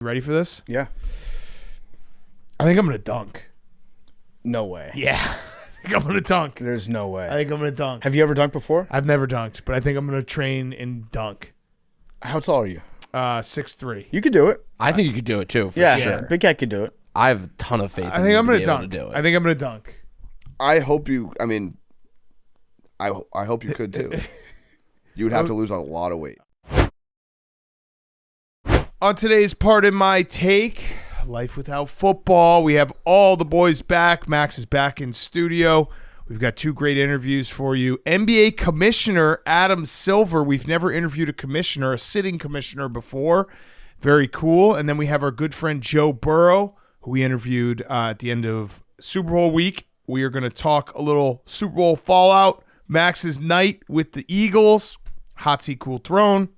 Ready for this? Yeah. I think I'm going to dunk. No way. Yeah. I think I'm going to dunk. There's no way. I think I'm going to dunk. Have you ever dunked before? I've never dunked, but I think I'm going to train and dunk. How tall are you? 6'3". You could do it. I think you could do it too, for Yeah, sure. Big cat could do it. I have a ton of faith I think I'm going to dunk. I think I'm going to dunk. I hope you. I mean, I hope you could too. You would have to lose a lot of weight. On today's part of my take, Life Without Football, we have all the boys back. Max is back in studio. We've got two great interviews for you. NBA Commissioner Adam Silver. We've never interviewed a sitting commissioner before. Very cool. And then we have our good friend Joe Burrow, who we interviewed at the end of Super Bowl week. We are going to talk a little Super Bowl fallout, Max's night with the Eagles, Hot Seat Cool Throne,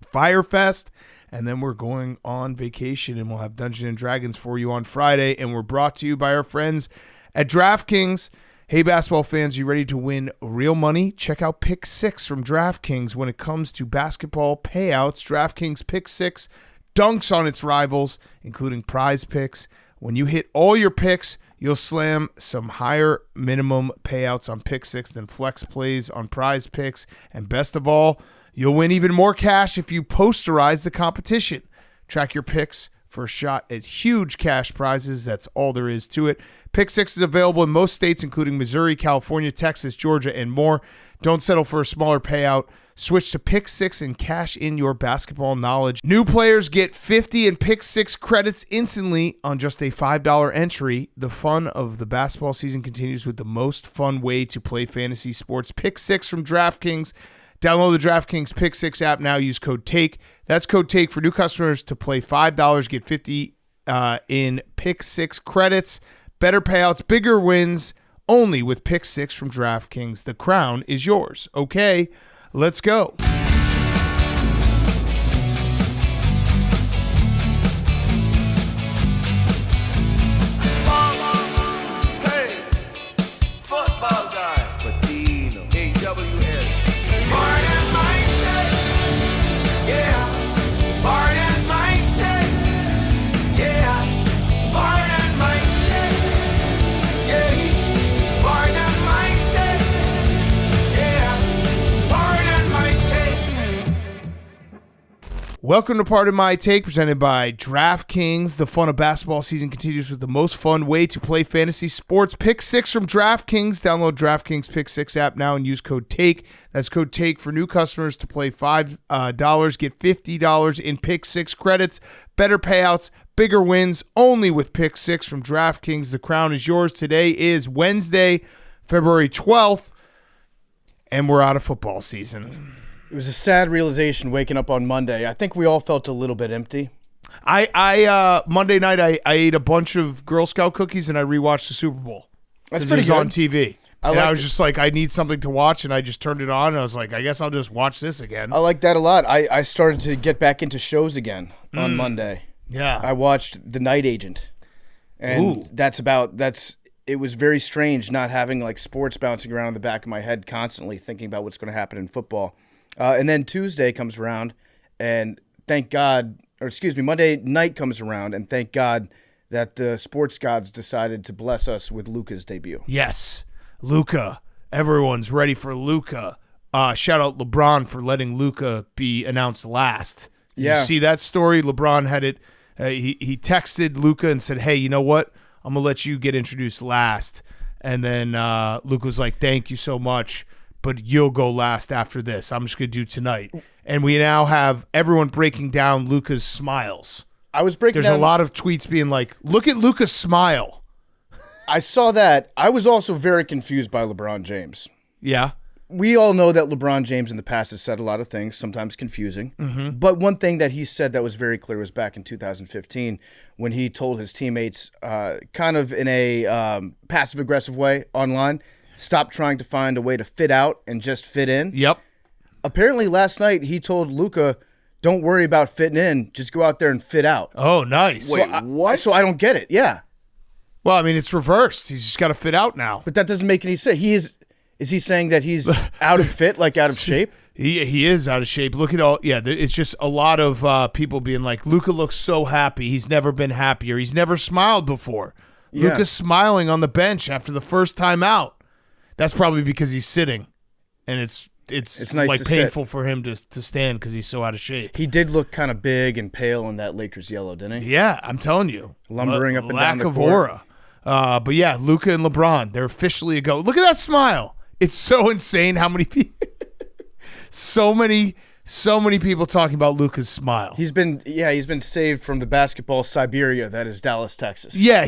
Fyre Fest, and then we're going on vacation, and we'll have Dungeons & Dragons for you on Friday, and we're brought to you by our friends at DraftKings. Hey, basketball fans, you ready to win real money? Check out Pick 6 from DraftKings. When it comes to basketball payouts, DraftKings Pick 6 dunks on its rivals, including prize picks. When you hit all your picks, you'll slam some higher minimum payouts on Pick 6 than flex plays on prize picks. And best of all, you'll win even more cash if you posterize the competition. Track your picks for a shot at huge cash prizes. That's all there is to it. Pick 6 is available in most states, including Missouri, California, Texas, Georgia, and more. Don't settle for a smaller payout. Switch to Pick 6 and cash in your basketball knowledge. New players get 50 in Pick 6 credits instantly on just a $5 entry. The fun of the basketball season continues with the most fun way to play fantasy sports. Pick 6 from DraftKings. Download the DraftKings Pick 6 app now. Use code TAKE. That's code TAKE for new customers to play $5. Get 50 in Pick 6 credits. Better payouts, bigger wins, only with Pick 6 from DraftKings. The crown is yours. Okay, let's go. Welcome to Part of My Take, presented by DraftKings. The fun of basketball season continues with the most fun way to play fantasy sports. Pick 6 from DraftKings. Download DraftKings Pick 6 app now and use code TAKE. That's code TAKE for new customers to play $5. Get $50 in Pick 6 credits. Better payouts, bigger wins, only with Pick 6 from DraftKings. The crown is yours. Today is Wednesday, February 12th, and we're out of football season. It was a sad realization waking up on Monday. I think we all felt a little bit empty. I Monday night I ate a bunch of Girl Scout cookies and I rewatched the Super Bowl. That's pretty good. good. On TV. I was just like, I need something to watch, and I just turned it on, and I was like, I guess I'll just watch this again. I like that a lot. I started to get back into shows again on Monday. Yeah. I watched The Night Agent. And it was very strange not having like sports bouncing around in the back of my head constantly thinking about what's going to happen in football. And then Tuesday comes around, and Monday night comes around, and thank God that the sports gods decided to bless us with Luka's debut. Yes, Luka. Everyone's ready for Luka. Shout out LeBron for letting Luka be announced last. Did you see that story? LeBron had it. He texted Luka and said, hey, you know what? I'm going to let you get introduced last. And then Luka was like, thank you so much, but you'll go last after this. I'm just going to do tonight. And we now have everyone breaking down Luka's smiles. There's a lot of tweets being like, look at Luka's smile. I saw that. I was also very confused by LeBron James. Yeah. We all know that LeBron James in the past has said a lot of things, sometimes confusing. Mm-hmm. But one thing that he said that was very clear was back in 2015 when he told his teammates, kind of in a passive-aggressive way online, stop trying to find a way to fit out and just fit in. Yep. Apparently last night he told Luka, don't worry about fitting in, just go out there and fit out. Oh, nice. Wait, what? So I don't get it, yeah. Well, I mean, it's reversed. He's just got to fit out now. But that doesn't make any sense. Is he saying that he's out of fit, like out of shape? He is out of shape. Look at all. Yeah, it's just a lot of people being like, Luka looks so happy. He's never been happier. He's never smiled before. Yeah. Luka's smiling on the bench after the first time out. That's probably because he's sitting, and it's nice like to painful sit. for him to stand because he's so out of shape. He did look kind of big and pale in that Lakers yellow, didn't he? Yeah, I'm telling you, Lumbering up and lack down the of court. aura. But yeah, Luka and LeBron, they're officially a go. Look at that smile. It's so insane how many people. So many people talking about Luka's smile. He's been saved from the basketball Siberia that is Dallas, Texas. Yeah,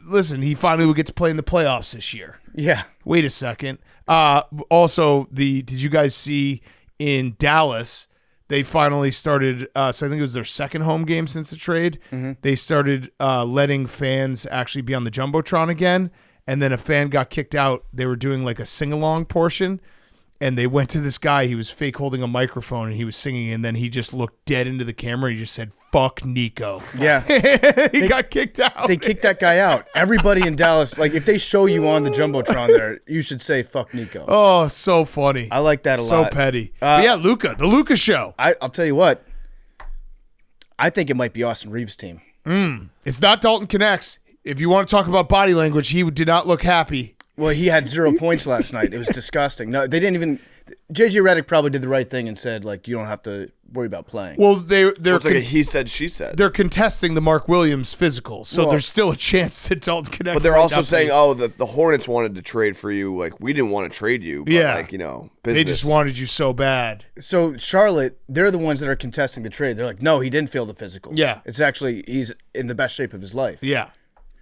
listen, he finally will get to play in the playoffs this year. Yeah. Wait a second. Also, did you guys see in Dallas, they finally started, so I think it was their second home game since the trade. Mm-hmm. They started letting fans actually be on the Jumbotron again, and then a fan got kicked out. They were doing like a sing-along portion, and they went to this guy. He was fake holding a microphone, and he was singing, and then he just looked dead into the camera. He just said, "Fuck Nico." Yeah. He got kicked out. They kicked that guy out. Everybody in Dallas, like if they show you on the Jumbotron there, you should say "fuck Nico." Oh, so funny. I like that a so lot. So petty. But yeah, Luka, the Luka show. I'll tell you what. I think it might be Austin Reeves' team. It's not Dalton Connects. If you want to talk about body language, he did not look happy. Well, he had 0 points last night. It was disgusting. No, they didn't even. JJ Redick probably did the right thing and said, like, you don't have to worry about playing. Well, they're it's like a he said, she said. They're contesting the Mark Williams physical, so there's still a chance that Dalton Connect. But they're also saying, the Hornets wanted to trade for you. Like, we didn't want to trade you. But business. They just wanted you so bad. So Charlotte, they're the ones that are contesting the trade. They're like, no, he didn't feel the physical. Yeah. It's actually, he's in the best shape of his life. Yeah.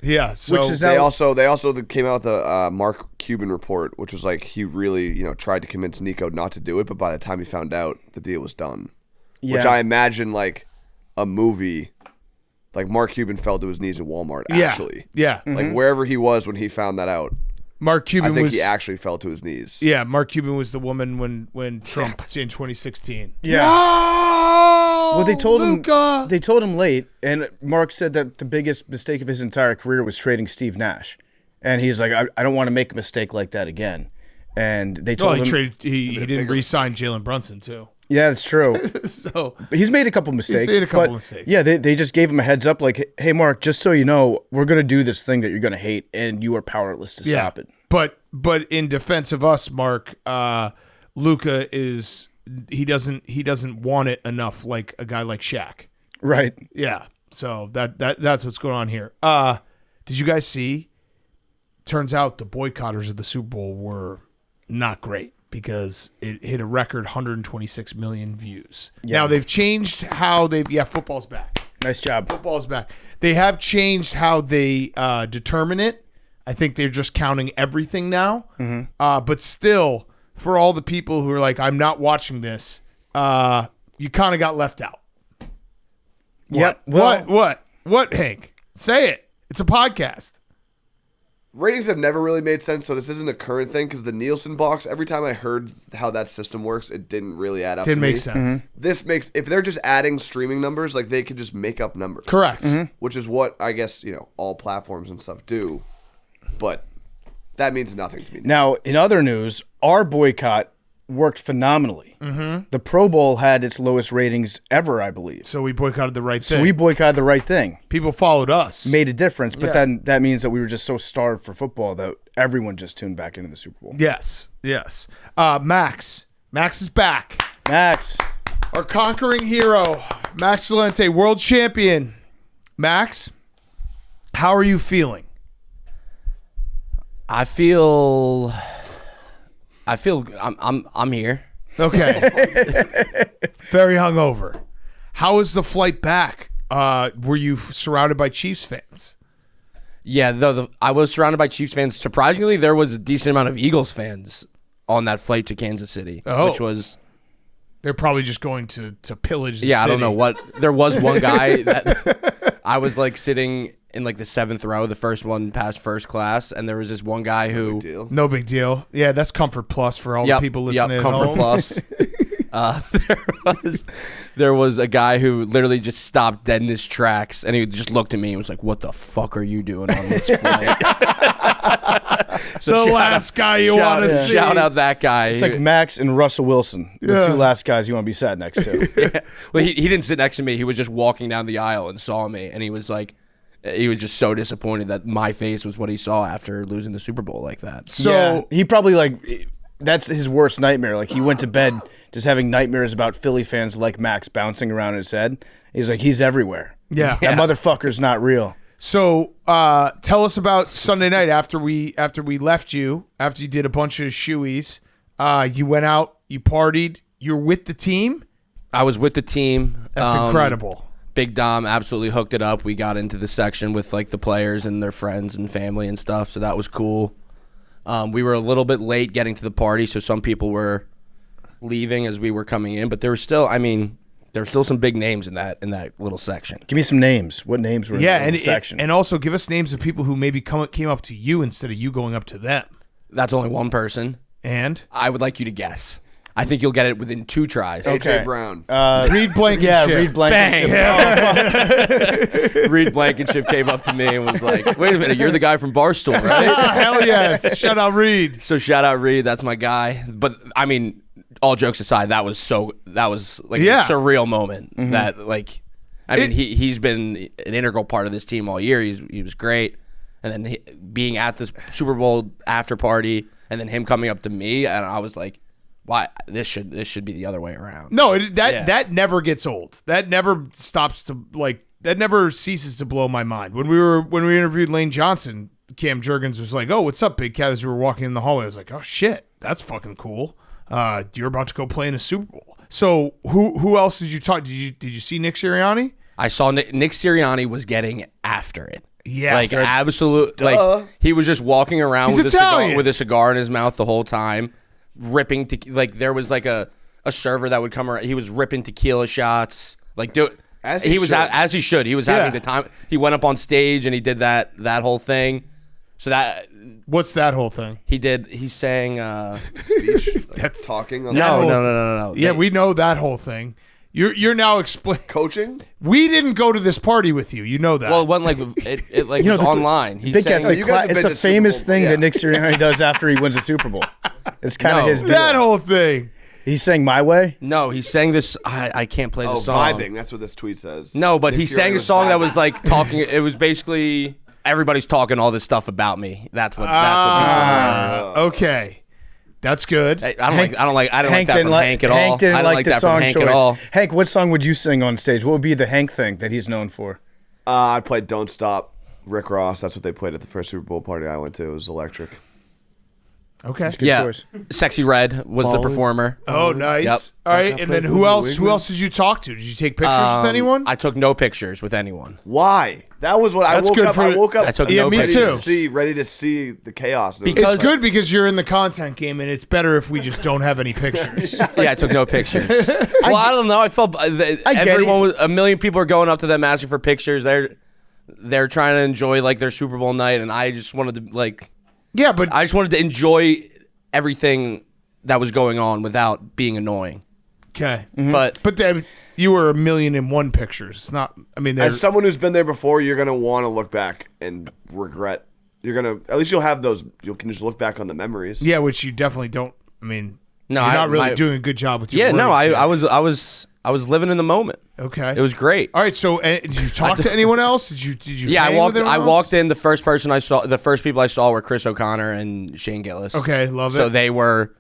Yeah, so which is they also came out with the Mark Cuban report, which was like he really tried to convince Nico not to do it, but by the time he found out, the deal was done. Yeah. Which I imagine like a movie, like Mark Cuban fell to his knees at Walmart. Actually, yeah, like wherever he was when he found that out. Mark Cuban he actually fell to his knees. Yeah, Mark Cuban was the woman when Trump in 2016. Yeah. No! Well, they told Luka! him. They told him late, and Mark said that the biggest mistake of his entire career was trading Steve Nash, and he's like, I don't want to make a mistake like that again. And they told him he didn't re-sign Jalen Brunson too. Yeah, that's true. So but he's made a couple mistakes. Mistakes. Yeah, they just gave him a heads up, like, hey, Mark, just so you know, we're gonna do this thing that you're gonna hate, and you are powerless to stop it. But in defense of us, Mark, Luka he doesn't want it enough like a guy like Shaq. Right. Yeah. So that's what's going on here. Did you guys see? Turns out the boycotters of the Super Bowl were not great because it hit a record 126 million views. Yeah. Now they've changed how football's back. Nice job. Football's back. They have changed how they determine it. I think they're just counting everything now. Mm-hmm. But still, for all the people who are like, I'm not watching this, you kind of got left out. Yep. What, Hank? Say it. It's a podcast. Ratings have never really made sense, so this isn't a current thing because the Nielsen box, every time I heard how that system works, it didn't really add up to me. Didn't make sense. Mm-hmm. This makes, if they're just adding streaming numbers, like they could just make up numbers. Correct. Mm-hmm. Which is what I guess, all platforms and stuff do. But that means nothing to me. Now, in other news, our boycott worked phenomenally. Mm-hmm. The Pro Bowl had its lowest ratings ever, I believe. So we boycotted the right thing. So we boycotted the right thing. People followed us. Made a difference, but then that means that we were just so starved for football that everyone just tuned back into the Super Bowl. Yes. Max is back. Max. Our conquering hero, Max Celente, world champion. Max, how are you feeling? I feel I'm here. Okay. Very hungover. How was the flight back? Were you surrounded by Chiefs fans? Yeah, though I was surrounded by Chiefs fans. Surprisingly, there was a decent amount of Eagles fans on that flight to Kansas City, which was. They're probably just going to pillage the city. I don't know what. There was one guy that I was like sitting in like the 7th row, the first one past first class, and there was this one guy who no big deal. Yeah, that's Comfort Plus for all the people listening at Comfort home. Plus. There was a guy who literally just stopped dead in his tracks, and he just looked at me and was like, "What the fuck are you doing on this flight?" The last guy you want to see. Shout out that guy. It's like Max and Russell Wilson, the two last guys you want to be sat next to. Yeah. Well, he didn't sit next to me. He was just walking down the aisle and saw me, and he was just so disappointed that my face was what he saw after losing the Super Bowl like that. So he probably that's his worst nightmare. Like he went to bed just having nightmares about Philly fans like Max bouncing around his head. He's like, he's everywhere. Yeah. That motherfucker's not real. So tell us about Sunday night after we left you, after you did a bunch of shoeies. You went out, you partied, you're with the team? I was with the team. That's incredible. Big Dom absolutely hooked it up. We got into the section with like the players and their friends and family and stuff, so that was cool. We were a little bit late getting to the party, so some people were leaving as we were coming in, but there was still some big names in that little section. Give me some names. What names were in the section? And also give us names of people who maybe came up to you instead of you going up to them. That's only one person. And? I would like you to guess. I think you'll get it within 2 tries. Okay. AJ Brown. Reed Blankenship. Yeah, Reed Blankenship. Reed Blankenship came up to me and was like, "Wait a minute, you're the guy from Barstool, right?" Hell yes. Shout out Reed. So shout out Reed, that's my guy. But I mean, all jokes aside, that was like a surreal moment. That he's been an integral part of this team all year. He was great, and then being at the Super Bowl after party, and then him coming up to me, and I was like, "Why this should be the other way around?" No, that never gets old. That never stops to that never ceases to blow my mind. When we interviewed Lane Johnson, Cam Jurgens was like, "Oh, what's up, Big Cat?" As we were walking in the hallway, I was like, "Oh shit, that's fucking cool." You're about to go play in a Super Bowl. So who else did you talk? Did you see Nick Sirianni? I saw Nick Sirianni was getting after it. Yes. Like absolute. Like he was just walking around with a cigar in his mouth the whole time, ripping there was like a server that would come around. He was ripping tequila shots. Like as he should. He was having the time. He went up on stage and he did that whole thing. So what's that whole thing? He sang Speech. That's talking. On No. Yeah, we know that whole thing. You're now explaining coaching. We didn't go to this party with you. You know that. Well, it wasn't it was online. It's a famous thing that Nick Sirianni does after he wins a Super Bowl. It's kind of his deal. That whole thing. He sang My Way? No, he sang this. I can't play the song. Vibing. That's what this tweet says. No, but he sang a song that was like talking. It was basically everybody's talking all this stuff about me. That's what. Okay. That's good. I don't like that from Hank at all. Hank didn't like the song choice. At all. Hank, what song would you sing on stage? What would be the Hank thing that he's known for? I played "Don't Stop," Rick Ross. That's what they played at the first Super Bowl party I went to. It was electric. Okay. Good choice. Sexy Red was the performer. Oh, nice. Yep. All right, and then who else did you talk to? Did you take pictures with anyone? I took no pictures with anyone. Why? That was what I woke up. I took no pictures. Ready to see the chaos. It's good because you're in the content game, and it's better if we just don't have any pictures. Yeah, I took no pictures. Well, I don't know. I felt a million people are going up to them asking for pictures. They're trying to enjoy like their Super Bowl night, and I just wanted to Yeah, but I just wanted to enjoy everything that was going on without being annoying. Okay, but then you were 1,000,001 pictures. It's not. I mean, as someone who's been there before, you're gonna want to look back and regret. You're gonna at least you'll have those. You can just look back on the memories. Yeah, which you definitely don't. I mean, no, you're not really doing a good job with your words. No, I was living in the moment. Okay, it was great. All right, so did you talk to anyone else? Did you? Yeah, I walked in. The first people I saw were Chris O'Connor and Shane Gillis. Okay, love it. So they were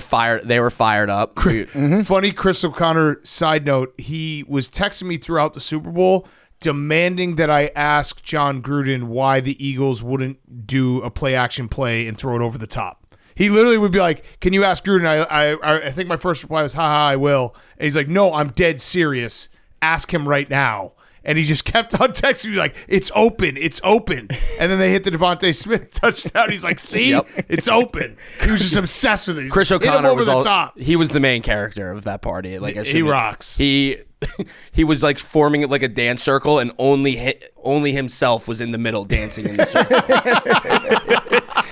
fired up. Funny Chris O'Connor side note, he was texting me throughout the Super Bowl demanding that I ask John Gruden why the Eagles wouldn't do a play action play and throw it over the top. He literally would be like, "Can you ask Gruden?" I think my first reply was, "Haha, I will." And he's like, "No, I'm dead serious. Ask him right now." And he just kept on texting me like, "It's open, it's open." And then they hit the Devontae Smith touchdown. He's like, "See, It's open." He was just obsessed with it. Chris O'Connor over the top. He was the main character of that party. Like he rocks. He was like forming it like a dance circle, and only himself was in the middle dancing in the circle.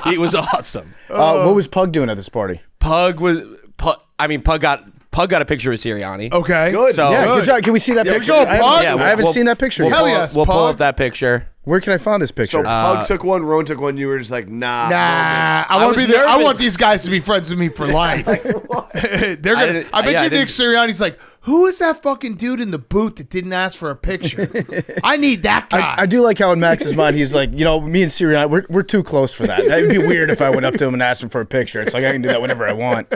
He was awesome. What was Pug doing at this party? Pug got Pug got a picture with Sirianni. Okay. Good. So Yeah, good job. Can we see that There we picture? go, I Pug. haven't seen that picture Hell yet. yes, we'll pull Pug. up that picture. Where can I find this picture? So Pug took one, Roan took one. You were just like, nah. Nah, I want to was be there. I nervous. want these guys to be friends with me for life. They're gonna. I bet you Nick didn't- Sirianni's like, who is that fucking dude in the booth that didn't ask for a picture? I need that guy. I do like how in Max's mind he's like, you know, me and Sirianni, we're too close for that. That'd be weird if I went up to him and asked him for a picture. It's like I can do that whenever I want.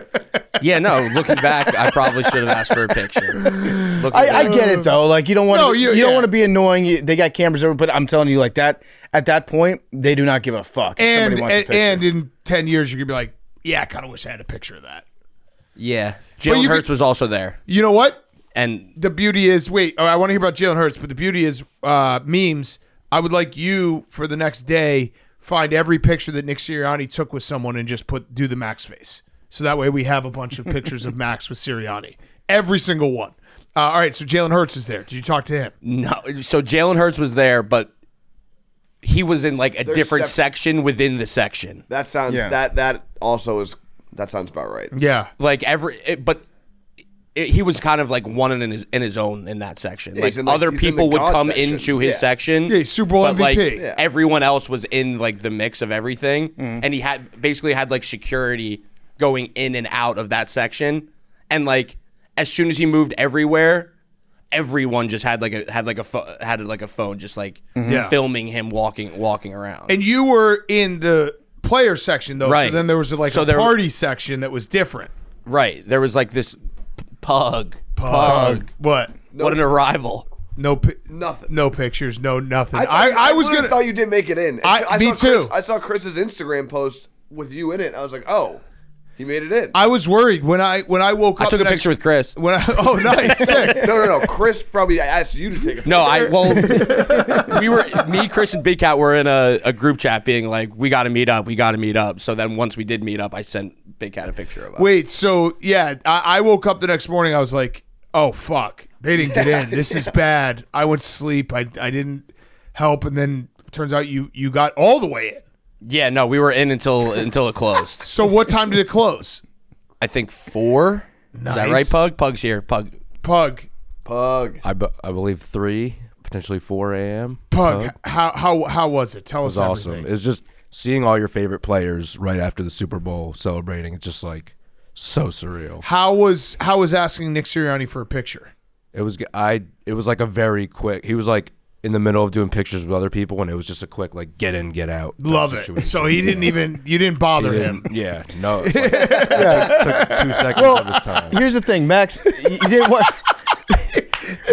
Yeah, no. Looking back, I probably should have asked for a picture. I get it though. Like you don't want No, to, you- you don't yeah. want to be annoying. They got cameras over, but I'm telling you, like that at that point, they do not give a fuck. If and somebody wants a picture. and in 10 years, you're gonna be like, yeah, I kind of wish I had a picture of that. Yeah, you Jalen could- Hurts was also there, You know what? and The beauty is, I want to hear about Jalen Hurts, but the beauty is memes. I would like you for the next day find every picture that Nick Sirianni took with someone and just do the Max face. So that way we have a bunch of pictures of Max with Sirianni. Every single one. All right, so Jalen Hurts was there. Did you talk to him? no. So Jalen Hurts was there, but he was in like a different section within the section. That sounds Yeah. that also is that sounds about right. Yeah. Like he was kind of like one in his own in that section. Like he's in, like, other he's in people the would God come section. into his Yeah. section. Yeah, he's Super Bowl but like MVP. Yeah. everyone else was in like the mix of everything, and he basically had like security going in and out of that section, and like as soon as he moved everywhere, everyone just had like a phone just like Yeah. filming him walking around. And you were in the player section, though. Right. So then there was So a there- party section that was different. Right, there was like this pug. What? What an arrival. Nothing. No pictures. No nothing. I was literally gonna. thought you didn't make it in. Me too. I saw Chris's Instagram post with you in it. I was like, oh, he made it in. I was worried when I woke up. I took the a next- picture with Chris. When oh, nice, sick. No. Chris probably asked you to take a picture. No, we were me, Chris, and Big Cat were in a group chat being like, we got to meet up. So then once we did meet up, I sent Big Cat a picture of us. Wait, so yeah, I woke up the next morning. I was like, oh fuck, they didn't get in. This is bad. I went to sleep. I didn't help, and then it turns out you got all the way in. Yeah, no, we were in until it closed. So what time did it close? I think 4. Is that Nice. right, Pug? Pug's here. Pug. Pug. Pug. I believe 3, potentially 4 a.m. Pug. How was it? Tell It us was awesome. everything. It was just seeing all your favorite players right after the Super Bowl celebrating. It's just like so surreal. How was asking Nick Sirianni for a picture? It was like a very quick. He was like in the middle of doing pictures with other people, and it was just a quick like get in, get out. Love it. situation. So you didn't bother He him. didn't- Yeah, no. It took 2 seconds of his time. Here's the thing, Max. You didn't want.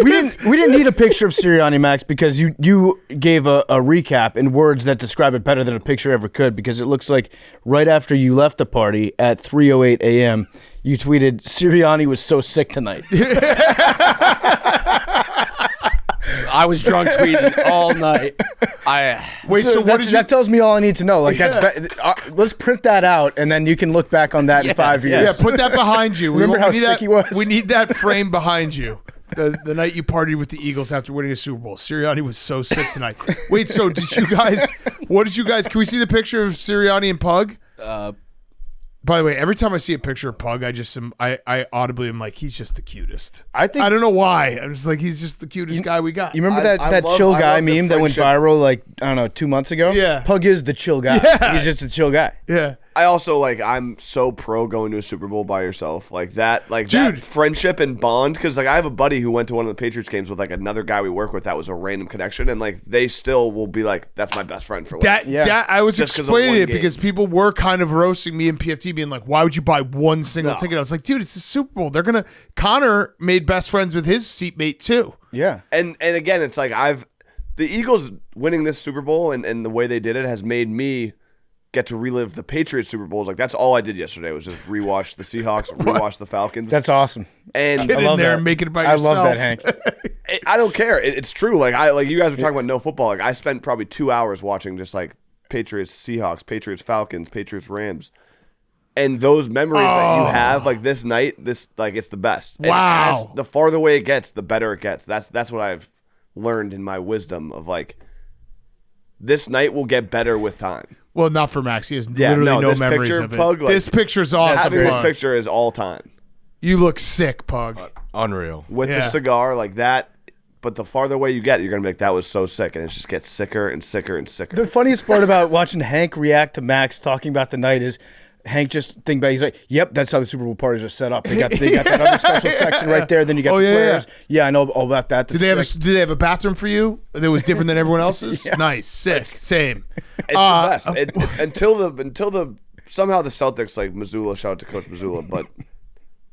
We didn't need a picture of Sirianni, Max, because you gave a recap in words that describe it better than a picture ever could. Because it looks like right after you left the party at 3:08 a.m., you tweeted Sirianni was so sick tonight. I was drunk tweeting all night. Wait, so what did you? That tells me all I need to know. Like let's print that out, and then you can look back on that in 5 years. Yeah, put that behind you. Remember how need sick that, he was? We need that frame behind you. The night you partied with the Eagles after winning a Super Bowl. Sirianni was so sick tonight. Wait, so what did you guys, can we see the picture of Sirianni and Pug? By the way, every time I see a picture of Pug, I audibly am like, he's just the cutest. I don't know why. I'm just like, he's just the cutest guy we got. You remember I that love- chill I guy love the meme that went friendship. viral like, I don't know, 2 months ago? Yeah. Pug is the chill guy. Yeah. He's just a chill guy. Yeah. I also I'm so pro going to a Super Bowl by yourself. That Dude. friendship and bond. Because I have a buddy who went to one of the Patriots games with another guy we work with that was a random connection, and they still will be like, that's my best friend for life. That I was Just 'cause of explaining one it game. because people were kind of roasting me and PFT, being like, "Why would you buy one single ticket?" I was like, "Dude, it's the Super Bowl. They're gonna." Connor made best friends with his seatmate too. Yeah. And again, it's the Eagles winning this Super Bowl and the way they did it has made me get to relive the Patriots Super Bowls. That's all I did yesterday was just rewatch the Seahawks, rewatch the Falcons. That's awesome. and Get in love there that. and make it by I yourself. love that, Hank. I don't care. It's true. You guys were talking about no football. I spent probably 2 hours watching just Patriots, Seahawks, Patriots, Falcons, Patriots, Rams. And those memories that you have, this night, it's the best. And Wow. as the farther away it gets, the better it gets. That's what I've learned in my wisdom of this night will get better with time. Well, not for Max. He has literally no this memories picture, of it. Pug, this picture's awesome. Having this Pug. picture is all time. You look sick, Pug. Unreal. With the cigar like that. But the farther away you get, you're going to be like, that was so sick. And it just gets sicker and sicker and sicker. The funniest part about watching Hank react to Max talking about the night is Hank just think about it. He's like, yep, that's how the Super Bowl parties are set up. They got that other special section right there. Then you got the players. Yeah, I know all about that. Did they have a bathroom for you that was different than everyone else's? Nice. Sick. Same. It's the best. Until the somehow the Celtics, like Missoula, shout out to Coach Missoula, but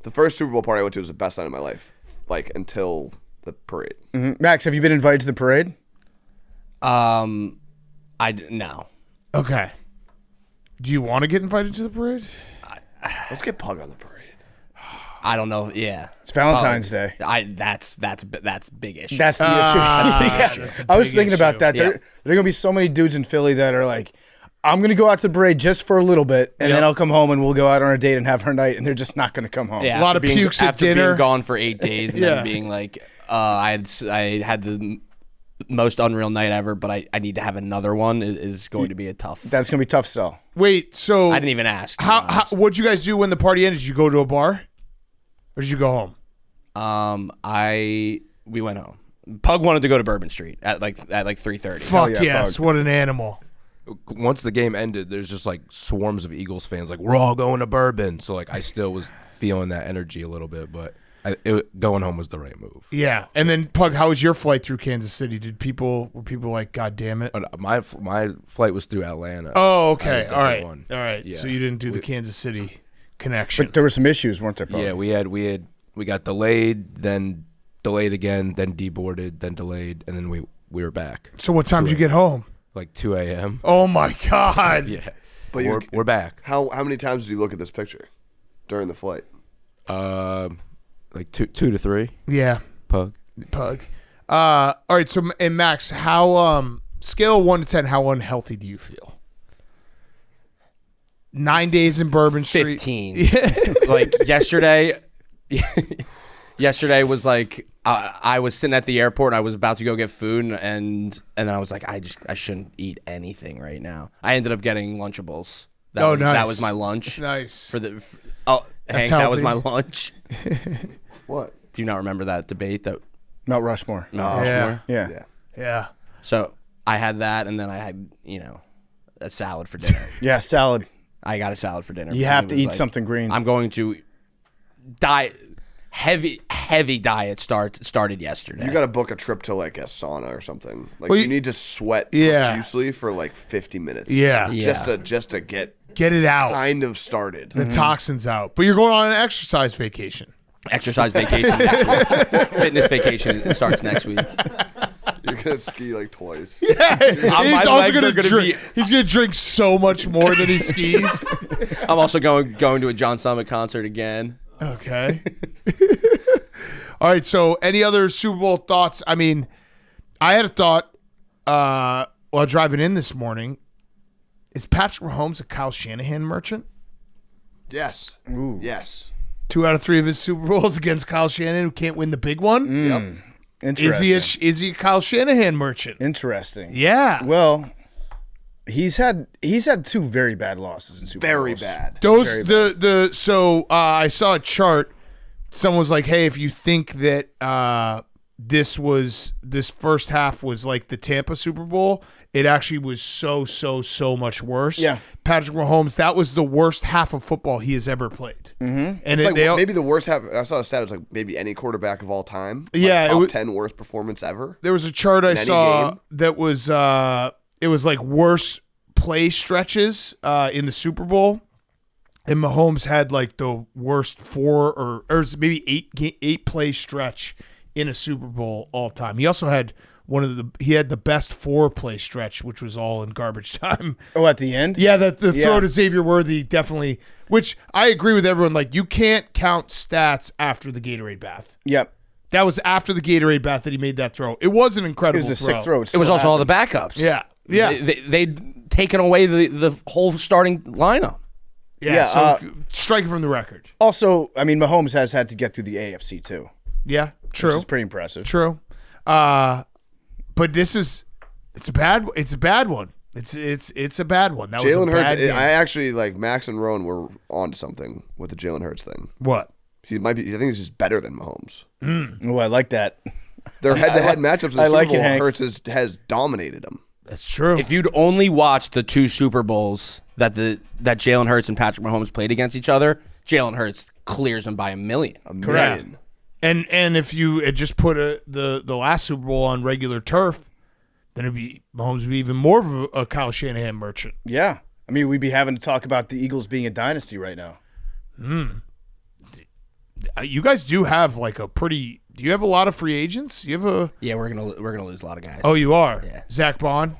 the first Super Bowl party I went to was the best night of my life. Like, until the parade. Mm-hmm. Max, have you been invited to the parade? No. Okay. Do you want to get invited to the parade? Let's get Pug on the parade. I don't know. Yeah, it's Valentine's Day. That's big issue. That's the issue. That's a I was big thinking about issue. that. There are gonna be so many dudes in Philly that are like, I'm gonna go out to the parade just for a little bit, and then I'll come home and we'll go out on a date and have our night, and they're just not gonna come home. Yeah, a lot of pukes at dinner. Being gone for 8 days and then being like, I had the most unreal night ever, but I need to have another one is going to be a tough. That's gonna be a tough sell. Wait, so I didn't even ask. What'd you guys do when the party ended? Did you go to a bar, or did you go home? We went home. Pug wanted to go to Bourbon Street at like 3:30. Fuck yeah, yes, Pug. what an animal. Once the game ended, there's just like swarms of Eagles fans. Like, we're all going to Bourbon. So like, I still was feeling that energy a little bit, but going home was the right move. Yeah, and then Pug, how was your flight through Kansas City? Were people like, God damn it? My flight was through Atlanta. Oh, okay, I all had a right, different all right. Yeah. So you didn't do the Kansas City connection. But there were some issues, weren't there? Paul? Yeah, we got delayed, then delayed again, then deboarded, then delayed, and then we were back. So what time did you get home? Like 2 a.m. Oh my God. Yeah, But we're back. How many times did you look at this picture during the flight? Like two to three. Yeah, Pug. All right. So, and Max, how scale of 1 to 10, how unhealthy do you feel? 9 days in Bourbon Street. 15. Like yesterday. Yesterday was like I was sitting at the airport and I was about to go get food and then I was like I shouldn't eat anything right now. I ended up getting Lunchables. Nice. That was my lunch. Nice. Hank, that was my lunch. What? Do you not remember that debate that Mount Rushmore. Yeah. Yeah. So I had that and then I had, a salad for dinner. Yeah, salad. I got a salad for dinner. You have to eat something green. I'm going to diet. Heavy diet started yesterday. You got to book a trip to like a sauna or something. Like, Well, you need to sweat Yeah. profusely for like 50 minutes. Yeah. Just to get it out. kind of started. The toxins out. But you're going on an exercise vacation. Exercise vacation next week. Fitness vacation starts next week. You're gonna ski like twice. He's my also legs gonna are gonna drink. He's gonna drink so much more than he skis. I'm also going to a John Summit concert again. Okay. All right. So, any other Super Bowl thoughts? I mean, I had a thought while driving in this morning. Is Patrick Mahomes a Kyle Shanahan merchant? Yes. Ooh. Yes. 2 out of 3 of his Super Bowls against Kyle Shanahan, who can't win the big one. Yep. Interesting. Is he a Kyle Shanahan merchant? Interesting. Yeah. Well, he's had 2 very bad losses in Super Very Bowls. bad. So I saw a chart. Someone was like, "Hey, if you think that this first half was like the Tampa Super Bowl, it actually was so much worse." Yeah. Patrick Mahomes, that was the worst half of football he has ever played. Mm-hmm. And It's like maybe the worst half. I saw a stat. It was like maybe any quarterback of all time. Like Yeah, top 10 worst performance ever. there was a chart I any saw game? that was it was like worst play stretches in the Super Bowl. And Mahomes had like the worst 4 or maybe 8 play stretch in a Super Bowl all time. He also had he had the best 4 play stretch, which was all in garbage time. Oh, at the end? Yeah, the throw to Xavier Worthy definitely, which I agree with everyone. Like, you can't count stats after the Gatorade bath. Yep. That was after the Gatorade bath that he made that throw. It was an It incredible was a sick throw. It was also all the backups. Yeah. Yeah. They'd taken away the whole starting lineup. Yeah, so strike it from the record. Also, I mean, Mahomes has had to get through the AFC too. Yeah, true. Which is pretty impressive. True. But it's a bad one. It's a bad one. That was Jalen a bad Hurts. game. I actually like Max and Rowan were onto something with the Jalen Hurts thing. What? He might be. I think he's just better than Mahomes. Oh, I like that. Their head-to-head matchups in the Super Bowl, Hank. Hurts has dominated them. That's true. If you'd only watched the 2 Super Bowls that Jalen Hurts and Patrick Mahomes played against each other, Jalen Hurts clears them by a million. Correct. And if you had just put the last Super Bowl on regular turf, then Mahomes would be even more of a Kyle Shanahan merchant. Yeah. I mean, we'd be having to talk about the Eagles being a dynasty right now. You guys do have like a pretty. Do you have a lot of free agents? You have a. Yeah, we're gonna lose a lot of guys. Oh, you are. Yeah. Zach Bond,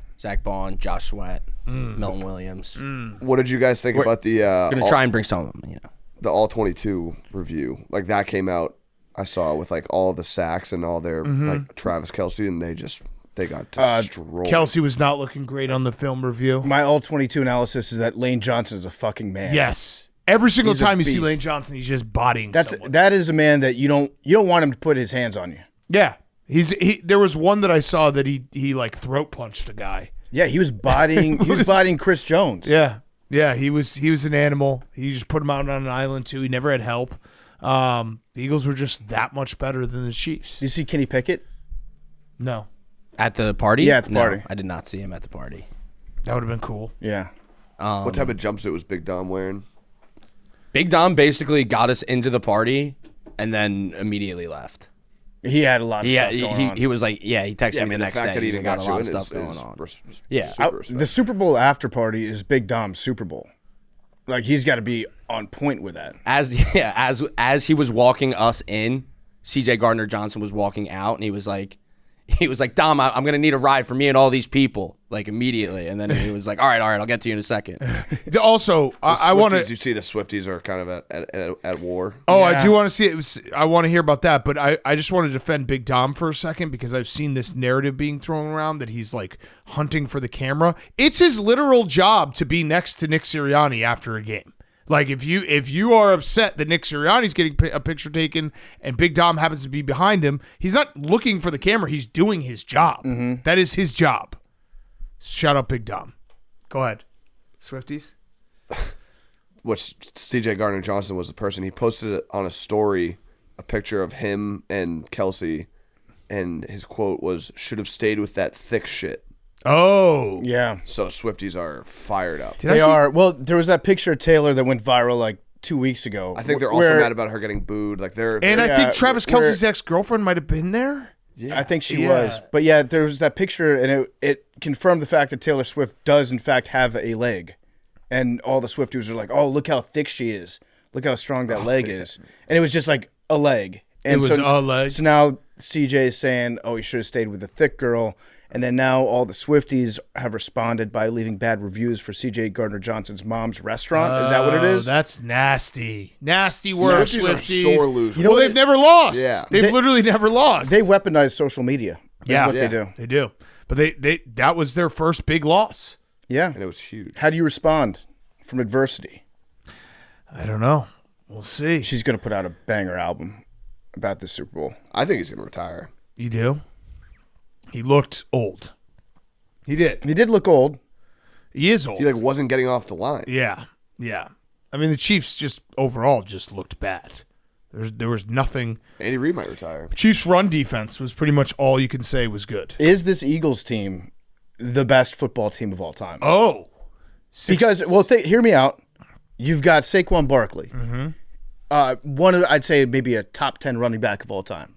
Josh Sweat, Milton Williams. What did you guys think about the Gonna try and bring some of them. the All 22 review? Like that came out. I saw with like all the sacks and all their like Travis Kelce, and they got destroyed. Kelce was not looking great on the film review. My all 22 analysis is that Lane Johnson is a fucking man. Yes. Every single He's a time you see beast. Lane Johnson, he's just bodying someone. That is a man that you don't want him to put his hands on you. Yeah. There was one that I saw that he like throat punched a guy. Yeah, he was bodying Chris Jones. Yeah. Yeah, he was an animal. He just put him out on an island too. He never had help. The Eagles were just that much better than the Chiefs. Did you see Kenny Pickett? No. At the party? Yeah, at the party. No, I did not see him at the party. That would have been cool. Yeah. What type of jumpsuit was Big Dom wearing? Big Dom basically got us into the party and then immediately left. He had a lot of stuff going on. He was like, he texted me the next fact day. that he He's even got a lot of you in stuff going on. Yeah, The Super Bowl after party is Big Dom's Super Bowl. Like he's got to be on point with that. As he was walking us in, CJ Gardner-Johnson was walking out, and he was like, Dom, I'm gonna need a ride for me and all these people, like immediately. And then he was like, all right, I'll get to you in a second. Also, I want to. You see, the Swifties are kind of at war. Oh, Yeah. I do want to see it. I want to hear about that, but I just want to defend Big Dom for a second because I've seen this narrative being thrown around that he's like hunting for the camera. It's his literal job to be next to Nick Sirianni after a game. Like if you are upset that Nick Sirianni's getting a picture taken and Big Dom happens to be behind him, he's not looking for the camera. He's doing his job. That is his job. Shout out Big Dom. Go ahead, Swifties. Which CJ Gardner-Johnson was the person. He posted it on a story, a picture of him and Kelce, and his quote was, "Should have stayed with that thick shit." Oh, Yeah. So Swifties are fired up. They are. Well, there was that picture of Taylor that went viral like 2 weeks ago. I think they're also mad about her getting booed. Like And I think Travis Kelce's ex-girlfriend might have been there. Yeah. I think she Yeah. was. But yeah, there was that picture, and it confirmed the fact that Taylor Swift does, in fact, have a leg. And all the Swifties are like, oh, look how thick she is. Look how strong that leg is. And it was just like a leg. And It was a leg. So now CJ is saying, oh, he should have stayed with the thick girl. And then now all the Swifties have responded by leaving bad reviews for CJ Gardner-Johnson's mom's restaurant. Is that what it is? That's nasty. Nasty work, Swifties are Swifties. sore losers. You know Well, they've never lost. Yeah. They've literally never lost. They weaponize social media. That's what Yeah. they do. They do. But they that was their first big loss. Yeah. And it was huge. How do you respond from adversity? I don't know. We'll see. She's going to put out a banger album about this Super Bowl. I think he's going to retire. You do? He looked old. He did. He did look old. He is old. He wasn't getting off the line. Yeah. Yeah. I mean, the Chiefs just overall just looked bad. There was nothing. Andy Reid might retire. Chiefs' run defense was pretty much all you can say was good. Is this Eagles team the best football team of all time? Oh. Because, well, hear me out. You've got Saquon Barkley. One of, I'd say maybe a top 10 running back of all time,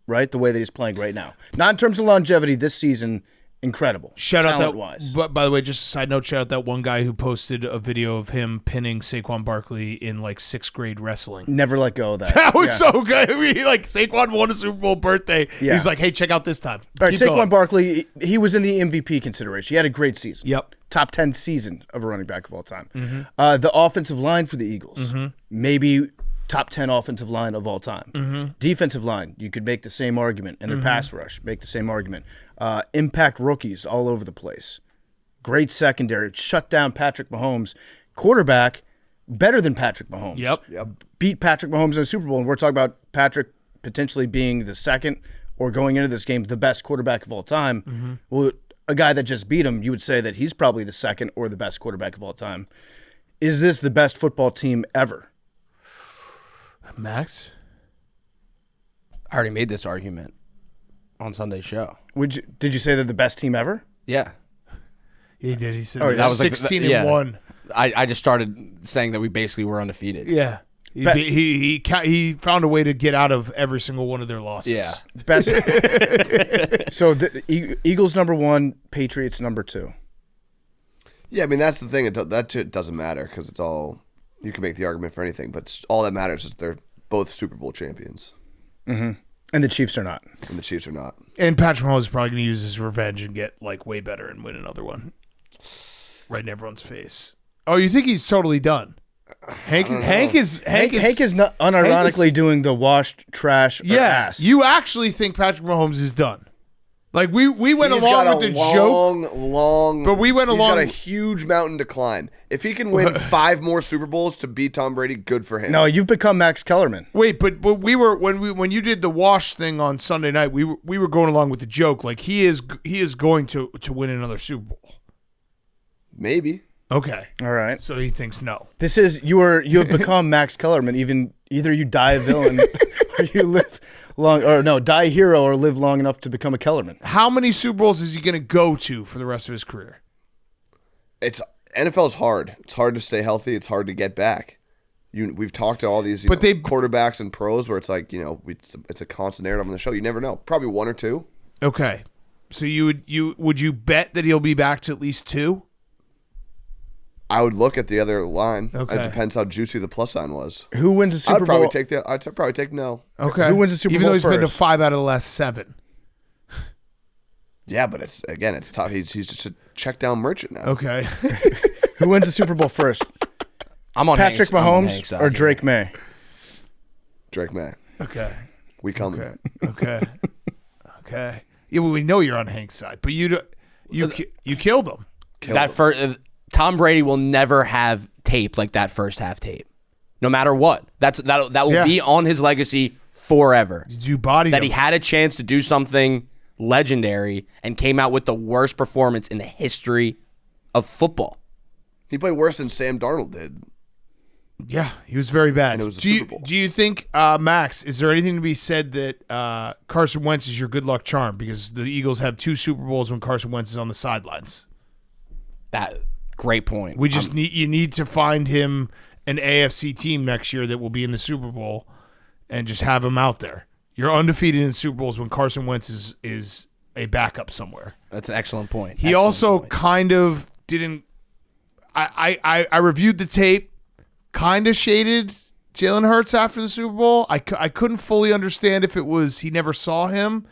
right? The way that he's playing right now. Not in terms of longevity this season, incredible. Shout out that. talent-wise. But by the way, just a side note, shout out that one guy who posted a video of him pinning Saquon Barkley in like 6th grade wrestling. Never let go of that. That was Yeah. so good. Saquon won a Super Bowl birthday. Yeah. He's like, hey, check out this time. All right, Keep Saquon going. Barkley, he was in the MVP consideration. He had a great season. Yep. Top 10 season of a running back of all time. The offensive line for the Eagles, maybe top 10 offensive line of all time. Defensive line, you could make the same argument. And their pass rush, make the same argument. Impact rookies all over the place. Great secondary. Shut down Patrick Mahomes. Quarterback, better than Patrick Mahomes. Yep. Beat Patrick Mahomes in the Super Bowl. And we're talking about Patrick potentially being the second or going into this game the best quarterback of all time. Well, a guy that just beat him, you would say that he's probably the second or the best quarterback of all time. Is this the best football team ever? Max? I already made this argument on Sunday's show. Did you say they're the best team ever? Yeah. He did. He said that was 16 yeah. and 1. I just started saying that we basically were undefeated. Yeah. He found a way to get out of every single one of their losses. Yeah. Best. So the Eagles number 1, Patriots number 2. Yeah, I mean that's the thing. That shit doesn't matter because it's all you can make the argument for anything, but all that matters is they're both Super Bowl champions. Mm-hmm. And the Chiefs are not. And the Chiefs are not. And Patrick Mahomes is probably going to use his revenge and get like way better and win another one. Right in everyone's face. Oh, you think he's totally done? Hank is not unironically doing the washed trash. Ass. You actually think Patrick Mahomes is done? Like we went He's along got with a the joke, but we went along. He's got a huge mountain to climb. If he can win 5 more Super Bowls to beat Tom Brady, good for him. No, you've become Max Kellerman. Wait, but we were when you did the wash thing on Sunday night, we were going along with the joke. Like he is going to win another Super Bowl. Maybe. Okay. All right. So he thinks no. This is you have become Max Kellerman. Either you die a villain or you live long, or no, die a hero or live long enough to become a Kellerman. How many Super Bowls is he going to go to for the rest of his career? NFL's hard. It's hard to stay healthy. It's hard to get back. We've talked to all these quarterbacks and pros where it's like, it's a constant narrative on the show. You never know. Probably 1 or 2. Okay. So would you bet that he'll be back to at least 2? I would look at the other line. Okay. It depends how juicy the plus sign was. Who wins a Super Bowl? I'd probably take no. Okay. Who wins a Super Even Bowl though he's been to first? 5 out of the last 7. Yeah, but it's tough. He's just a check down merchant now. Okay. Who wins the Super Bowl first? I'm on Patrick I'm on Mahomes Hank's side or here. Drake May? Drake May. Okay. We come. Okay. Okay. Yeah, well, we know you're on Hank's side, but you killed him. Tom Brady will never have tape like that first half tape, no matter what. That will be on his legacy forever. Did you body that him? he had a chance to do something legendary and came out with the worst performance in the history of football. He played worse than Sam Darnold did. Yeah, he was very bad. And it was a Super Bowl. Do you think, Max, is there anything to be said that Carson Wentz is your good luck charm because the Eagles have 2 Super Bowls when Carson Wentz is on the sidelines? That great point. We just need to find him an AFC team next year that will be in the Super Bowl and just have him out there. You're undefeated in Super Bowls when Carson Wentz is a backup somewhere. That's an excellent point. He also kind of didn't. I reviewed the tape, kind of shaded Jalen Hurts after the Super Bowl. I couldn't fully understand if it was he never saw him,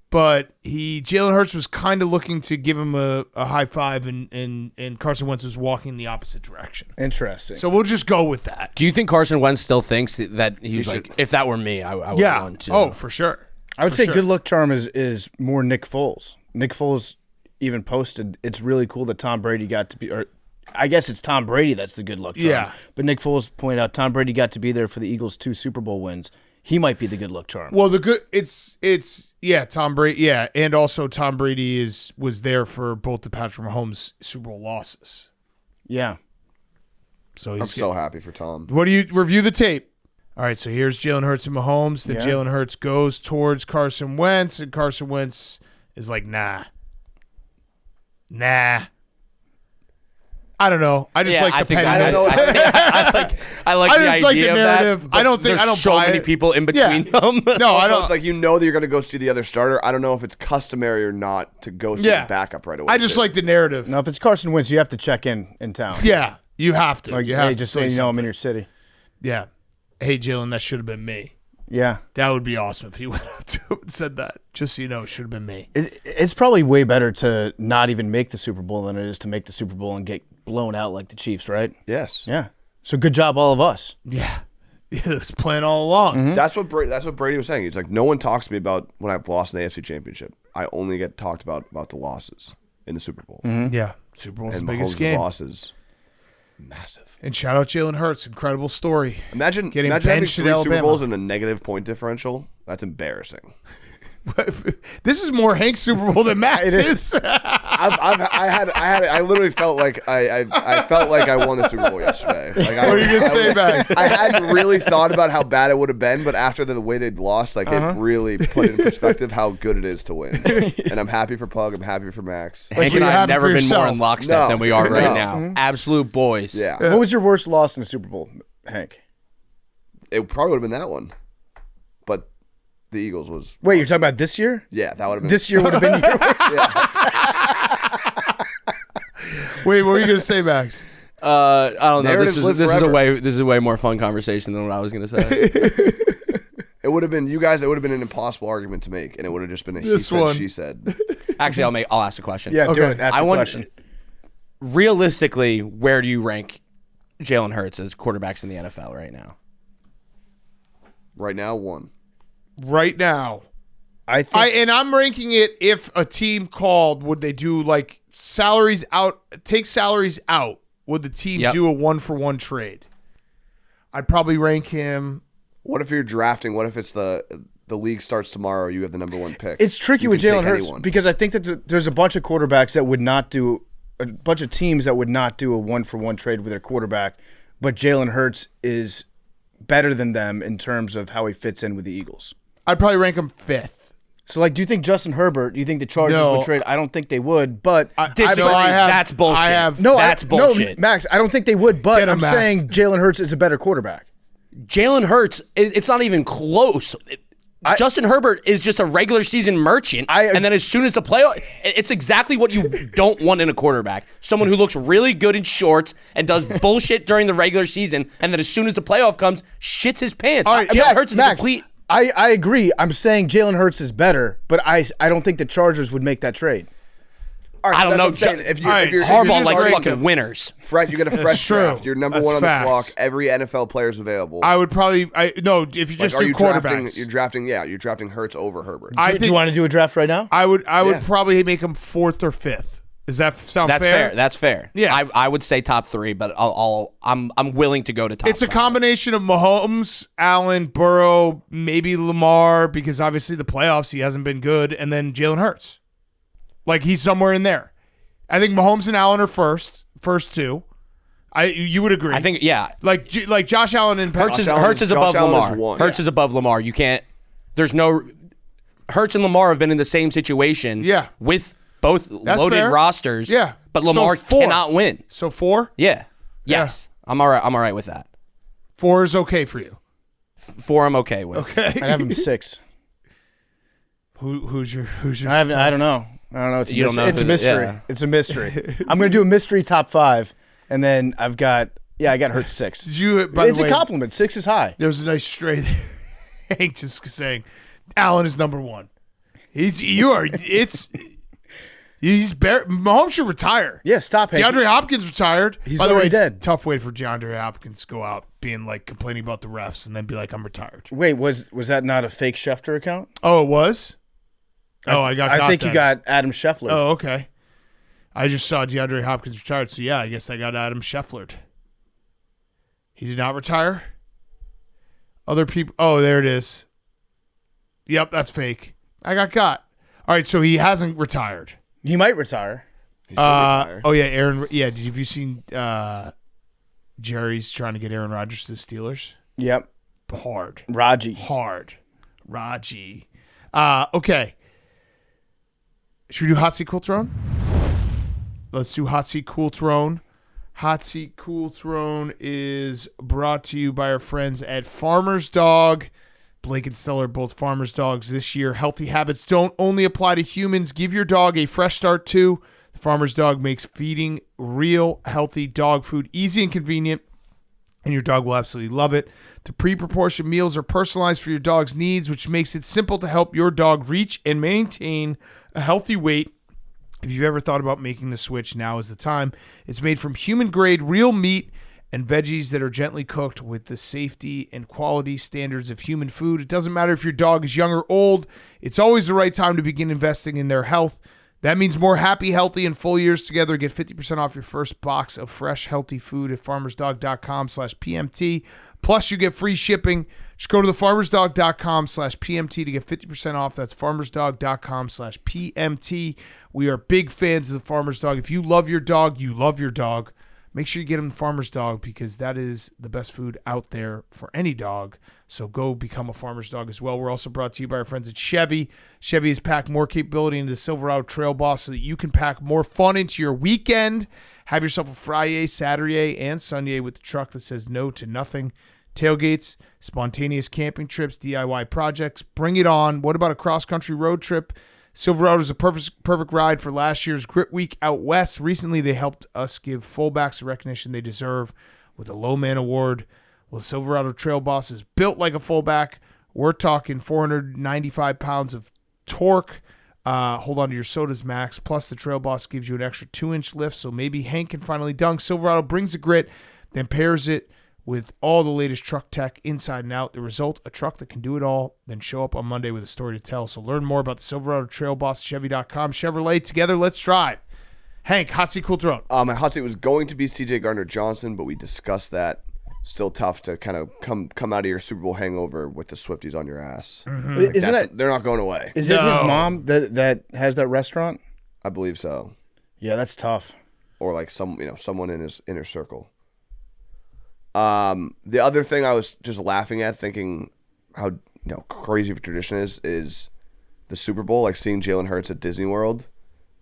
but Jalen Hurts was kind of looking to give him a high five, and Carson Wentz was walking the opposite direction. Interesting. So we'll just go with that. Do you think Carson Wentz still thinks that he's like, if that were me, I would want to? Oh, for sure. I would say good luck charm is more Nick Foles. Nick Foles even posted, it's really cool that Tom Brady got to be, or I guess it's Tom Brady that's the good luck charm. Yeah. But Nick Foles pointed out Tom Brady got to be there for the Eagles' 2 Super Bowl wins. He might be the good luck charm. Well, Tom Brady, and also Tom Brady was there for both the Patrick Mahomes Super Bowl losses. Yeah. So I'm so happy for Tom. What do you review the tape? All right, so here's Jalen Hurts and Mahomes. Then Jalen Hurts goes towards Carson Wentz, and Carson Wentz is like, nah. I don't know. I just like the pettiness. I like the idea like the of narrative. That, I don't think there's I don't so buy many it. people in between them. No, I don't. It's like that you're going to go see the other starter. I don't know if it's customary or not to go see the backup right away. I just like the narrative. Now, if it's Carson Wentz, you have to check in town. Yeah, you have to. Like, you have hey, to just say so you know I'm in something. your city. Yeah. Hey, Jalen, that should have been me. Yeah. That would be awesome if he went up to him and said that. Just so you know, it should have been me. It's probably way better to not even make the Super Bowl than it is to make the Super Bowl and get blown out like the Chiefs, right? Yes. Yeah. So good job, all of us. Yeah. Yeah, it was planned all along. Mm-hmm. That's what Brady was saying. He's like, no one talks to me about when I've lost an AFC championship. I only get talked about the losses in the Super Bowl. Mm-hmm. Yeah. Super Bowl's And the biggest Mahomes' game. losses, massive. And shout out Jalen Hurts. Incredible story. Imagine having benched 3 at Super Alabama. Bowls and a negative point differential. That's embarrassing. This is more Hank's Super Bowl than Max's. I I literally felt like I felt like I won the Super Bowl yesterday. Like, What are you gonna say, Max? I hadn't really thought about how bad it would have been, but after the way they'd lost, like it really put in perspective how good it is to win. And I'm happy for Pug. I'm happy for Max. Hank and I have never been more in lockstep than we are right now. Absolute boys. Yeah. What was your worst loss in the Super Bowl, Hank? It probably would have been that one, but the Eagles was. Wait, you're talking about this year? Yeah, that would have been. This year would have been your worst. Wait, what were you gonna say, Max? I don't know. Narratives This live is forever. a way more fun conversation than what I was gonna say. It would have been you guys. It would have been an impossible argument to make, and it would have just been a he This said, one. she said. Actually, I'll ask a question. Yeah, do Okay. it. Ask I the want question. realistically, where do you rank Jalen Hurts as quarterbacks in the NFL right now? Right now, one. Right now, I think I'm ranking it. If a team called, would they do like salaries out? Take salaries out. Would the team Yep. do a 1-for-1 trade? I'd probably rank him. What if you're drafting? What if it's the league starts tomorrow? You have the number 1 pick. it's tricky You with can Jalen take Hurts anyone. because I think that there's a bunch of quarterbacks that would not do a bunch of teams that would not do a 1-for-1 trade with their quarterback, but Jalen Hurts is better than them in terms of how he fits in with the Eagles. I'd probably rank him 5th. So, like, do you think Justin Herbert? Do you think the Chargers No. would trade? I don't think they would, but Disagree. That's bullshit. That's bullshit. No, Max, I don't think they would, but Get him, I'm Max. saying Jalen Hurts is a better quarterback. Jalen Hurts, it's not even close. Justin Herbert is just a regular season merchant, and then as soon as the playoff, it's exactly what you don't want in a quarterback. Someone who looks really good in shorts and does bullshit during the regular season, and then as soon as the playoff comes, shits his pants. All right, Jalen Hurts is a Max, complete. I agree. I'm saying Jalen Hurts is better, but I don't think the Chargers would make that trade. All right, I so don't that's know. what I'm saying. If All right, you're Harbaugh just likes starting fucking winners. you get a fresh true. draft. You're number That's 1 on facts. the clock. Every NFL player's available. I would probably. No, if you Like, just are do you quarterbacks, drafting? You're drafting Hurts over Herbert. I Do think you want to do a draft right now? I would Yeah. probably make him 4th or 5th. Does that sound That's fair. That's fair. Yeah. I would say top 3, but I'm willing to go to top. It's a 5. combination of Mahomes, Allen, Burrow, maybe Lamar, because obviously the playoffs he hasn't been good, and then Jalen Hurts. Like he's somewhere in there. I think Mahomes and Allen are first 2. You would agree? I think like Josh Allen and Hurts is Josh above Allen is Lamar. 1. Hurts is above Lamar. You can't. There's no. Hurts and Lamar have been in the same situation. Yeah. With both loaded fair. rosters. Yeah. But So Lamar 4. cannot win. So 4? Yeah. Yes. I'm all right. I'm all right with that. 4 is okay for you. 4 I'm okay with. Okay. I have him 6. Who's your? I don't know. It's a, You don't know it's a who- mystery. yeah. It's a mystery. I'm going to do a mystery top 5, and then I got Hurts 6. Did you? By It's the a way, compliment. 6 is high. There's a nice stray there. Hank just saying, Allen is number 1. Mahomes should retire. Yeah, stop. Hank. DeAndre Hopkins retired. He's By the way, already dead. Tough way for DeAndre Hopkins to go out being like complaining about the refs and then be like, I'm retired. Wait, was that not a fake Schefter account? Oh, it was? I think you got Adam Scheffler. Oh, okay. I just saw DeAndre Hopkins retired, so yeah, I guess I got Adam Scheffler. He did not retire? Other people. Oh, there it is. Yep, that's fake. I got. All right, so he hasn't retired. He might retire. He should retire. Oh yeah, Aaron. Yeah, have you seen Jerry's trying to get Aaron Rodgers to the Steelers? Yep. Hard. Raji. Raji. Okay. Should we do Hot Seat Cool Throne? Let's do Hot Seat Cool Throne. Hot Seat Cool Throne is brought to you by our friends at Farmer's Dog. Blake and Stella are both Farmer's Dogs this year. Healthy habits don't only apply to humans. Give your dog a fresh start too. The Farmer's Dog makes feeding real, healthy dog food easy and convenient, and your dog will absolutely love it. The pre-proportioned meals are personalized for your dog's needs, which makes it simple to help your dog reach and maintain a healthy weight. If you've ever thought about making the switch, now is the time. It's made from human-grade real meat and veggies that are gently cooked with the safety and quality standards of human food. It doesn't matter if your dog is young or old. It's always the right time to begin investing in their health. That means more happy, healthy, and full years together. Get 50% off your first box of fresh, healthy food at farmersdog.com/PMT. Plus, you get free shipping. Just go to thefarmersdog.com/PMT to get 50% off. That's farmersdog.com/PMT. We are big fans of the Farmer's Dog. If you love your dog, you love your dog. Make sure you get them the Farmer's Dog because that is the best food out there for any dog. So go become a Farmer's Dog as well. We're also brought to you by our friends at Chevy. Chevy has packed more capability into the Silverado Trail Boss so that you can pack more fun into your weekend. Have yourself a Friday, Saturday, and Sunday with the truck that says no to nothing. Tailgates, spontaneous camping trips, DIY projects. Bring it on. What about a cross-country road trip? Silverado is a perfect ride for last year's Grit Week out west. Recently, they helped us give fullbacks the recognition they deserve with the Low Man Award. Well, Silverado Trail Boss is built like a fullback. We're talking 495 pounds of torque. Hold on to your sodas, Max. Plus, the Trail Boss gives you an extra 2-inch lift, so maybe Hank can finally dunk. Silverado brings the grit, then pairs it with all the latest truck tech inside and out. The result, a truck that can do it all, then show up on Monday with a story to tell. So learn more about the Silverado Trail Boss, Chevy.com. Chevrolet, together, let's drive. Hank, hot seat, cool throne. My hot seat was going to be C.J. Gardner-Johnson, but we discussed that. Still tough to kind of come out of your Super Bowl hangover with the Swifties on your ass. Mm-hmm. Like they're not going away. Is it his mom that has that restaurant? I believe so. Yeah, that's tough. Or like someone in his inner circle. The other thing I was just laughing at, thinking how crazy of a tradition is the Super Bowl, like seeing Jalen Hurts at Disney World,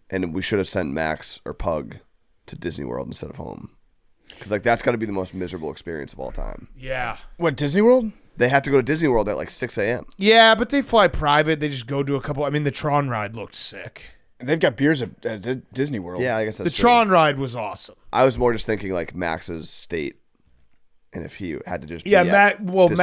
and we should have sent Max or Pug to Disney World instead of home, because like that's got to be the most miserable experience of all time. Yeah. What, Disney World? They have to go to Disney World at like 6 a.m. Yeah, but they fly private. They just go to a couple. I mean, the Tron ride looked sick. They've got beers at Disney World. Yeah, I guess that's The true. Tron ride was awesome. I was more just thinking like Max's state, and if he had to just be Max. at Disney World.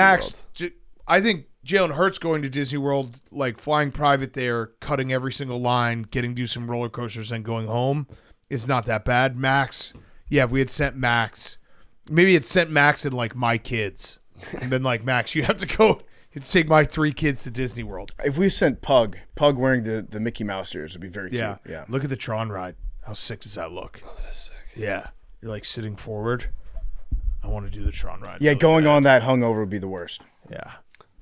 I think Jalen Hurts going to Disney World, like flying private there, cutting every single line, getting to do some roller coasters, and going home is not that bad. Max, yeah, if we had sent Max, maybe it's sent Max and like my kids, and been like, Max, you have to go. It's take my 3 kids to Disney World. If we sent Pug wearing the Mickey Mouse ears would be very cute. Yeah. Look at the Tron ride. How sick does that look? Oh, that is sick. Yeah. You're like sitting forward. I want to do the Tron ride. Yeah, really going bad. on that hungover would be the worst. Yeah.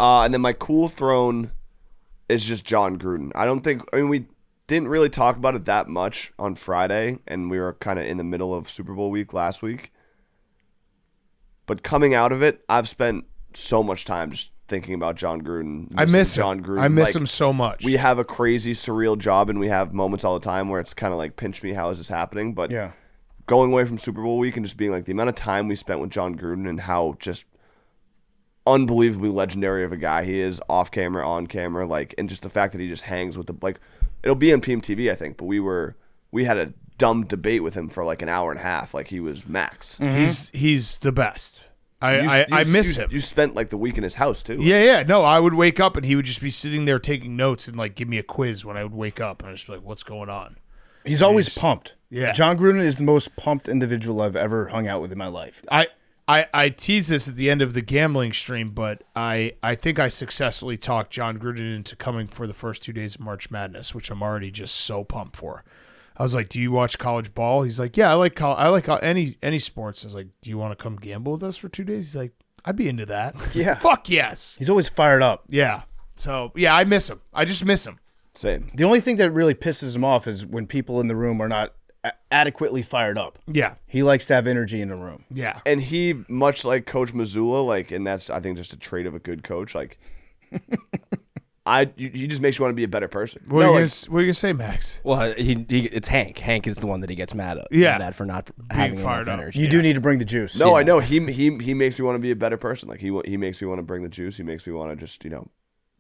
And then my cool throne is just John Gruden. We didn't really talk about it that much on Friday, and we were kind of in the middle of Super Bowl week last week. But coming out of it, I've spent so much time just thinking about John Gruden. I miss John him. Gruden. I miss him so much. We have a crazy, surreal job, and we have moments all the time where it's kind of like, pinch me, how is this happening? But Yeah. going away from Super Bowl week and just being like the amount of time we spent with John Gruden and how just unbelievably legendary of a guy he is, off camera, on camera, like, and just the fact that he just hangs with it'll be on PMTV, I think, but we had a dumb debate with him for like an hour and a half, like he was Max. Mm-hmm. He's the best. I miss him. You spent like the week in his house too. Yeah. No, I would wake up and he would just be sitting there taking notes and like give me a quiz when I would wake up, and I was just like, "What's going on?" He's always pumped. Yeah. John Gruden is the most pumped individual I've ever hung out with in my life. I tease this at the end of the gambling stream, but I think I successfully talked John Gruden into coming for the first 2 days of March Madness, which I'm already just so pumped for. I was like, "Do you watch college ball?" He's like, "Yeah, I like any sports." I was like, "Do you want to come gamble with us for 2 days?" He's like, "I'd be into that." Yeah. Fuck yes. He's always fired up. Yeah. So yeah, I miss him. I just miss him. Same. The only thing that really pisses him off is when people in the room are not adequately fired up. Yeah. He likes to have energy in the room. Yeah. And he, much like Coach Missoula, like, and that's, I think, just a trait of a good coach. Like, he just makes you want to be a better person. What are you gonna say, Max? Well, it's Hank. Hank is the one that he gets mad at. Yeah. Mad at for not having fired enough up. energy. You do need to bring the juice. No, I know he makes me want to be a better person. Like he makes me want to bring the juice. He makes me want to just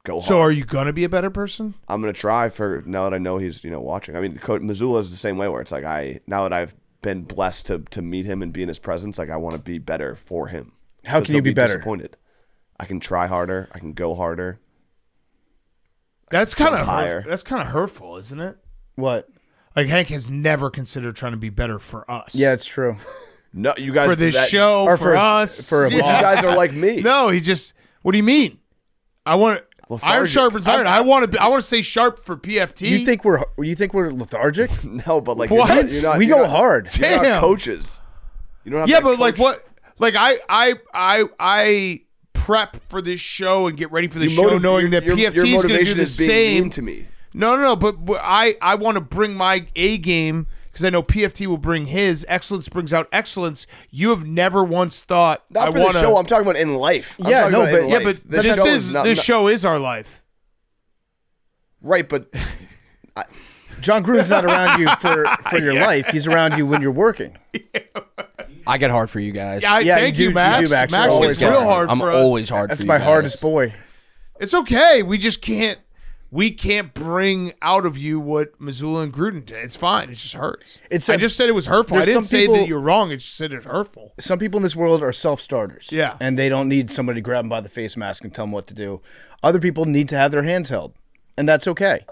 go. So hard. are you gonna be a better person? I'm gonna try for now that I know he's watching. I mean, Coach Missoula is the same way where it's like now that I've been blessed to meet him and be in his presence, like I want to be better for him. How can you be better? Disappointed. I can try harder. I can go harder. That's kind of higher. that's kind of hurtful, isn't it? What? Like Hank has never considered trying to be better for us. Yeah, it's true. No, you guys For this show, or for us, for a You boss. guys are like me. No, he just. What do you mean? I want to. Iron sharpens iron. I want to stay sharp for PFT. You think we're lethargic? No, but like What? We go hard. You're not Damn. coaches. You don't have Yeah, to but like coach. what? Like I prep for this show and get ready for the show, knowing that your PFT is going to do the is being same mean to me. No, but I want to bring my A game because I know PFT will bring his. Excellence brings out excellence. You have never once thought Not I for want the show. I'm talking about in life. I'm Yeah, talking no, about but- in Yeah, life. but this show is our life. Right, but John Gruden's not around you for your life. He's around you when you're working. I get hard for you guys. Yeah, Yeah, thank you you, do, Max. you do, Max. Max Always gets real hard. hard I'm for us. always hard That's for you my guys. hardest boy. It's okay. We just can't. We can't bring out of you what Missoula and Gruden did. It's fine. It just hurts. I just said it was hurtful. I there's didn't some say that people- you're wrong. I just said it's hurtful. Some people in this world are self-starters. Yeah. And they don't need somebody to grab them by the face mask and tell them what to do. Other people need to have their hands held, and that's okay.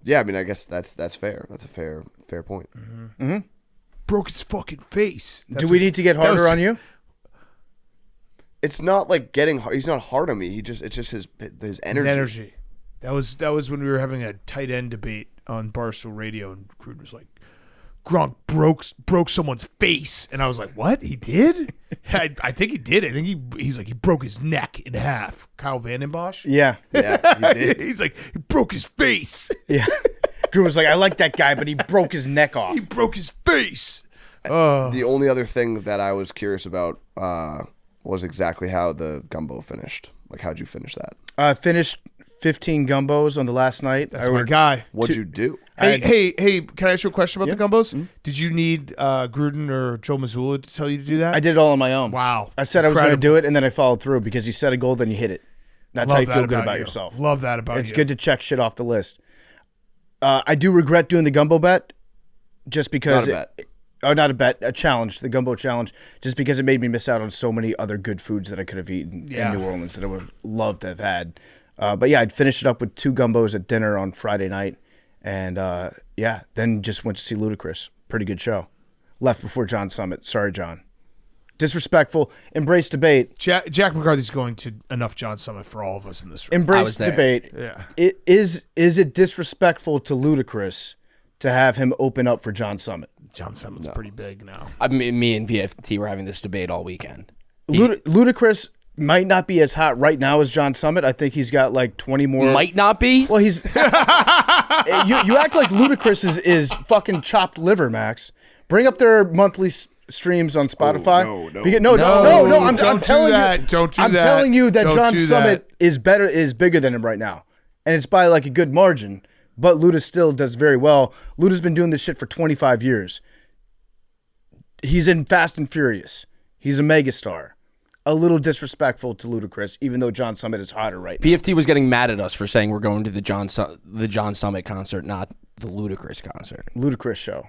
yeah, I mean, I guess that's fair. That's a fair point. Broke his fucking face. Do we need to get harder was- on you? It's not like getting hard. He's not hard on me. It's just his energy. His energy. That was when we were having a tight end debate on Barstool Radio, and Gruden was like, "Gronk broke someone's face," and I was like, "What? He did? I think he did. I think he's like he broke his neck in half." Kyle Vandenbosch. Yeah. Yeah, he did. He's like he broke his face. Yeah. Gruden was like, I like that guy, but he broke his neck off. He broke his face. The only other thing that I was curious about was exactly how the gumbo finished. Like, how'd you finish that? Finished 15 gumbos on the last night. That's my guy. What'd you do? Hey, can I ask you a question about the gumbos? Did you need Gruden or Joe Missoula to tell you to do that? I did it all on my own. Wow. I said I was going to Incredible. do it, and then I followed through because you set a goal, then you hit it. That's how you Love feel that good about you. yourself. Love that about It's you. good to check shit off the list. I do regret doing the gumbo bet just because... Not a bet. Not a bet, a challenge, the gumbo challenge, just because it made me miss out on so many other good foods that I could have eaten Yeah. in New Orleans that I would have loved to have had. But yeah, I'd finished it up with 2 gumbos at dinner on Friday night. And yeah, then just went to see Ludacris. Pretty good show. Left before John Summit. Sorry, John. Disrespectful. Embrace debate. Jack McCarthy's going to enough John Summit for all of us in this room. Embrace was there. debate. Yeah. Is it disrespectful to Ludacris to have him open up for John Summit? John Summit's pretty big now. I mean, me and PFT were having this debate all weekend. Ludacris might not be as hot right now as John Summit. I think he's got like 20 more. Might not be. Well, he's. you act like Ludacris is fucking chopped liver, Max. Bring up their monthly streams on Spotify. no. Because- no. I'm Don't do telling that. you. Don't do I'm that. telling you that Don't John do Summit is bigger than him right now, and it's by like a good margin. But Luda still does very well. Luda's been doing this shit for 25 years. He's in Fast and Furious. He's a megastar. A little disrespectful to Ludacris, even though John Summit is hotter right now. PFT was getting mad at us for saying we're going to the John Summit concert, not the Ludacris concert. Ludacris show.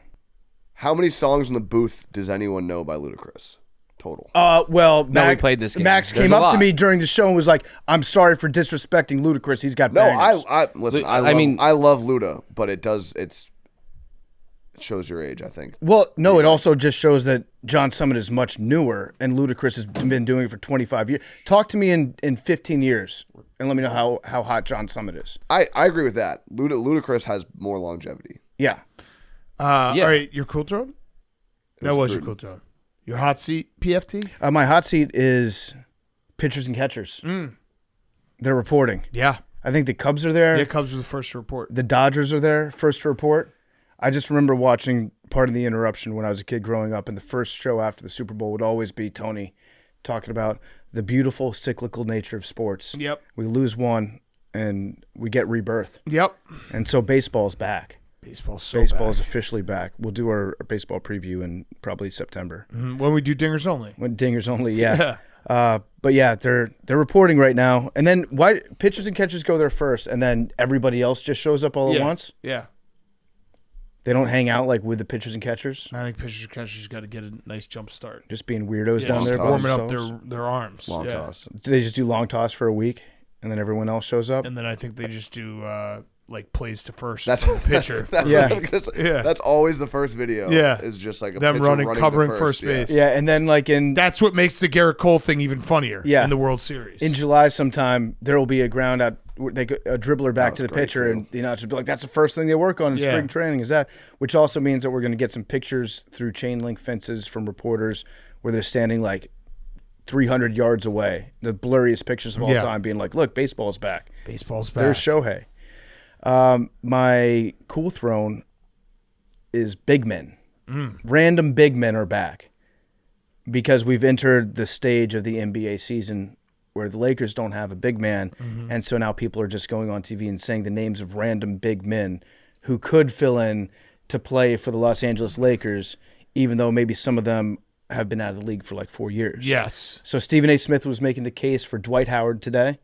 How many songs in the booth does anyone know by Ludacris? Total. Well, No, we played this game. Max There's came a up to lot. me during the show and was like, "I'm sorry for disrespecting Ludacris. He's got No, bangers." listen. I mean- I love Luda, but it shows your age, I think. Well, no, it also just shows that John Summit is much newer and Ludacris has been doing it for 25 years. Talk to me in 15 years and let me know how hot John Summit is. I agree with that. Ludacris has more longevity. Yeah. All right, your cool drone? That was your cool drone. Your hot seat, PFT? My hot seat is pitchers and catchers. They're reporting. Yeah. I think the Cubs are there. Yeah, Cubs were the first to report. The Dodgers are there, first to report. I just remember watching Part of the Interruption when I was a kid growing up, and the first show after the Super Bowl would always be Tony talking about the beautiful cyclical nature of sports. Yep. We lose one, and we get rebirth. Yep. And so baseball's back. Baseball's so Baseball is back. officially back. We'll do our baseball preview in probably September. When we do dingers only. When dingers only, yeah. But yeah, they're reporting right now. And then why pitchers and catchers go there first, and then everybody else just shows up all at once? Yeah. They don't hang out like with the pitchers and catchers, I think pitchers and catchers got to get a nice jump start. just being weirdos down there. by warming up themselves. their arms. Long yeah. toss. Do they just do long toss for a week, and then everyone else shows up? And then I think they just do like plays to first from the pitcher. That's always the first video. Yeah, is just like a them running covering first base. Yeah, and then like that's what makes the Garrett Cole thing even funnier. Yeah. In the World Series in July sometime there will be a ground out. They a dribbler back to the pitcher, and the announcers be like, "That's the first thing they work on in spring training." Is that, which also means that we're going to get some pictures through chain link fences from reporters where they're standing like 300 yards away, the blurriest pictures of all time, being like, "Look, baseball's back. Baseball's back." There's Shohei. My cool throne is big men. Random big men are back because we've entered the stage of the NBA season where the Lakers don't have a big man, and so now people are just going on TV and saying the names of random big men who could fill in to play for the Los Angeles Lakers, even though maybe some of them have been out of the league for like 4 years. Yes. So Stephen A. Smith was making the case for Dwight Howard today,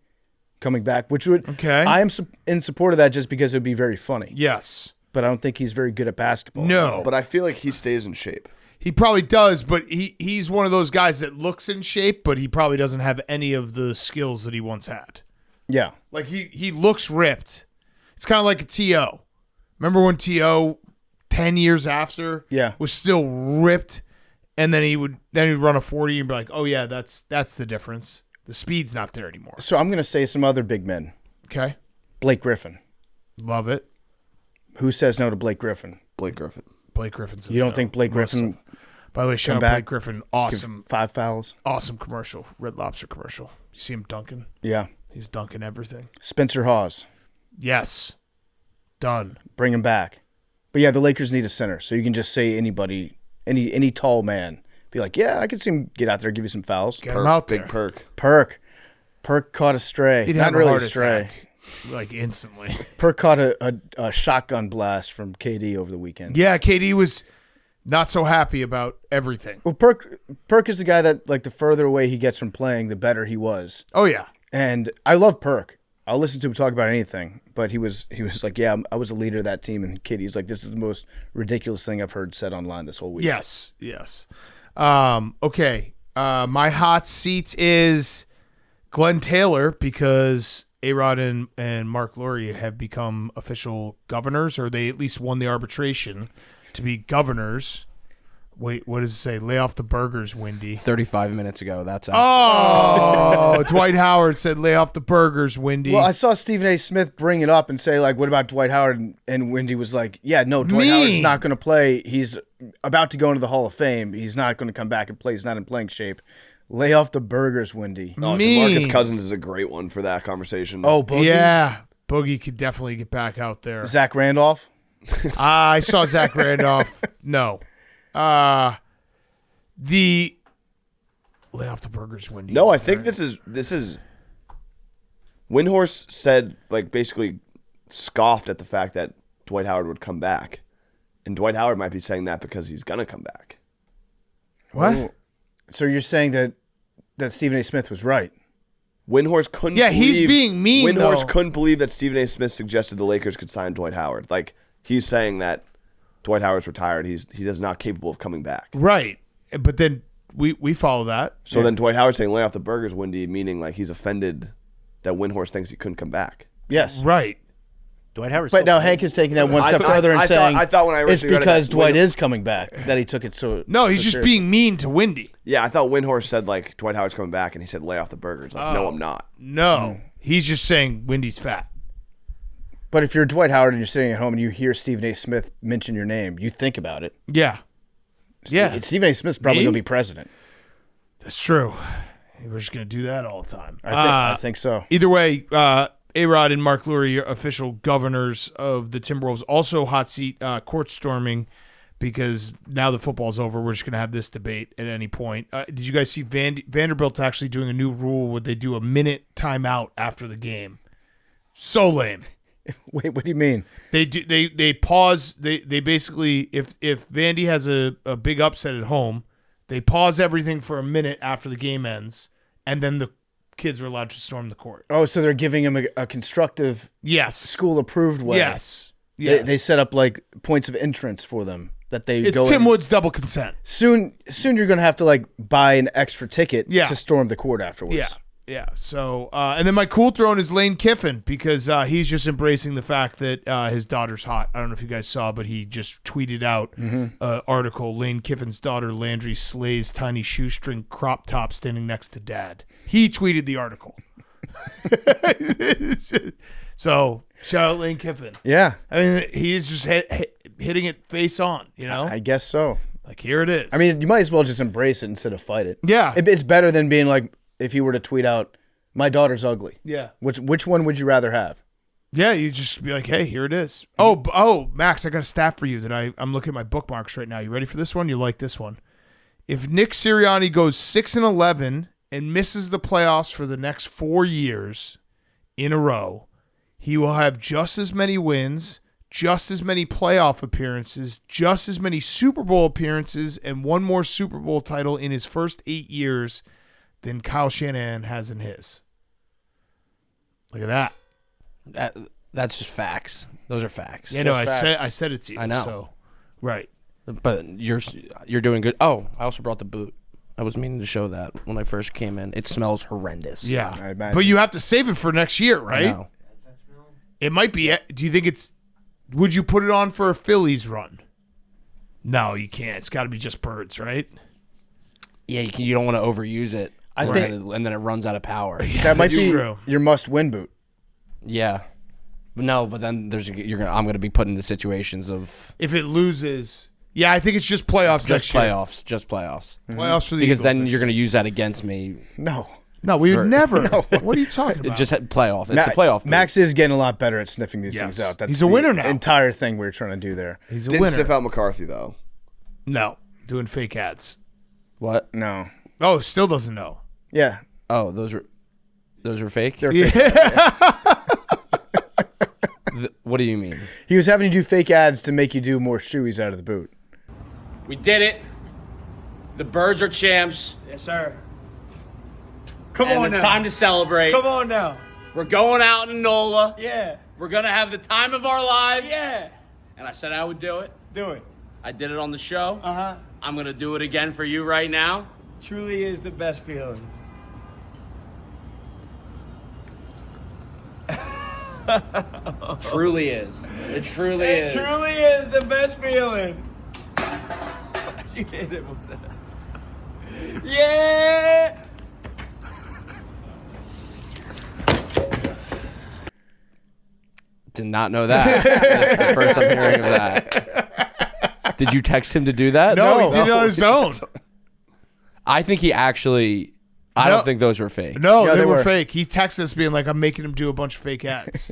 coming back, which would I am in support of that just because it would be very funny. Yes. But I don't think he's very good at basketball. No. But I feel like he stays in shape. He probably does, but he's one of those guys that looks in shape, but he probably doesn't have any of the skills that he once had. Yeah. Like he looks ripped. It's kind of like a T.O. Remember when T.O. 10 years after was still ripped, and then he'd run a 40 and be like, "Oh yeah, that's the difference. The speed's not there anymore." So I'm going to say some other big men. Okay. Blake Griffin. Love it. Who says no to Blake Griffin? Blake Griffin. Blake Griffin's. You don't think Blake Griffin? By the way, shout out Blake Griffin. Awesome. 5 fouls. Awesome commercial. Red Lobster commercial. You see him dunking? Yeah. He's dunking everything. Spencer Hawes. Yes. Done. Bring him back. But yeah, the Lakers need a center, so you can just say anybody, any tall man. Be like, yeah, I could see him get out there, give you some fouls. Get him out there. Big Perk. Perk caught a stray. He'd Not have really a heart a stray. attack, like instantly. Perk caught a shotgun blast from KD over the weekend. Yeah, KD was not so happy about everything. Well, Perk is the guy that, like, the further away he gets from playing, the better he was. Oh yeah. And I love Perk. I'll listen to him talk about anything. But he was like, yeah, I was a leader of that team. And KD's like, this is the most ridiculous thing I've heard said online this whole week. Yes. Okay. My hot seat is Glenn Taylor because A-Rod and Mark Lurie have become official governors, or they at least won the arbitration to be governors. Wait, what does it say? Lay off the burgers, Wendy. 35 minutes ago. That's out. Oh, Dwight Howard said lay off the burgers, Wendy. Well, I saw Stephen A. Smith bring it up and say, like, what about Dwight Howard? And Wendy was like, yeah, no, Dwight Howard's not going to play. He's about to go into the Hall of Fame. He's not going to come back and play. He's not in playing shape. Lay off the burgers, Wendy. Oh, DeMarcus Cousins is a great one for that conversation. Oh, Boogie? Yeah, Boogie could definitely get back out there. Zach Randolph? I saw Zach Randolph. No. The lay off the burgers, Wendy. No, I think this is Windhorst said, like, basically scoffed at the fact that Dwight Howard would come back. And Dwight Howard might be saying that because he's going to come back. What? Oh, so you're saying that Stephen A. Smith was right? Windhorst couldn't he's being mean, Windhorst though. couldn't believe that Stephen A. Smith suggested the Lakers could sign Dwight Howard. Like, he's saying that Dwight Howard's retired. He is not capable of coming back. Right. But then we follow that. So then Dwight Howard saying lay off the burgers, Wendy, meaning like he's offended that Windhorst thinks he couldn't come back. Yes. Right. Dwight Howard. But now Hank is taking that one step further and saying I thought when I it's originally read because it, Dwight is coming back that he took it so. No, he's so just seriously. being mean to Wendy. Yeah, I thought Windhorst said like Dwight Howard's coming back, and he said lay off the burgers. Like, no, I'm not. No. He's just saying Wendy's fat. But if you're Dwight Howard and you're sitting at home and you hear Stephen A. Smith mention your name, you think about it. Yeah. Yeah. Stephen A. Smith's probably Me? going to be president. That's true. We're just going to do that all the time. I think so. Either way, A-Rod and Mark Lurie are official governors of the Timberwolves. Also hot seat court storming because now the football's over. We're just going to have this debate at any point. Did you guys see Vanderbilt's actually doing a new rule where they do a minute timeout after the game? So lame. Wait, what do you mean? They pause. They basically, if Vandy has a big upset at home, they pause everything for a minute after the game ends, and then the kids are allowed to storm the court. Oh, so they're giving him a constructive, school-approved way. Yes. They set up like points of entrance for them that they It's go. Tim Wood's double consent. Soon you're going to have to like buy an extra ticket to storm the court afterwards. Yeah. So, and then my cool throne is Lane Kiffin because he's just embracing the fact that his daughter's hot. I don't know if you guys saw, but he just tweeted out an article. Lane Kiffin's daughter Landry slays tiny shoestring crop top standing next to dad. He tweeted the article. So shout out Lane Kiffin. Yeah. I mean, he's just hitting it face on, you know? I guess so. Like, here it is. I mean, you might as well just embrace it instead of fight it. Yeah. It's better than being like, if you were to tweet out, my daughter's ugly. Yeah. Which one would you rather have? Yeah, you just be like, hey, here it is. Oh, Max, I got a stat for you that I'm looking at my bookmarks right now. You ready for this one? You like this one? If Nick Sirianni goes 6-11 and misses the playoffs for the next 4 years in a row, he will have just as many wins, just as many playoff appearances, just as many Super Bowl appearances, and one more Super Bowl title in his first 8 years than Kyle Shanahan has in his. Look at that. That's just facts. Those are facts. Yeah, no, facts. I said it to you. I know. So, right. But you're doing good. Oh, I also brought the boot. I was meaning to show that when I first came in. It smells horrendous. Yeah. I imagine. But you have to save it for next year, I right? know. It might be. Do you think it's. Would you put it on for a Phillies run? No, you can't. It's got to be just birds, right? Yeah, you don't want to overuse it. I think- and then it runs out of power. That might be True. your must-win boot. Yeah. No, but then I'm gonna be put into situations of If it loses. Yeah, I think it's just playoffs next just year. playoffs. Playoffs for the Because Eagles then next you're year. gonna use that against me. No. No, we would never. What are you talking It about? just had playoff. It's a playoff. boot. Max is getting a lot better at sniffing these things Yes. out. That's He's a the winner now. Entire thing we were trying to do there. He's a Didn't winner. sniff out McCarthy though. No, doing fake ads. What? No. Oh, still doesn't know. Yeah. Oh, those were fake. They're What do you mean? He was having you do fake ads to make you do more shoeies out of the boot. We did it. The Birds are champs. Yes, sir. Come And on it's now. time to celebrate. Come on now. We're going out in NOLA. Yeah. We're going to have the time of our lives. Yeah. And I said I would do it. Do it. I did it on the show. Uh-huh. I'm going to do it again for you right now. Truly is the best feeling. Truly is. It truly It is. truly is the best feeling. You hit it with that. Yeah. Did not know that. That's the first I'm hearing of that. Did you text him to do that? No, he did it on his own. I think he actually. I No. don't think those were fake. No, Yeah, they they were were. fake. He texted us being like, I'm making him do a bunch of fake ads.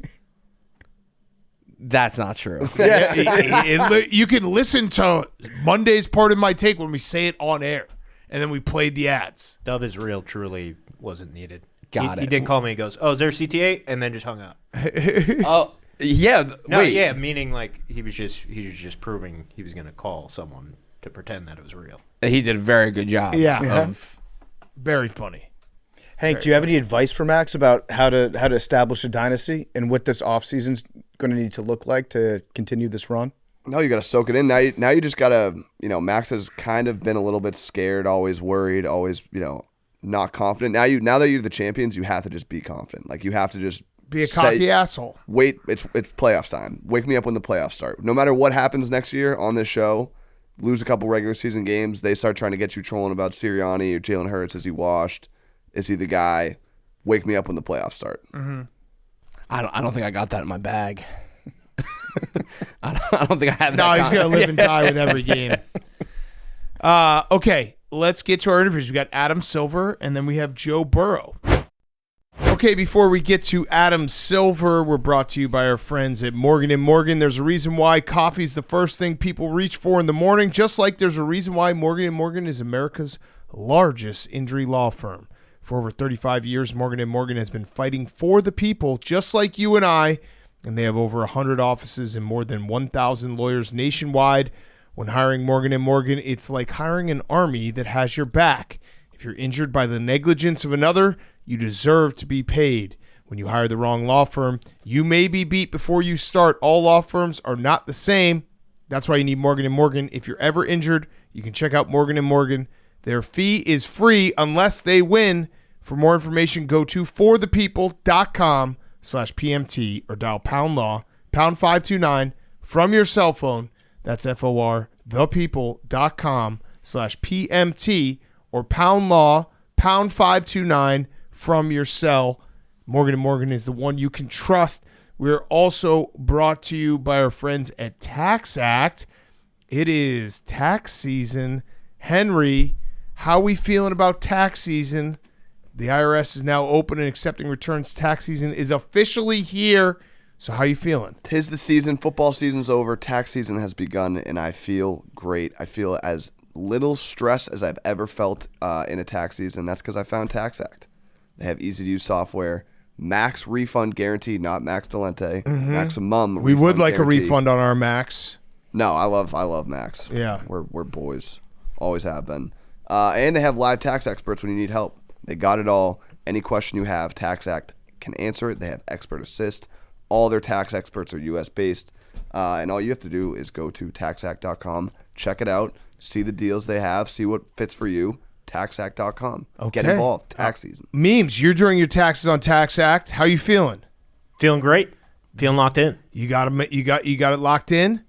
That's not true. You can listen to Monday's part of my take when we say it on air. And then we played the ads. Dub is real truly wasn't needed. Got He it. did call me. He goes, "Oh, is there CTA?" And then just hung up. Oh, yeah. No, wait. yeah, meaning like he was just proving he was gonna call someone to pretend that it was real. He did a very good job. Yeah. Of, Very funny. Hank, do you have any advice for Max about how to establish a dynasty and what this offseason's going to need to look like to continue this run? No, you got to soak it in. Now you just got to, Max has kind of been a little bit scared, always worried, always, not confident. Now that you're the champions, you have to just be confident. Like you have to just Be a cocky asshole. wait. It's playoffs time. Wake me up when the playoffs start. No matter what happens next year on this show, lose a couple regular season games, they start trying to get you trolling about Sirianni or Jalen Hurts. Is he washed? Is he the guy? Wake me up when the playoffs start. I don't think I got that in my bag. I don't think I have that. No, he's going to live and die with every game. Okay, let's get to our interviews. We got Adam Silver, and then we have Joe Burrow. Okay, before we get to Adam Silver, we're brought to you by our friends at Morgan & Morgan. There's a reason why coffee's the first thing people reach for in the morning, just like there's a reason why Morgan & Morgan is America's largest injury law firm. For over 35 years, Morgan & Morgan has been fighting for the people, just like you and I, and they have over 100 offices and more than 1,000 lawyers nationwide. When hiring Morgan & Morgan, it's like hiring an army that has your back. If you're injured by the negligence of another, you deserve to be paid. When you hire the wrong law firm, you may be beat before you start. All law firms are not the same. That's why you need Morgan & Morgan. If you're ever injured, you can check out Morgan & Morgan. Their fee is free unless they win. For more information, go to forthepeople.com/PMT or dial #law, #529 from your cell phone. That's FOR, thepeople.com/PMT or #law, #529 from your cell. Morgan & Morgan is the one you can trust. We're also brought to you by our friends at TaxAct. It is tax season. Henry, how we feeling about tax season? The IRS is now open and accepting returns. Tax season is officially here. So how you feeling? 'Tis the season. Football season's over. Tax season has begun, and I feel great. I feel as little stress as I've ever felt in a tax season. That's because I found TaxAct. They have easy-to-use software. Max refund guarantee, not max delente. Maximum. We would like guarantee. a refund on our Max. No, I love Max. Yeah. We're boys. Always have been. And they have live tax experts when you need help. They got it all. Any question you have, TaxAct can answer it. They have expert assist. All their tax experts are U.S.-based. And all you have to do is go to taxact.com, check it out, see the deals they have, see what fits for you. Taxact.com. Okay. Get involved. Tax season. Memes, you're doing your taxes on TaxAct. How you feeling? Feeling great. Feeling locked in. You got it locked in?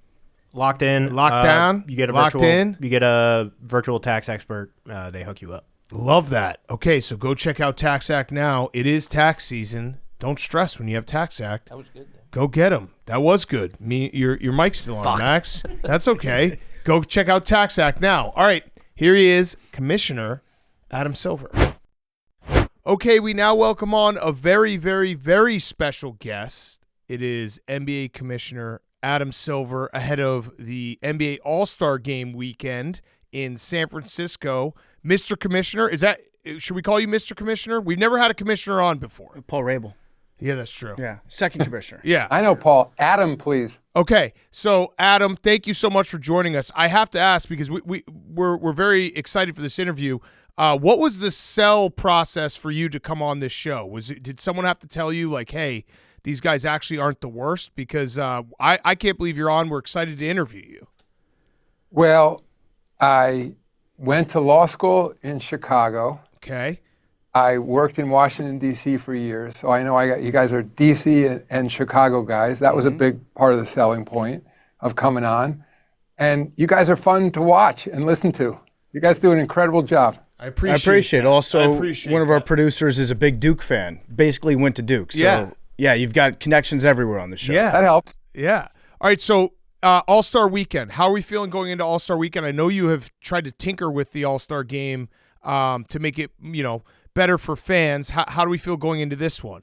Locked in. Locked down? You get a Locked virtual, in? You get a virtual tax expert. They hook you up. Love that. Okay, so go check out TaxAct now. It is tax season. Don't stress when you have TaxAct. That was good. Go get them. That was good. Your mic's still on, Max. That's okay. Go check out TaxAct now. All right, here he is, Commissioner Adam Silver. Okay, we now welcome on a very, very, very special guest. It is NBA Commissioner Adam Silver ahead of the NBA All-Star Game weekend in San Francisco. Mr. Commissioner, should we call you Mr. Commissioner? We've never had a commissioner on before. Paul Rabel. Yeah, that's true. Yeah, second commissioner. Yeah. I know, Paul. Adam, please. Okay, so Adam, thank you so much for joining us. I have to ask because we're very excited for this interview. What was the sell process for you to come on this show? Did someone have to tell you like, hey, these guys actually aren't the worst? Because I can't believe you're on. We're excited to interview you. Well, I went to law school in Chicago. Okay. I worked in Washington, D.C. for years, so I know you guys are D.C. and Chicago guys. That was a big part of the selling point of coming on. And you guys are fun to watch and listen to. You guys do an incredible job. I appreciate it. Also, one of our producers is a big Duke fan. Basically went to Duke. So, yeah, you've got connections everywhere on the show. Yeah. That helps. Yeah. All right, so All-Star Weekend. How are we feeling going into All-Star Weekend? I know you have tried to tinker with the All-Star Game to make it, better for fans. How do we feel going into this one?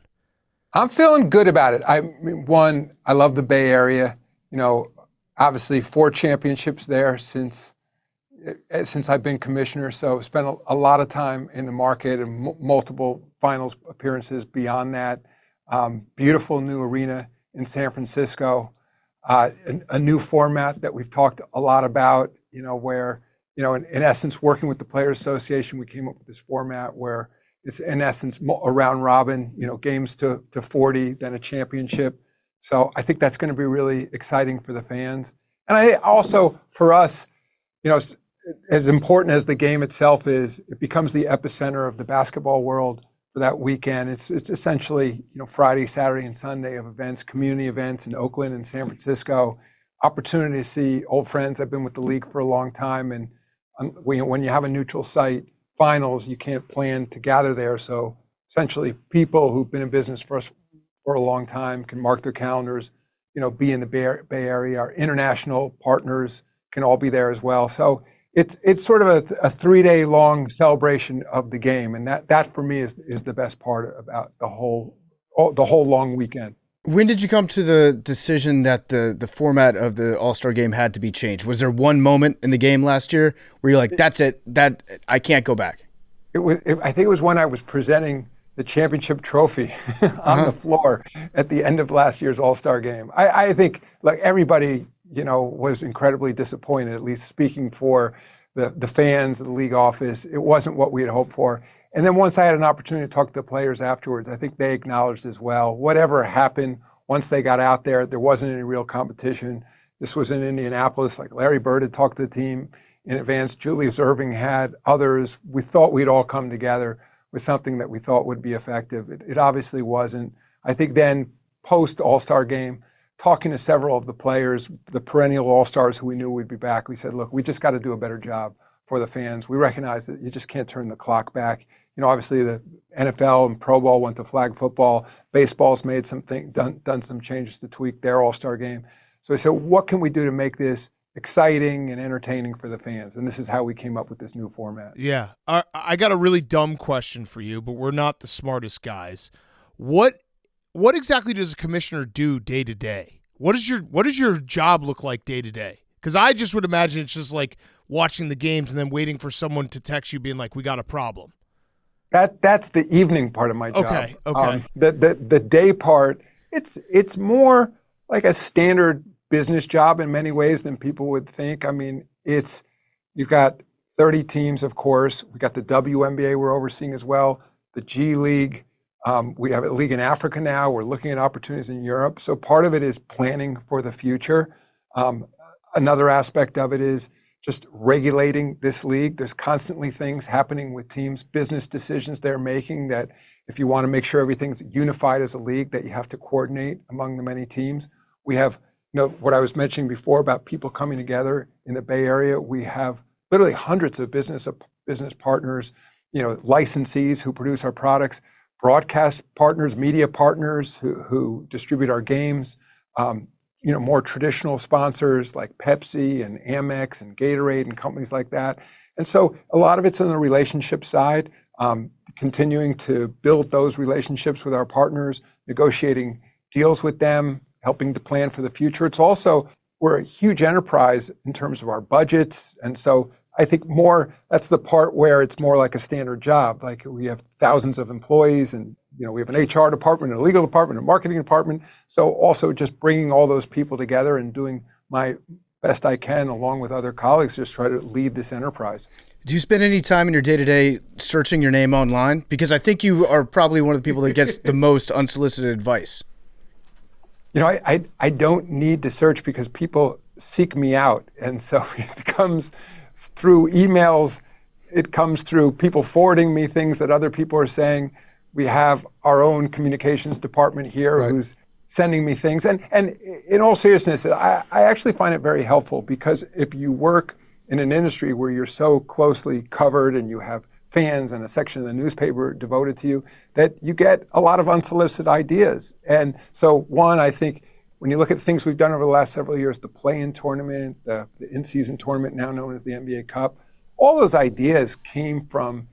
I'm feeling good about it. I love the Bay Area. Obviously 4 championships there since I've been commissioner. So spent a lot of time in the market and multiple finals appearances beyond that. Beautiful new arena in San Francisco. A new format that we've talked a lot about, where, in essence, working with the Players Association, we came up with this format where it's, in essence, a round robin, games to 40, then a championship. So I think that's going to be really exciting for the fans. And I also, for us, as important as the game itself is, it becomes the epicenter of the basketball world for that weekend. It's essentially, Friday, Saturday, and Sunday of events, community events in Oakland and San Francisco, opportunity to see old friends. I've been with the league for a long time, and when you have a neutral site finals, you can't plan to gather there. So essentially, people who've been in business for us for a long time can mark their calendars, be in the Bay Area. Our international partners can all be there as well. So it's sort of a 3-day long celebration of the game, and that for me is the best part about the whole long weekend. When did you come to the decision that the format of the All-Star Game had to be changed? Was there one moment in the game last year where you're like, that's it, that I can't go back? I think it was when I was presenting the championship trophy on the floor at the end of last year's All-Star Game. I think like everybody, was incredibly disappointed, at least speaking for the fans, the league office. It wasn't what we had hoped for. And then once I had an opportunity to talk to the players afterwards, I think they acknowledged as well, whatever happened, once they got out there wasn't any real competition. This was in Indianapolis. Like Larry Bird had talked to the team in advance. Julius Erving had others. We thought we'd all come together. was something that we thought would be effective. It obviously wasn't. I think then post All-Star game, talking to several of the players, the perennial All-Stars who we knew would be back, we said, look, we just got to do a better job for the fans. We recognize that you just can't turn the clock back. Obviously the NFL and Pro Bowl went to flag football. Baseball's made done some changes to tweak their All-Star game. So I said, what can we do to make this exciting and entertaining for the fans? And this is how we came up with this new format. Yeah. I got a really dumb question for you, but we're not the smartest guys. What exactly does a commissioner do day to day? What does your job look like day to day? Because I just would imagine it's just like watching the games and then waiting for someone to text you being like, we got a problem. That's the evening part of my job. Okay. The day part, it's more like a standard business job in many ways than people would think. I mean, you've got 30 teams, of course. We got the WNBA we're overseeing as well, the G League. We have a league in Africa now. We're looking at opportunities in Europe. So part of it is planning for the future. Another aspect of it is just regulating this league. There's constantly things happening with teams, business decisions they're making that if you want to make sure everything's unified as a league, that you have to coordinate among the many teams. We have, what I was mentioning before about people coming together in the Bay Area. We have literally hundreds of business partners, licensees who produce our products, broadcast partners, media partners who distribute our games, more traditional sponsors like Pepsi and Amex and Gatorade and companies like that. And so a lot of it's on the relationship side, continuing to build those relationships with our partners, negotiating deals with them, helping to plan for the future. It's also, we're a huge enterprise in terms of our budgets. And so I think that's the part where it's more like a standard job. Like we have thousands of employees and we have an HR department, a legal department, a marketing department. So also just bringing all those people together and doing my best I can along with other colleagues, just try to lead this enterprise. Do you spend any time in your day-to-day searching your name online? Because I think you are probably one of the people that gets the most unsolicited advice. I don't need to search because people seek me out. And so it comes through emails. It comes through people forwarding me things that other people are saying. We have our own communications department here who's sending me things. And in all seriousness, I actually find it very helpful because if you work in an industry where you're so closely covered and you have fans and a section of the newspaper devoted to you, that you get a lot of unsolicited ideas. And so I think when you look at things we've done over the last several years, the play-in tournament, the in-season tournament now known as the NBA Cup, all those ideas came from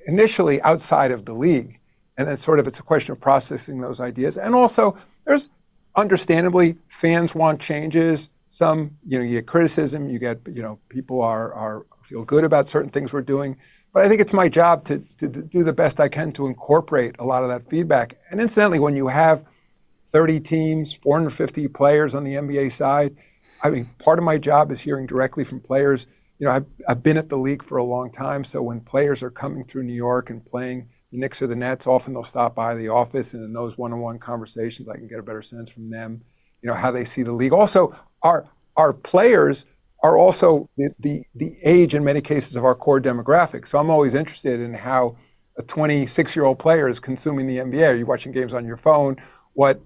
initially outside of the league. And then it's a question of processing those ideas. And also there's understandably fans want changes. Some, you get criticism, you get, people feel good about certain things we're doing. But I think it's my job to do the best I can to incorporate a lot of that feedback. And incidentally, when you have 30 teams, 450 players on the NBA side, part of my job is hearing directly from players. I've been at the league for a long time, so when players are coming through New York and playing the Knicks or the Nets, often they'll stop by the office, and in those one-on-one conversations, I can get a better sense from them, how they see the league. Also, our players are also the age, in many cases, of our core demographic. So I'm always interested in how a 26-year-old player is consuming the NBA. Are you watching games on your phone? What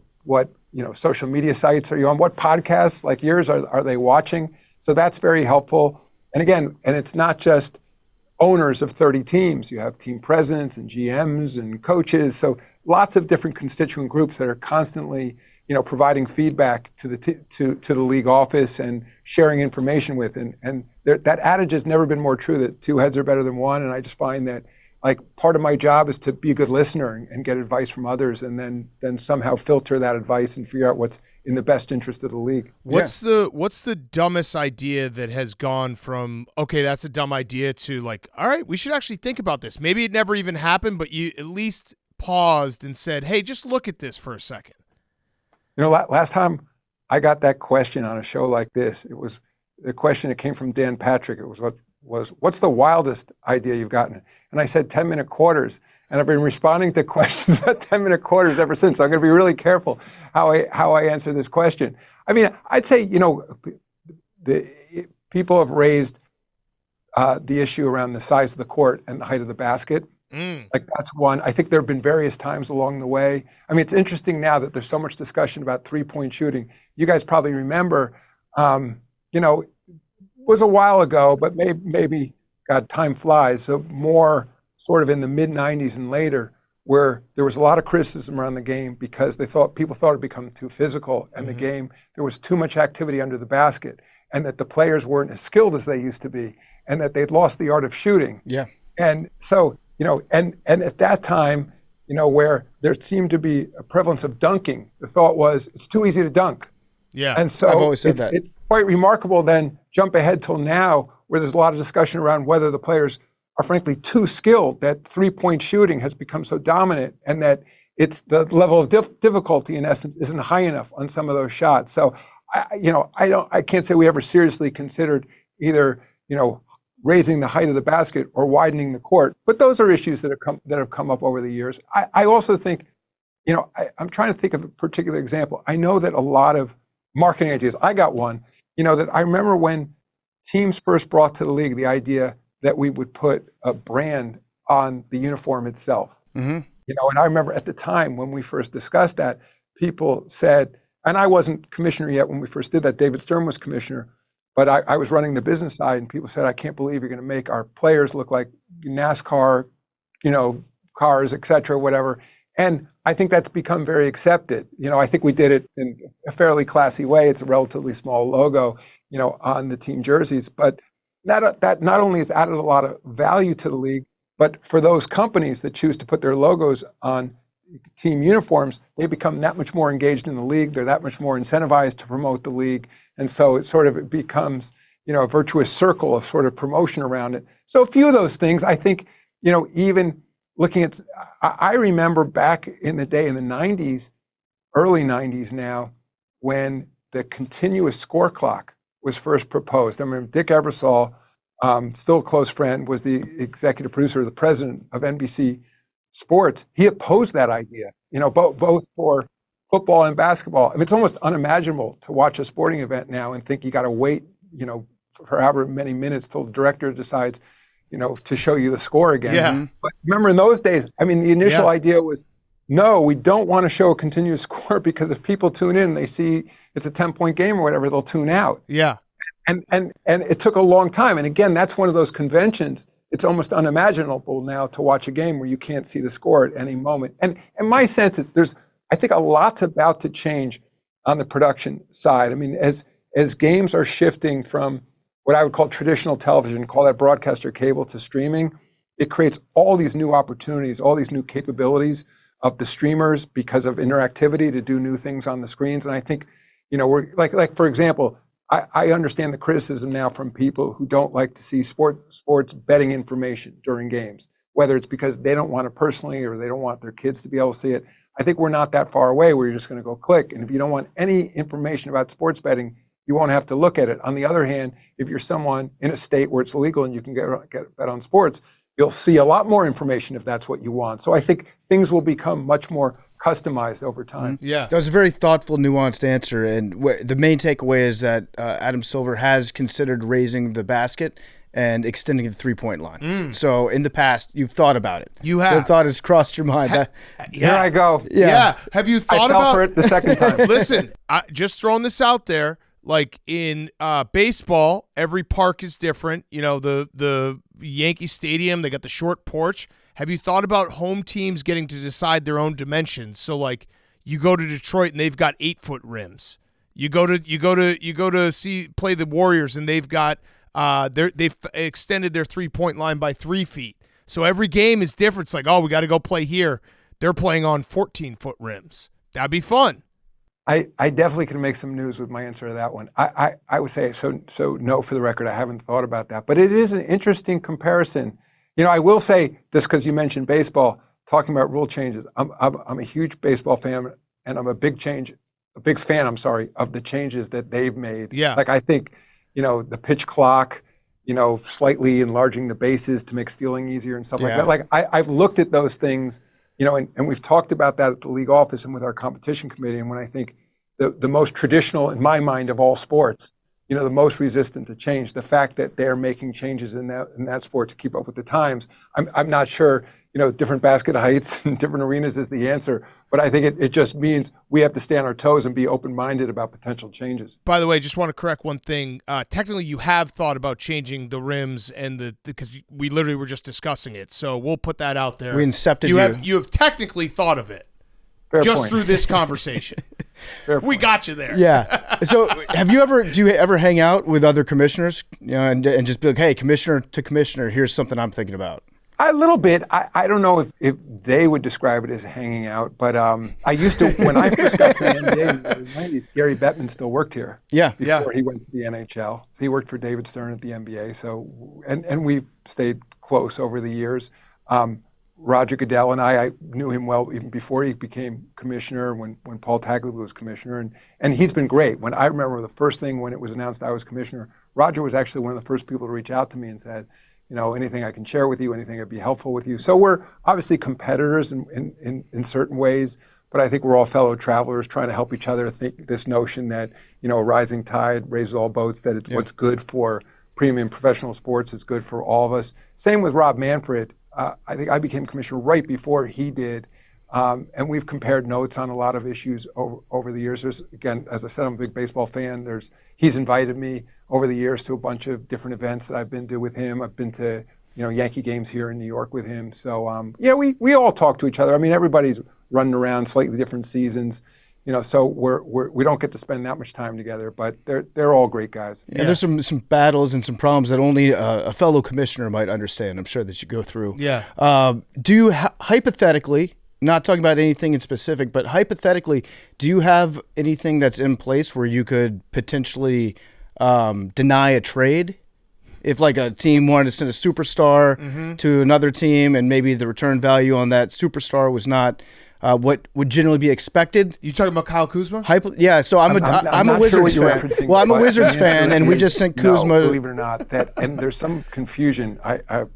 social media sites are you on? What podcasts like yours are they watching? So that's very helpful. And again, it's not just owners of 30 teams. You have team presidents and GMs and coaches. So lots of different constituent groups that are constantly, providing feedback to the league office and sharing information with. And that adage has never been more true, that two heads are better than one. And I just find that part of my job is to be a good listener and get advice from others, and then somehow filter that advice and figure out what's in the best interest of the league. What's the dumbest idea that has gone from, okay, that's a dumb idea, to all right, we should actually think about this. Maybe it never even happened, but you at least paused and said, hey, just look at this for a second. Last time I got that question on a show like this, it was the question that came from Dan Patrick. It was what's the wildest idea you've gotten? And I said 10-minute quarters. And I've been responding to questions about 10-minute quarters ever since. So I'm going to be really careful how I answer this question. I'd say, the people have raised the issue around the size of the court and the height of the basket. Like that's one. I think there have been various times along the way. I mean, it's interesting now that there's so much discussion about 3-point shooting. You guys probably remember, it was a while ago, but maybe God, time flies. So more sort of in the mid 90s and later, where there was a lot of criticism around the game because people thought it become too physical, and the game, there was too much activity under the basket, and that the players weren't as skilled as they used to be, and that they'd lost the art of shooting. Yeah. And so, and at that time, where there seemed to be a prevalence of dunking, the thought was it's too easy to dunk. Yeah. And so I've always said that. It's quite remarkable then jump ahead till now, where there's a lot of discussion around whether the players are frankly too skilled, that 3-point shooting has become so dominant, and that it's the level of difficulty in essence isn't high enough on some of those shots. So I can't say we ever seriously considered either, raising the height of the basket or widening the court. But those are issues that have come up over the years. I also think, I'm trying to think of a particular example. I know that a lot of marketing ideas, I got one, that I remember when teams first brought to the league the idea that we would put a brand on the uniform itself. And I remember at the time when we first discussed that, people said, and I wasn't commissioner yet when we first did that, David Stern was commissioner, but I was running the business side, and people said, I can't believe you're going to make our players look like NASCAR, cars, et cetera, whatever. And I think that's become very accepted. I think we did it in a fairly classy way. It's a relatively small logo, on the team jerseys. But that not only has added a lot of value to the league, but for those companies that choose to put their logos on team uniforms, they become that much more engaged in the league. They're that much more incentivized to promote the league. And so it becomes, a virtuous circle of sort of promotion around it. So a few of those things, I think, even looking at, I remember back in the day in the 90s, early 90s now, when the continuous score clock was first proposed. I remember Dick Ebersol, still a close friend, was the executive producer, the president of NBC Sports. He opposed that idea, both for football and basketball. I mean, it's almost unimaginable to watch a sporting event now and think you got to wait, for however many minutes till the director decides, to show you the score again. Yeah. But remember in those days, I mean, the initial idea was, no, we don't want to show a continuous score because if people tune in and they see it's a 10-point game or whatever, they'll tune out. Yeah. And it took a long time. And again, that's one of those conventions. It's almost unimaginable now to watch a game where you can't see the score at any moment. And my sense is I think a lot's about to change on the production side. I mean, as games are shifting from what I would call traditional television, call that broadcaster cable, to streaming, it creates all these new opportunities, all these new capabilities of the streamers because of interactivity to do new things on the screens. And I think, we're like for example, I understand the criticism now from people who don't like to see sports betting information during games, whether it's because they don't want it personally or they don't want their kids to be able to see it. I think we're not that far away where you're just going to go click. And if you don't want any information about sports betting, you won't have to look at it. On the other hand, if you're someone in a state where it's illegal and you can get bet on sports, you'll see a lot more information if that's what you want. So I think things will become much more customized over time. Yeah. That was a very thoughtful, nuanced answer. And the main takeaway is that Adam Silver has considered raising the basket and extending the 3-point line. So in the past, you've thought about it. You have. The thought has crossed your mind. Here I go. Yeah. Have you thought I fell about for it the second time. Listen, just throwing this out there. Like in baseball, every park is different. The Yankee Stadium, they got the short porch. Have you thought about home teams getting to decide their own dimensions? So like you go to Detroit and they've got 8-foot rims. You go to play the Warriors and they've got they've extended their 3-point line by 3 feet. So every game is different. It's like, oh, we got to go play here. They're playing on 14-foot rims. That'd be fun. I definitely can make some news with my answer to that one. I would say, so no, for the record, I haven't thought about that. But it is an interesting comparison. I will say, just because you mentioned baseball, talking about rule changes, I'm a huge baseball fan, and I'm a big fan, of the changes that they've made. Yeah. Like I think, the pitch clock, slightly enlarging the bases to make stealing easier and stuff like that. Like I've looked at those things. And we've talked about that at the league office and with our competition committee. And when I think the most traditional, in my mind, of all sports, the most resistant to change, the fact that they're making changes in that sport to keep up with the times, I'm not sure, different basket heights and different arenas is the answer. But I think it just means we have to stay on our toes and be open-minded about potential changes. By the way, just want to correct one thing. Technically, you have thought about changing the rims and because we literally were just discussing it. So we'll put that out there. We incepted you have technically thought of it. Fair just point. through this conversation. We got you there. Yeah. So do you ever hang out with other commissioners, and just be like, hey, commissioner to commissioner, here's something I'm thinking about? A little bit. I don't know if they would describe it as hanging out, but I used to, when I first got to the NBA in the early 90s, Gary Bettman still worked here. Yeah. Before he went to the NHL. So he worked for David Stern at the NBA. So, and we've stayed close over the years. Roger Goodell and I knew him well even before he became commissioner, when Paul Tagliabue was commissioner, and he's been great. When I remember the first thing when it was announced I was commissioner, Roger was actually one of the first people to reach out to me and said, anything I can share with you, anything that'd be helpful with you. So we're obviously competitors in certain ways, but I think we're all fellow travelers trying to help each other think this notion that, a rising tide raises all boats, that it's what's good for premium professional sports is good for all of us. Same with Rob Manfred. I think I became commissioner right before he did, and we've compared notes on a lot of issues over the years. There's, again, as I said, I'm a big baseball fan. He's invited me over the years to a bunch of different events that I've been to with him. I've been to Yankee games here in New York with him. So we all talk to each other. I mean, everybody's running around slightly different seasons. So we don't get to spend that much time together, but they're all great guys. Yeah, there's some battles and some problems that only a fellow commissioner might understand. I'm sure that you go through. Yeah. Do you hypothetically, not talking about anything in specific, but hypothetically, do you have anything that's in place where you could potentially deny a trade? If like a team wanted to send a superstar to another team, and maybe the return value on that superstar was not what would generally be expected. You talking about Kyle Kuzma? Yeah, so I'm a Wizards fan. Well, I'm a Wizards fan, and we just sent Kuzma. No, believe it or not, and there's some confusion.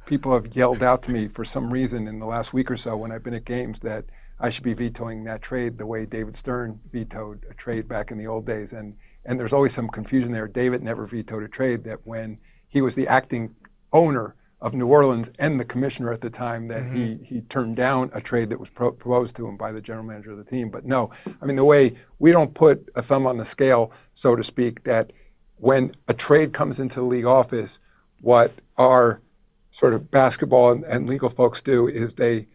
People have yelled out to me for some reason in the last week or so when I've been at games that I should be vetoing that trade the way David Stern vetoed a trade back in the old days. And there's always some confusion there. David never vetoed a trade that when he was the acting owner of New Orleans and the commissioner at the time that he turned down a trade that was proposed to him by the general manager of the team. But no, I mean, the way we don't put a thumb on the scale, so to speak, that when a trade comes into the league office, what our sort of basketball and legal folks do is they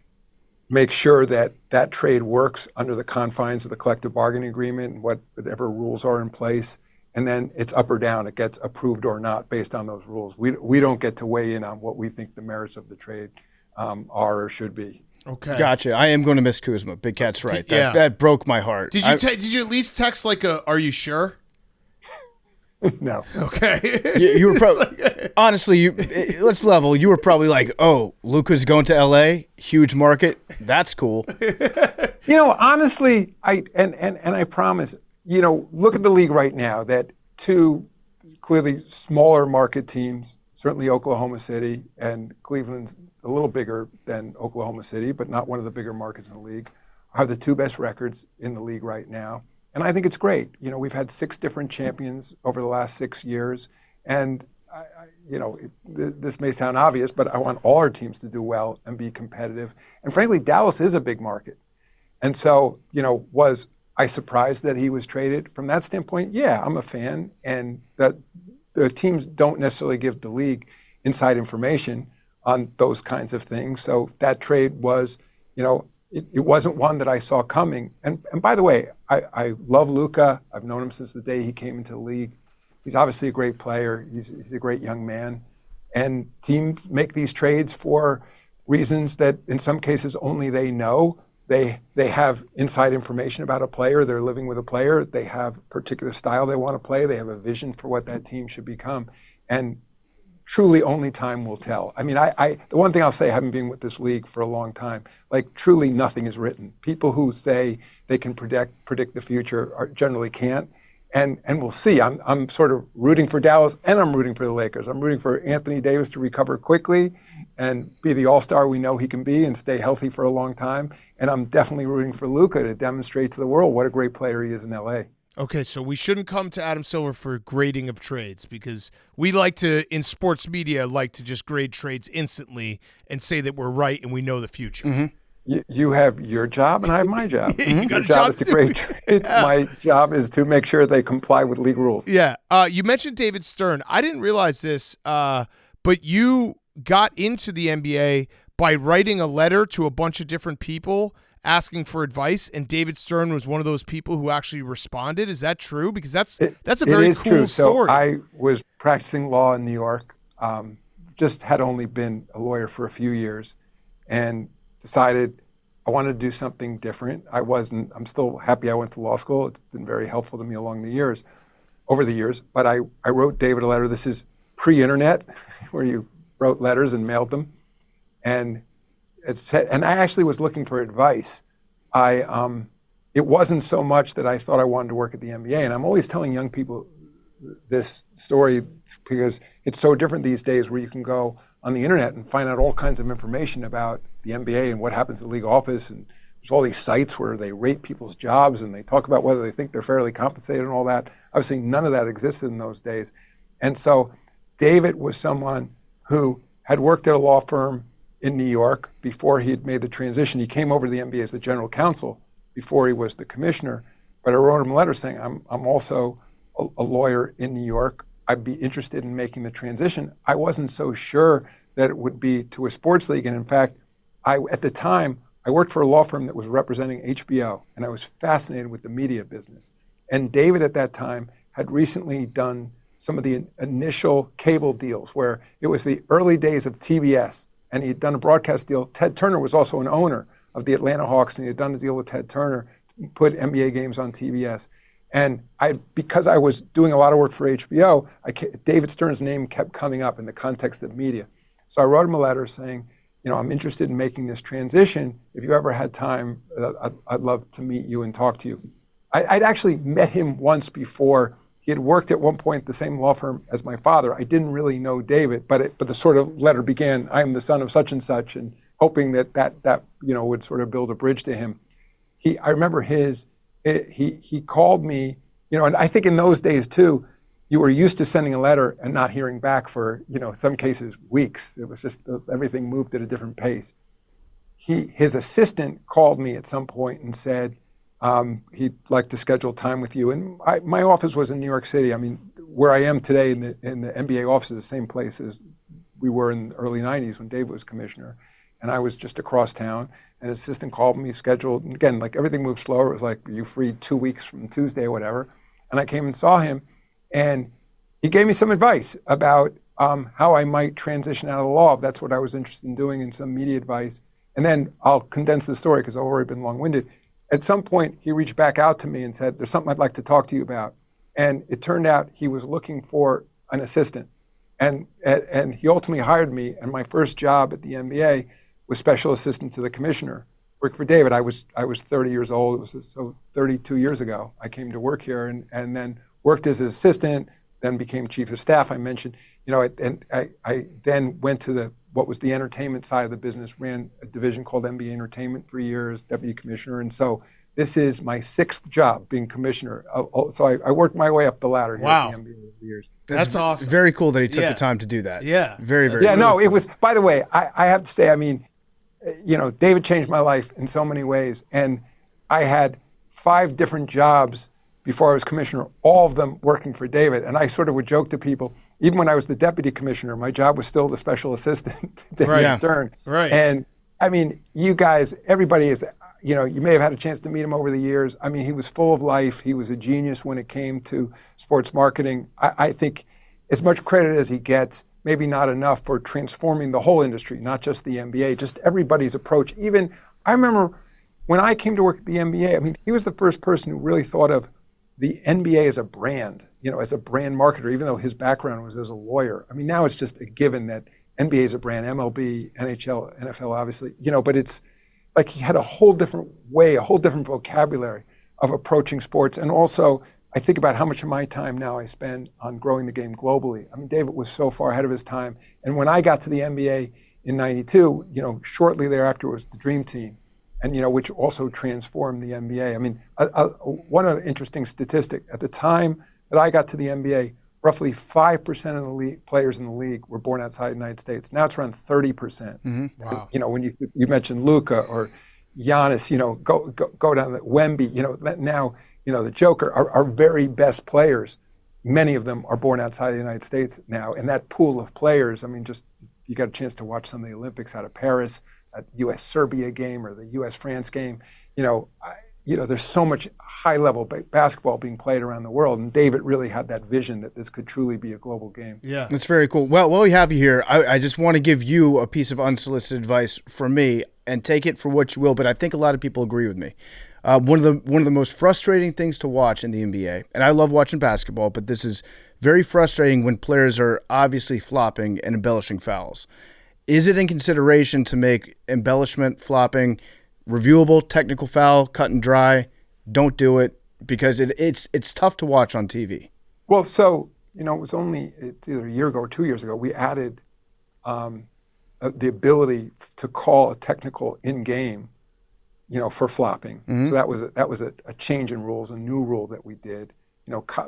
make sure that that trade works under the confines of the collective bargaining agreement and whatever rules are in place. And then it's up or down. It gets approved or not based on those rules. We don't get to weigh in on what we think the merits of the trade are or should be. Okay. Gotcha. I am going to miss Kuzma. Big Cat's right. That broke my heart. Did you at least text like are you sure? No. Okay. You were probably, honestly, let's level. You were probably like, oh, Luka's going to LA, huge market. That's cool. Honestly, I promise, look at the league right now, that two clearly smaller market teams, certainly Oklahoma City, and Cleveland's a little bigger than Oklahoma City, but not one of the bigger markets in the league, are the two best records in the league right now. And I think it's great. We've had 6 different champions over the last 6 years. And, this may sound obvious, but I want all our teams to do well and be competitive. And frankly, Dallas is a big market. And so, was I surprised that he was traded? From that standpoint, yeah, I'm a fan. And that the teams don't necessarily give the league inside information on those kinds of things. So that trade was, it wasn't one that I saw coming. And by the way, I love Luka. I've known him since the day he came into the league. He's obviously a great player. He's a great young man. And teams make these trades for reasons that in some cases only they know. They have inside information about a player. They're living with a player. They have a particular style they want to play. They have a vision for what that team should become. And truly only time will tell. I mean, the one thing I'll say, having been with this league for a long time, like truly nothing is written. People who say they can predict the future generally can't. And we'll see. I'm sort of rooting for Dallas, and I'm rooting for the Lakers. I'm rooting for Anthony Davis to recover quickly and be the all-star we know he can be and stay healthy for a long time. And I'm definitely rooting for Luka to demonstrate to the world what a great player he is in LA. Okay, so we shouldn't come to Adam Silver for grading of trades because we like to, in sports media, just grade trades instantly and say that we're right and we know the future. Mm-hmm. You have your job and I have my job. Your job is to grade trades. Yeah. My job is to make sure they comply with league rules. Yeah. You mentioned David Stern. I didn't realize this, but you got into the NBA by writing a letter to a bunch of different people asking for advice, and David Stern was one of those people who actually responded. Is that true? Because that's a very cool true. story. So I was practicing law in New York, just had only been a lawyer for a few years, and decided I wanted to do something different. I'm still happy I went to law school. It's been very helpful to me over the years. But I wrote David a letter. This is pre-internet, where you wrote letters and mailed them, and it said, and I actually was looking for advice. It wasn't so much that I thought I wanted to work at the NBA, and I'm always telling young people this story because it's so different these days, where you can go on the internet and find out all kinds of information about the NBA and what happens in the league office, and there's all these sites where they rate people's jobs and they talk about whether they think they're fairly compensated and all that. Obviously, none of that existed in those days. And so David was someone who had worked at a law firm in New York before he had made the transition. He came over to the NBA as the general counsel before he was the commissioner. But I wrote him a letter saying, I'm also a lawyer in New York. I'd be interested in making the transition. I wasn't so sure that it would be to a sports league. And in fact, at the time, I worked for a law firm that was representing HBO, and I was fascinated with the media business. And David at that time had recently done some of the initial cable deals, where it was the early days of TBS, and he had done a broadcast deal. Ted Turner was also an owner of the Atlanta Hawks, and he had done a deal with Ted Turner to put NBA games on TBS. And because I was doing a lot of work for HBO, David Stern's name kept coming up in the context of media. So I wrote him a letter saying, I'm interested in making this transition. If you ever had time, I'd love to meet you and talk to you. I'd actually met him once before. He had worked at one point at the same law firm as my father. I didn't really know David, but the sort of letter began, I am the son of such and such, and hoping that would sort of build a bridge to him. I remember he called me, and I think in those days too, you were used to sending a letter and not hearing back for, some cases, weeks. It was just everything moved at a different pace. His assistant called me at some point and said, he'd like to schedule time with you. And my office was in New York City. I mean, where I am today in the NBA office is the same place as we were in the early 90s when Dave was commissioner. And I was just across town, and his assistant called me, scheduled, and again, like everything moved slower. It was like, are you free 2 weeks from Tuesday or whatever? And I came and saw him, and he gave me some advice about how I might transition out of the law. That's what I was interested in doing, and some media advice. And then I'll condense the story because I've already been long-winded. At some point, he reached back out to me and said, there's something I'd like to talk to you about. And it turned out he was looking for an assistant. And he ultimately hired me, and my first job at the NBA was special assistant to the commissioner. Worked for David. I was 30 years old. It was so 32 years ago. I came to work here and then worked as an assistant, then became chief of staff, I mentioned. And I then went to what was the entertainment side of the business, ran a division called NBA Entertainment for years, deputy commissioner. And so this is my sixth job being commissioner. So I worked my way up the ladder here at the NBA over the years. That's awesome. Very cool that he took the time to do that. Yeah. Very, very Yeah, cool. no, it was, by the way, I have to say, I mean, David changed my life in so many ways. And I had 5 different jobs before I was commissioner, all of them working for David. And I sort of would joke to people, even when I was the deputy commissioner, my job was still the special assistant, David Stern. Right. And I mean, you guys, everybody is, you may have had a chance to meet him over the years. I mean, he was full of life. He was a genius when it came to sports marketing. I think as much credit as he gets, maybe not enough for transforming the whole industry, not just the NBA, just everybody's approach. Even, I remember when I came to work at the NBA, I mean, he was the first person who really thought of the NBA as a brand, as a brand marketer, even though his background was as a lawyer. I mean, now it's just a given that NBA is a brand, MLB, NHL, NFL, obviously, but it's like he had a whole different way, a whole different vocabulary of approaching sports. And also, I think about how much of my time now I spend on growing the game globally. I mean, David was so far ahead of his time. And when I got to the NBA in '92, shortly thereafter was the Dream Team. and which also transformed the NBA. I mean, one other interesting statistic: at the time that I got to the NBA, roughly 5% of the players in the league were born outside the United States. Now it's around 30%. Wow. When you mentioned Luka or Giannis, go down the Wemby, now, the Joker, our very best players, many of them are born outside the United States now. And that pool of players, I mean, just you got a chance to watch some of the Olympics out of Paris, that U.S.-Serbia game or the U.S.-France game, there's so much high-level basketball being played around the world, and David really had that vision that this could truly be a global game. Yeah, that's very cool. Well, while we have you here, I just want to give you a piece of unsolicited advice from me, and take it for what you will. But I think a lot of people agree with me. One of the most frustrating things to watch in the NBA, and I love watching basketball, but this is very frustrating when players are obviously flopping and embellishing fouls. Is it in consideration to make embellishment, flopping, reviewable, technical foul, cut and dry? Don't do it, because it's tough to watch on TV. Well, so, it's either a year ago or 2 years ago, we added the ability to call a technical in-game, for flopping. So that was a change in rules, a new rule that we did,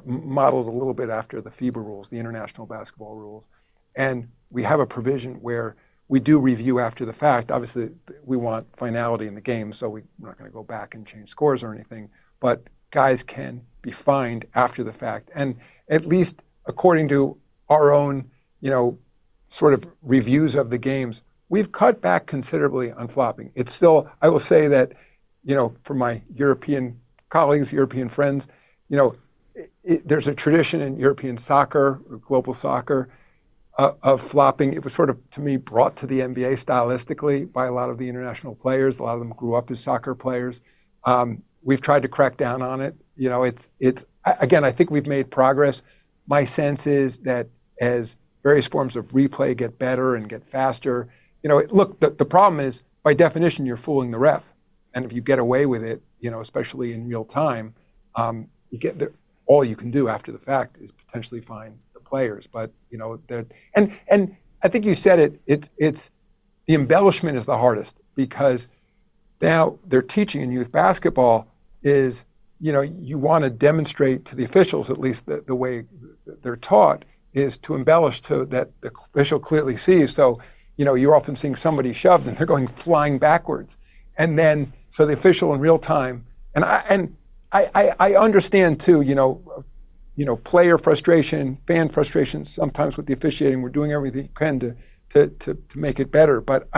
modeled a little bit after the FIBA rules, the international basketball rules. And we have a provision where we do review after the fact. Obviously, we want finality in the game, so we're not going to go back and change scores or anything. But guys can be fined after the fact. And at least according to our own, sort of reviews of the games, we've cut back considerably on flopping. It's still, I will say that, for my European colleagues, European friends, there's a tradition in European soccer, or global soccer, of flopping. It was sort of, to me, brought to the NBA stylistically by a lot of the international players. A lot of them grew up as soccer players. We've tried to crack down on it. It's again, I think we've made progress. My sense is that as various forms of replay get better and get faster, look, the problem is, by definition, you're fooling the ref. And if you get away with it, especially in real time, all you can do after the fact is potentially fine players, but and I think you said it. It's the embellishment is the hardest, because now they're teaching in youth basketball is you want to demonstrate to the officials, at least the way they're taught, is to embellish so that the official clearly sees. So you're often seeing somebody shoved and they're going flying backwards, and then so the official in real time, and I understand too, player frustration, fan frustration, sometimes with the officiating. We're doing everything we can to make it better. But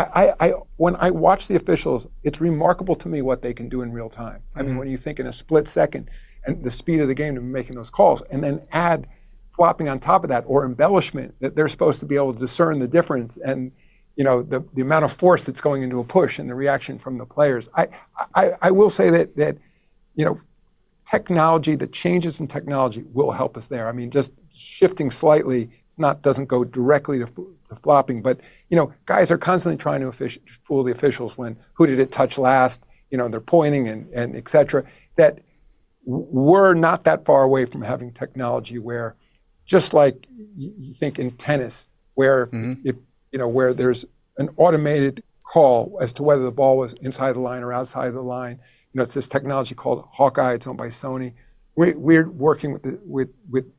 when I watch the officials, it's remarkable to me what they can do in real time. I mean, when you think in a split second and the speed of the game to be making those calls, and then add flopping on top of that, or embellishment, that they're supposed to be able to discern the difference, and the amount of force that's going into a push and the reaction from the players. I will say that technology, the changes in technology will help us there. I mean, just shifting slightly, doesn't go directly to flopping, but guys are constantly trying to fool the officials when who did it touch last? They're pointing and et cetera. That we're not that far away from having technology where, just like you think in tennis, where if where there's an automated call as to whether the ball was inside the line or outside the line. It's this technology called Hawkeye. It's owned by Sony. We're working with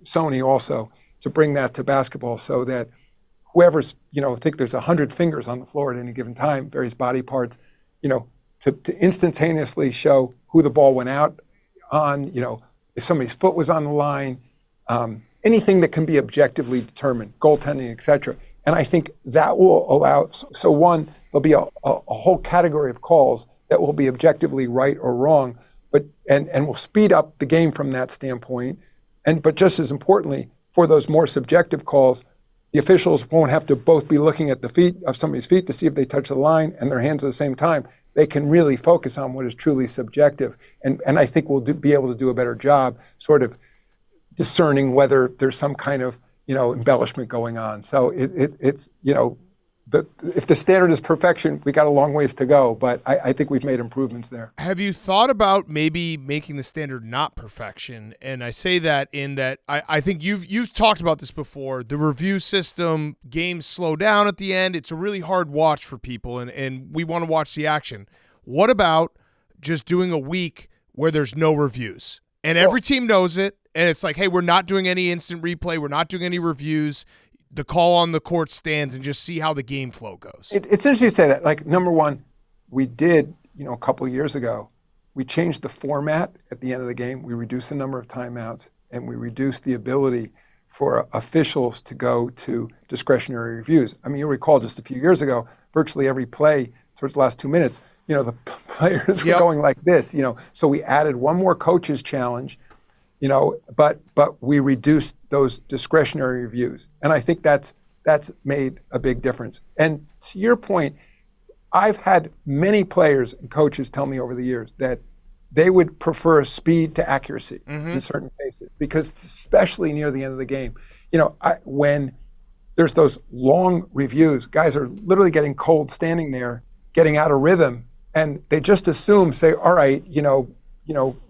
Sony also to bring that to basketball, so that whoever's, think there's 100 fingers on the floor at any given time, various body parts, to instantaneously show who the ball went out on, if somebody's foot was on the line, anything that can be objectively determined, goaltending, et cetera. And I think that will allow, so one, there'll be a whole category of calls that will be objectively right or wrong, but and will speed up the game from that standpoint. But just as importantly, for those more subjective calls, the officials won't have to both be looking at the feet of somebody's feet to see if they touch the line and their hands at the same time. They can really focus on what is truly subjective. And I think we'll be able to do a better job sort of discerning whether there's some kind of, embellishment going on. So it's if the standard is perfection, we got a long ways to go, but I think we've made improvements there. Have you thought about maybe making the standard not perfection? And I say that in that I think you've talked about this before. The review system, games slow down at the end. It's a really hard watch for people, and we want to watch the action. What about just doing a week where there's no reviews and every team knows it, and it's like, hey, we're not doing any instant replay, we're not doing any reviews. The call on the court stands, and just see how the game flow goes. It's interesting to say that. Like, number one, we did, a couple of years ago, we changed the format at the end of the game. We reduced the number of timeouts, and we reduced the ability for officials to go to discretionary reviews. I mean, you'll recall just a few years ago, virtually every play towards the last 2 minutes, the players were going like this, So we added one more coach's challenge, but we reduced those discretionary reviews. And I think that's made a big difference. And to your point, I've had many players and coaches tell me over the years that they would prefer speed to accuracy in certain cases, because especially near the end of the game, when there's those long reviews, guys are literally getting cold standing there, getting out of rhythm, and they just assume, say, all right,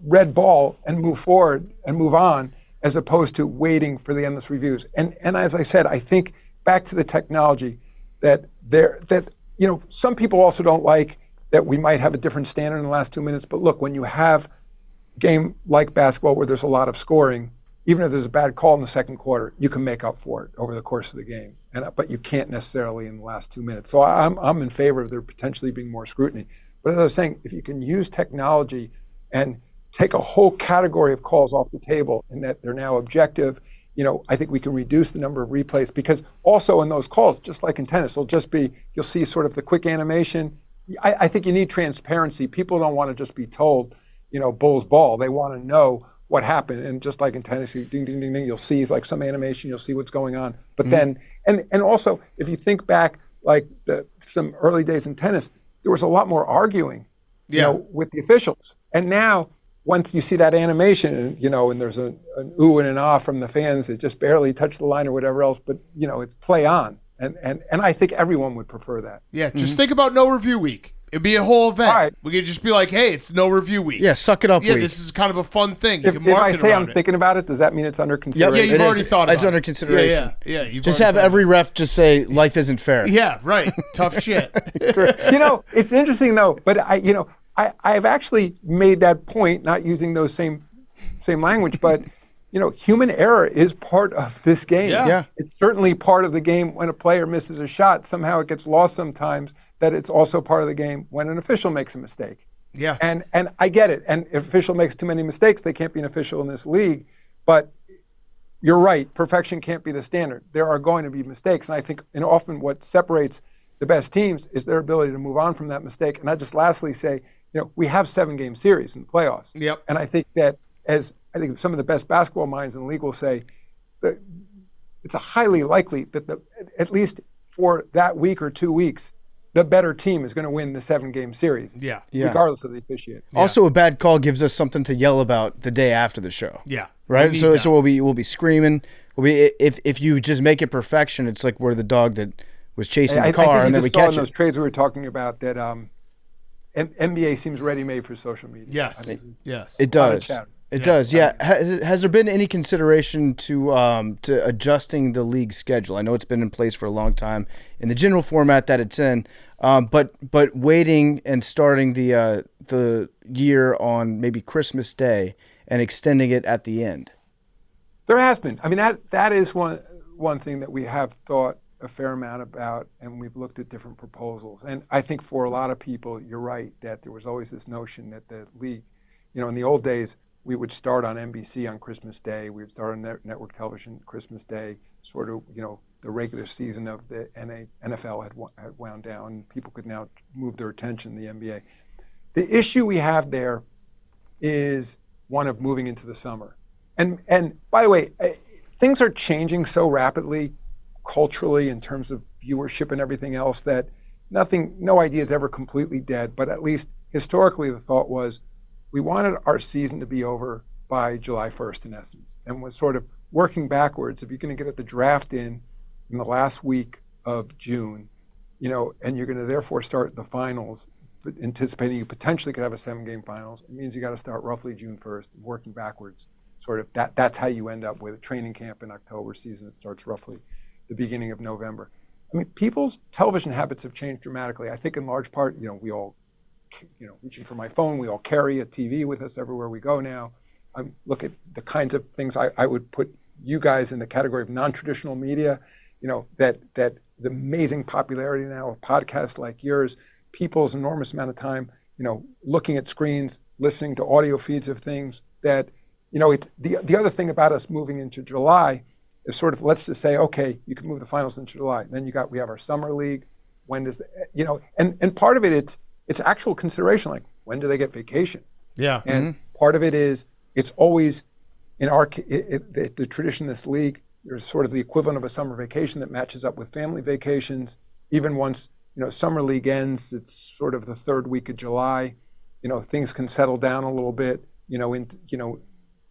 red ball and move forward and move on, as opposed to waiting for the endless reviews. And as I said, I think back to the technology that some people also don't like that we might have a different standard in the last 2 minutes. But look, when you have a game like basketball where there's a lot of scoring, even if there's a bad call in the second quarter, you can make up for it over the course of the game. But you can't necessarily in the last 2 minutes. So I'm in favor of there potentially being more scrutiny. But as I was saying, if you can use technology and take a whole category of calls off the table and that they're now objective, I think we can reduce the number of replays, because also in those calls, just like in tennis, it'll just be, you'll see sort of the quick animation. I think you need transparency. People don't want to just be told, Bulls ball. They want to know what happened. And just like in tennis, you ding, ding, ding, ding, you'll see like some animation, you'll see what's going on. But then, and also, if you think back, like some early days in tennis, there was a lot more arguing, with the officials. And now, once you see that animation, and there's an ooh and an ah from the fans that just barely touch the line or whatever else, but it's play on, and I think everyone would prefer that. Yeah, just think about no review week. It'd be a whole event. All right. We could just be like, hey, it's no review week. Yeah, suck it up week. This is kind of a fun thing. You If can market I say around I'm it. thinking about it, does that mean it's under consideration? Yeah, you've already thought about it. It's under consideration. Yeah. You've Just already have thought every ref just say, life isn't fair. Yeah, right. Tough shit. It's interesting though, but I've actually made that point, not using those same language, but human error is part of this game. Yeah. It's certainly part of the game when a player misses a shot. Somehow it gets lost sometimes that it's also part of the game when an official makes a mistake. Yeah. And I get it. And if an official makes too many mistakes, they can't be an official in this league. But you're right, perfection can't be the standard. There are going to be mistakes. And I think often what separates the best teams is their ability to move on from that mistake. And I just lastly say, we have 7-game series in the playoffs. Yep. And I think that I think some of the best basketball minds in the league will say that it's highly likely that at least for that week or 2 weeks, the better team is going to win the 7-game series. Yeah. Regardless of the officiate. Also, a bad call gives us something to yell about the day after the show. Yeah. Right. So we'll be screaming. If you just make it perfection, it's like we're the dog that was chasing the car, I think and then we saw catch in those it. trades we were talking about that NBA seems ready-made for social media. Yes. It A lot of does. chatter. It does. Yeah. Has there been any consideration to adjusting the league schedule? I know it's been in place for a long time in the general format that it's in, but waiting and starting the year on maybe Christmas Day and extending it at the end. There has been. I mean, that is one thing that we have thought a fair amount about, and we've looked at different proposals. And I think for a lot of people, you're right, that there was always this notion that the league, in the old days, we would start on NBC on Christmas Day. We would start on network television Christmas Day. Sort of, the regular season of the NFL had wound down. People could now move their attention to the NBA. The issue we have there is one of moving into the summer. And by the way, things are changing so rapidly culturally in terms of viewership and everything else that no idea is ever completely dead. But at least historically, the thought was we wanted our season to be over by July 1st, in essence, and was sort of working backwards. If you're going to get the draft in the last week of June, and you're going to therefore start the finals, but anticipating you potentially could have a 7-game finals, it means you got to start roughly June 1st, working backwards. Sort of that's how you end up with a training camp in October, season that starts roughly the beginning of November. I mean, people's television habits have changed dramatically. I think in large part, we all reaching for my phone. We all carry a TV with us everywhere we go now. I look at the kinds of things I would put you guys in the category of non-traditional media, that the amazing popularity now of podcasts like yours, people's enormous amount of time, looking at screens, listening to audio feeds of things that, the other thing about us moving into July is sort of, let's just say, okay, you can move the finals into July. Then we have our summer league. When does and part of it, it's actual consideration, like when do they get vacation? Yeah. And part of it is, it's always in the tradition of this league, there's sort of the equivalent of a summer vacation that matches up with family vacations. Even once, summer league ends, it's sort of the third week of July. Things can settle down a little bit,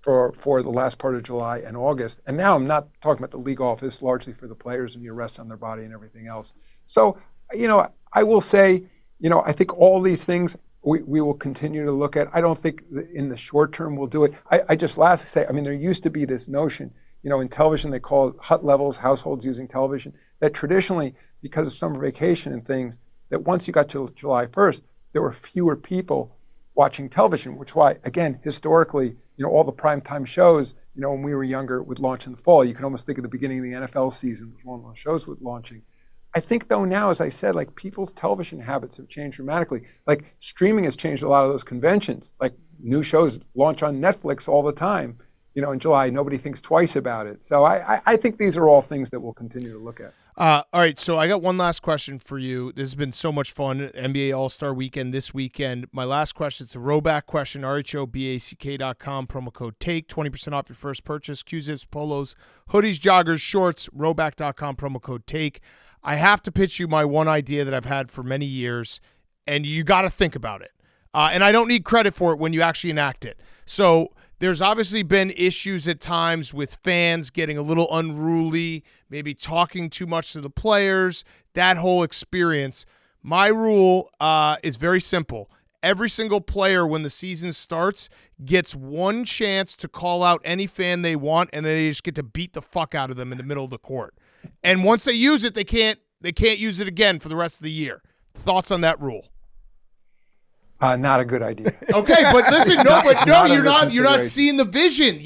for the last part of July and August. And now I'm not talking about the league office, largely for the players and your rest on their body and everything else. So, I will say, I think all these things we will continue to look at. I don't think in the short term we'll do it. I just lastly say, there used to be this notion, in television they call it HUT levels, households using television, that traditionally, because of summer vacation and things, that once you got to July 1st, there were fewer people watching television, which why, again, historically, all the primetime shows, when we were younger would launch in the fall. You can almost think of the beginning of the NFL season was one of those shows with launching. I think though now, as I said, like people's television habits have changed dramatically. Like streaming has changed a lot of those conventions. Like new shows launch on Netflix all the time, in July. Nobody thinks twice about it. So I think these are all things that we'll continue to look at. All right, so I got one last question for you. This has been so much fun. NBA All-Star Weekend this weekend. My last question, it's a Roback question, RHOBACK.com, promo code TAKE, 20% off your first purchase, Q-Zips, polos, hoodies, joggers, shorts, Roback.com, promo code TAKE. I have to pitch you my one idea that I've had for many years, and you got to think about it. And I don't need credit for it when you actually enact it. So there's obviously been issues at times with fans getting a little unruly, maybe talking too much to the players, that whole experience. My rule is very simple. Every single player, when the season starts, gets one chance to call out any fan they want, and then they just get to beat the fuck out of them in the middle of the court. And once they use it, they can't use it again for the rest of the year. Thoughts on that rule? Not a good idea. Okay, but listen, you're not seeing the vision.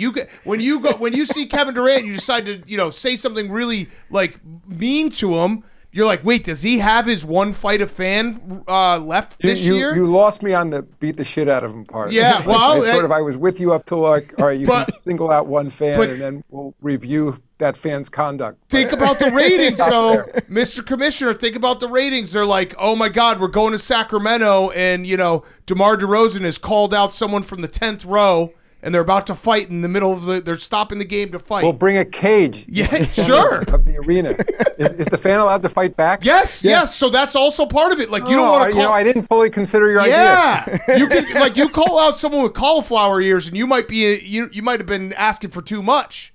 When you see Kevin Durant, you decide to say something really like mean to him. You're like, wait, does he have his one fight a fan left this year? You lost me on the beat the shit out of him part. Yeah, well, I was with you up till like, all right, you can single out one fan and then we'll review that fan's conduct. Think about the ratings, though, Mr. Commissioner. Think about the ratings. They're like, oh my God, we're going to Sacramento, and DeMar DeRozan has called out someone from the 10th row. And they're about to fight in the middle of they're stopping the game to fight. We'll bring a cage. Yeah, sure. Of the arena. Is the fan allowed to fight back? Yes. So that's also part of it. Like, you don't want to call. I didn't fully consider your idea. Yeah. You can, you call out someone with cauliflower ears, and you might have been asking for too much.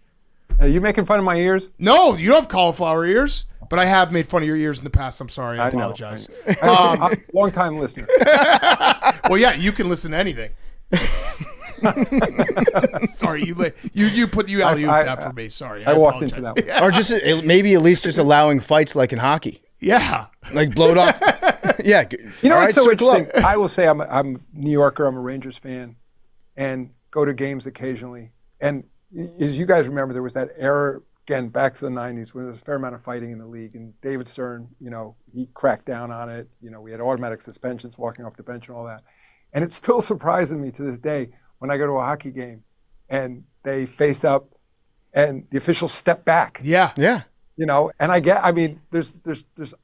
Are you making fun of my ears? No, you don't have cauliflower ears. But I have made fun of your ears in the past. I'm sorry. I apologize. I'm a long-time listener. Well, yeah, you can listen to anything. Sorry, you put the alley-oop that for me. Sorry, I walked into that one. Yeah. Or just maybe at least just allowing fights like in hockey. Yeah, like blow it off. Yeah, what's so interesting? I will say I'm a New Yorker. I'm a Rangers fan, and go to games occasionally. And as you guys remember, there was that era again back to the '90s when there was a fair amount of fighting in the league, and David Stern, he cracked down on it. We had automatic suspensions, walking off the bench, and all that. And it still surprises me to this day when I go to a hockey game and they face up and the officials step back. Yeah. And there's it's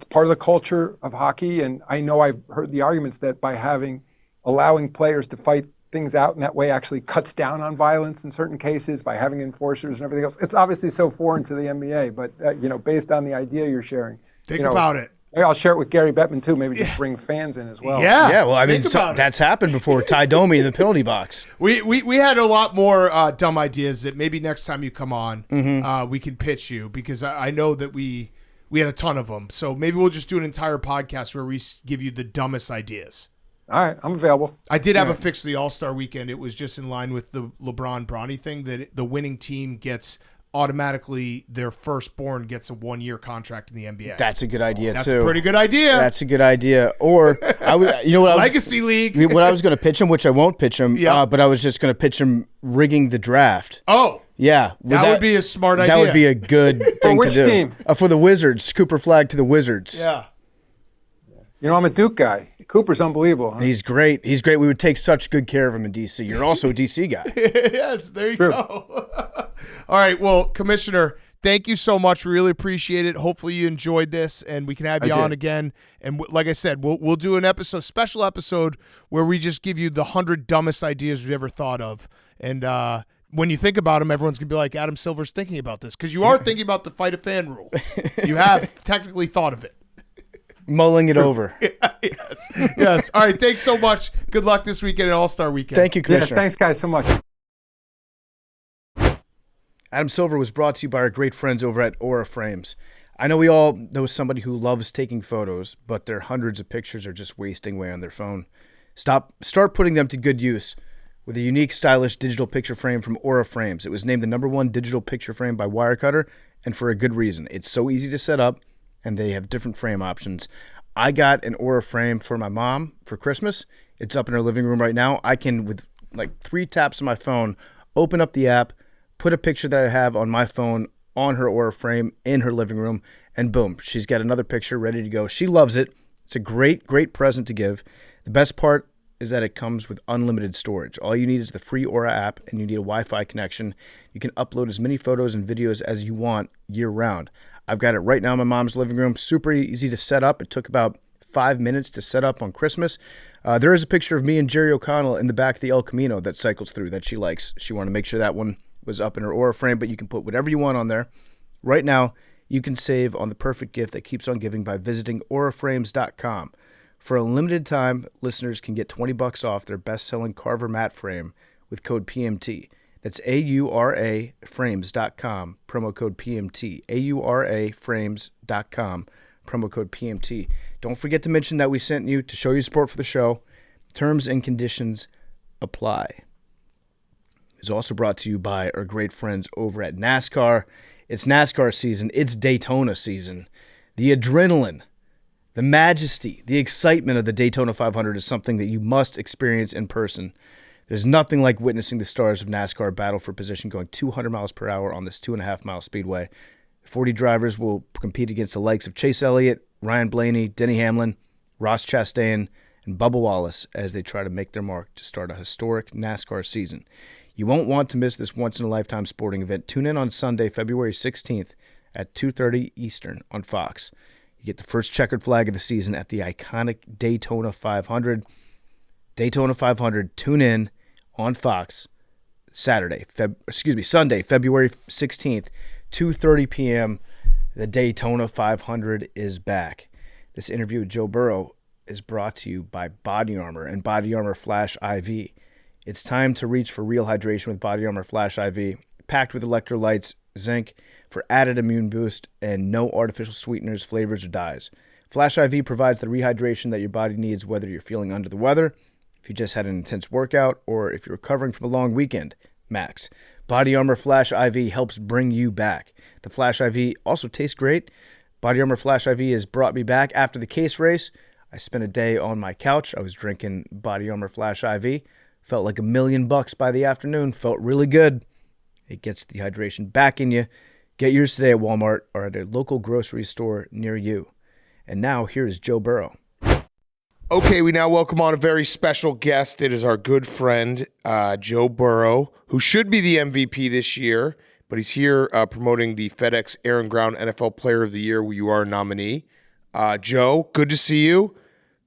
part of the culture of hockey. And I know I've heard the arguments that by allowing players to fight things out in that way actually cuts down on violence in certain cases by having enforcers and everything else. It's obviously so foreign to the NBA, but based on the idea you're sharing. Think about it. Maybe I'll share it with Gary Bettman too. Maybe just bring fans in as well. Yeah. Well, that's happened before. Ty Domi in the penalty box. We had a lot more dumb ideas that maybe next time you come on, we can pitch you, because I know that we had a ton of them. So maybe we'll just do an entire podcast where we give you the dumbest ideas. All right, I'm available. I did have a fix for the All-Star Weekend. It was just in line with the LeBron Bronny thing that the winning team gets automatically their firstborn gets a 1-year contract in the NBA. That's a good idea, That's too. a pretty good idea. That's a good idea. Or, Legacy League. What I was going to pitch him, which I won't pitch him, but I was just going to pitch him rigging the draft. Oh. Yeah. That would be a smart idea. That would be a good thing which to do. team? For the Wizards. Cooper Flag to the Wizards. Yeah. You know, I'm a Duke guy. Cooper's unbelievable. Huh? He's great. He's great. We would take such good care of him in D.C. You're also a D.C. guy. Yes, there you go. All right, well, Commissioner, thank you so much. We really appreciate it. Hopefully you enjoyed this, and we can have you on again. And like I said, we'll do an special episode where we just give you the 100 dumbest ideas we've ever thought of. And when you think about them, everyone's going to be like, Adam Silver's thinking about this. Because you are thinking about the fight a fan rule. You have technically thought of it. Mulling it over. Yes. All right, thanks so much. Good luck this weekend and All-Star Weekend. Thank you, Commissioner. Yeah, thanks, guys, so much. Adam Silver was brought to you by our great friends over at Aura Frames. I know we all know somebody who loves taking photos, but their hundreds of pictures are just wasting away on their phone. Start putting them to good use with a unique, stylish digital picture frame from Aura Frames. It was named the #1 digital picture frame by Wirecutter, and for a good reason. It's so easy to set up, and they have different frame options. I got an Aura frame for my mom for Christmas. It's up in her living room right now. I can, with like 3 taps of my phone, open up the app, put a picture that I have on my phone on her Aura frame in her living room, and boom, she's got another picture ready to go. She loves it. It's a great, great present to give. The best part is that it comes with unlimited storage. All you need is the free Aura app, and you need a Wi-Fi connection. You can upload as many photos and videos as you want year-round. I've got it right now in my mom's living room. Super easy to set up. It took about 5 minutes to set up on Christmas. There is a picture of me and Jerry O'Connell in the back of the El Camino that cycles through that she likes. She wanted to make sure that one was up in her Aura frame, but you can put whatever you want on there. Right now, you can save on the perfect gift that keeps on giving by visiting auraframes.com. For a limited time, listeners can get $20 off their best-selling Carver mat frame with code PMT. That's auraframes.com, promo code PMT. auraframes.com, promo code PMT. Don't forget to mention that we sent you to show your support for the show. Terms and conditions apply. It's also brought to you by our great friends over at NASCAR. It's NASCAR season. It's Daytona season. The adrenaline, the majesty, the excitement of the Daytona 500 is something that you must experience in person. There's nothing like witnessing the stars of NASCAR battle for position going 200 miles per hour on this 2.5-mile speedway. 40 drivers will compete against the likes of Chase Elliott, Ryan Blaney, Denny Hamlin, Ross Chastain, and Bubba Wallace as they try to make their mark to start a historic NASCAR season. You won't want to miss this once-in-a-lifetime sporting event. Tune in on Sunday, February 16th at 2:30 Eastern on Fox. You get the first checkered flag of the season at the iconic Daytona 500. Daytona 500, tune in on Fox Sunday, February 16th, 2:30 p.m. The Daytona 500 is back. This interview with Joe Burrow is brought to you by Body Armor and Body Armor Flash IV. It's time to reach for real hydration with Body Armor Flash IV, packed with electrolytes, zinc, for added immune boost, and no artificial sweeteners, flavors, or dyes. Flash IV provides the rehydration that your body needs, whether you're feeling under the weather, if you just had an intense workout, or if you're recovering from a long weekend. Max. Body Armor Flash IV helps bring you back. The Flash IV also tastes great. Body Armor Flash IV has brought me back after the Case race. I spent a day on my couch. I was drinking Body Armor Flash IV. Felt like $1 million by the afternoon. Felt really good. It gets the hydration back in you. Get yours today at Walmart or at a local grocery store near you. And now, here's Joe Burrow. Okay, we now welcome on a very special guest. It is our good friend, Joe Burrow, who should be the MVP this year, but he's here promoting the FedEx Air and Ground NFL Player of the Year, where you are a nominee. Joe, good to see you.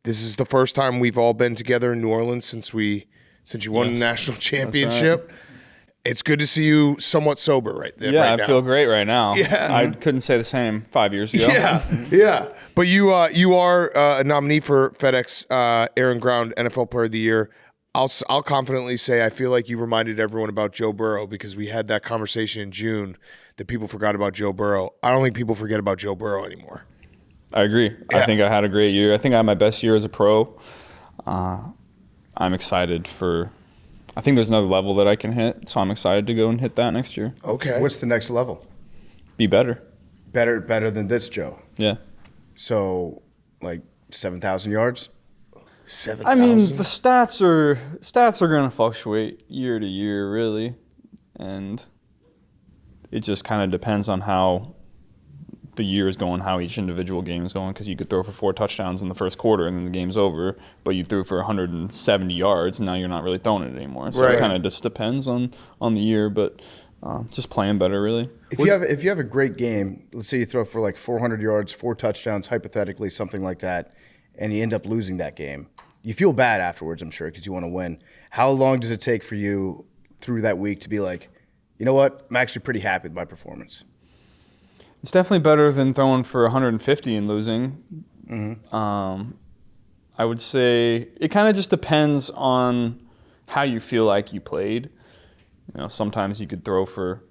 This is the first time we've all been together in New Orleans since you won the national championship. Right. It's good to see you somewhat sober right there. Yeah, right I feel great right now. Yeah. I couldn't say the same 5 years ago. Yeah. But you are a nominee for FedEx Air and Ground NFL Player of the Year. I'll confidently say I feel like you reminded everyone about Joe Burrow because we had that conversation in June that people forgot about Joe Burrow. I don't think people forget about Joe Burrow anymore. I agree. Yeah. I think I had a great year. I think I had my best year as a pro. I'm excited for I think there's another level that I can hit, so I'm excited to go and hit that next year. Okay. What's the next level? Be better. Better than this, Joe. Yeah. So, like 7,000 yards. 7,000. I mean, the stats are going to fluctuate year to year, really, and it just kind of depends on how the year is going, how each individual game is going, because you could throw for 4 touchdowns in the first quarter and then the game's over, but you threw for 170 yards and now you're not really throwing it anymore. So it kind of just depends on the year, but just playing better, really. If you have a great game, let's say you throw for like 400 yards, 4 touchdowns, hypothetically, something like that, and you end up losing that game, you feel bad afterwards, I'm sure, because you want to win. How long does it take for you through that week to be like, you know what, I'm actually pretty happy with my performance? It's definitely better than throwing for 150 and losing. I would say it kind of just depends on how you feel like you played. You know, sometimes you could throw for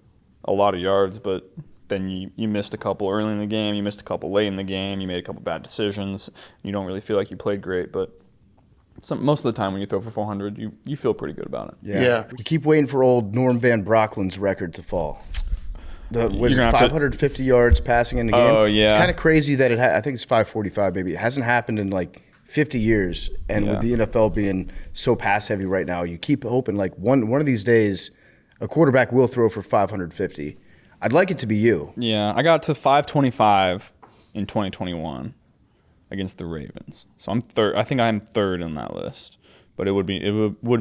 a lot of yards, but then you missed a couple early in the game, you missed a couple late in the game, you made a couple bad decisions. You don't really feel like you played great, but most of the time when you throw for 400, you feel pretty good about it. Yeah. We keep waiting for old Norm Van Brocklin's record to fall. Was it 550 yards passing in the game? Oh, yeah. It's kind of crazy that I think it's 545 maybe. It hasn't happened in like 50 years. And with the NFL being so pass heavy right now, you keep hoping like one of these days a quarterback will throw for 550. I'd like it to be you. Yeah, I got to 525 in 2021 against the Ravens. So I'm third. I think I'm third in that list. But it would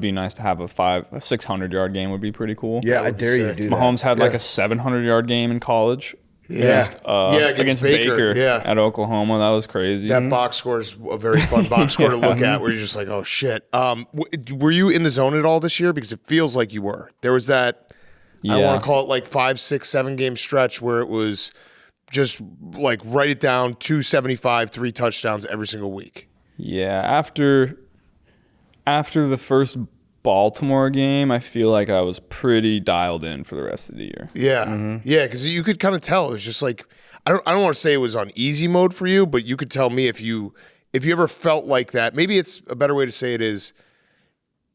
be nice to have a 600-yard game would be pretty cool. Yeah, I dare you to do that. Mahomes had like a 700-yard game in college. Against Baker at Oklahoma. That was crazy. That box score is a very fun box score to look at where you're just like, oh, shit. Were you in the zone at all this year? Because it feels like you were. There was that, I want to call it like 5, 6, 7 game stretch where it was just like write it down, 275, 3 touchdowns every single week. Yeah, after the first Baltimore game, I feel like I was pretty dialed in for the rest of the year. Yeah, yeah, because you could kind of tell it was just like I don't want to say it was on easy mode for you, but you could tell me if you ever felt like that. Maybe it's a better way to say it is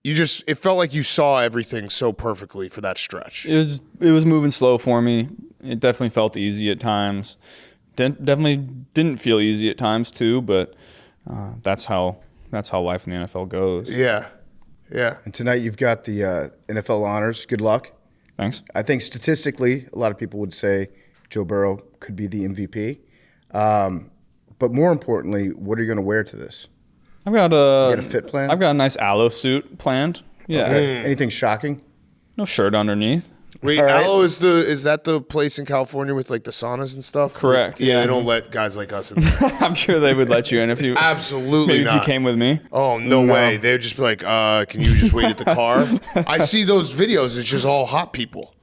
it felt like you saw everything so perfectly for that stretch. It was moving slow for me. It definitely felt easy at times. Definitely didn't feel easy at times too, but that's how life in the NFL goes. Yeah. Yeah. And tonight you've got the NFL honors. Good luck. Thanks. I think statistically, a lot of people would say Joe Burrow could be the MVP. But more importantly, what are you going to wear to this? I've got a fit plan? I've got a nice aloe suit planned. Yeah. Okay. Anything shocking? No shirt underneath. Wait, Aloe is that the place in California with like the saunas and stuff? Correct. Yeah, they don't let guys like us in there. I'm sure they would let you in if you absolutely maybe not. If you came with me. Oh no way! They would just be like, "Can you just wait at the car?" I see those videos. It's just all hot people.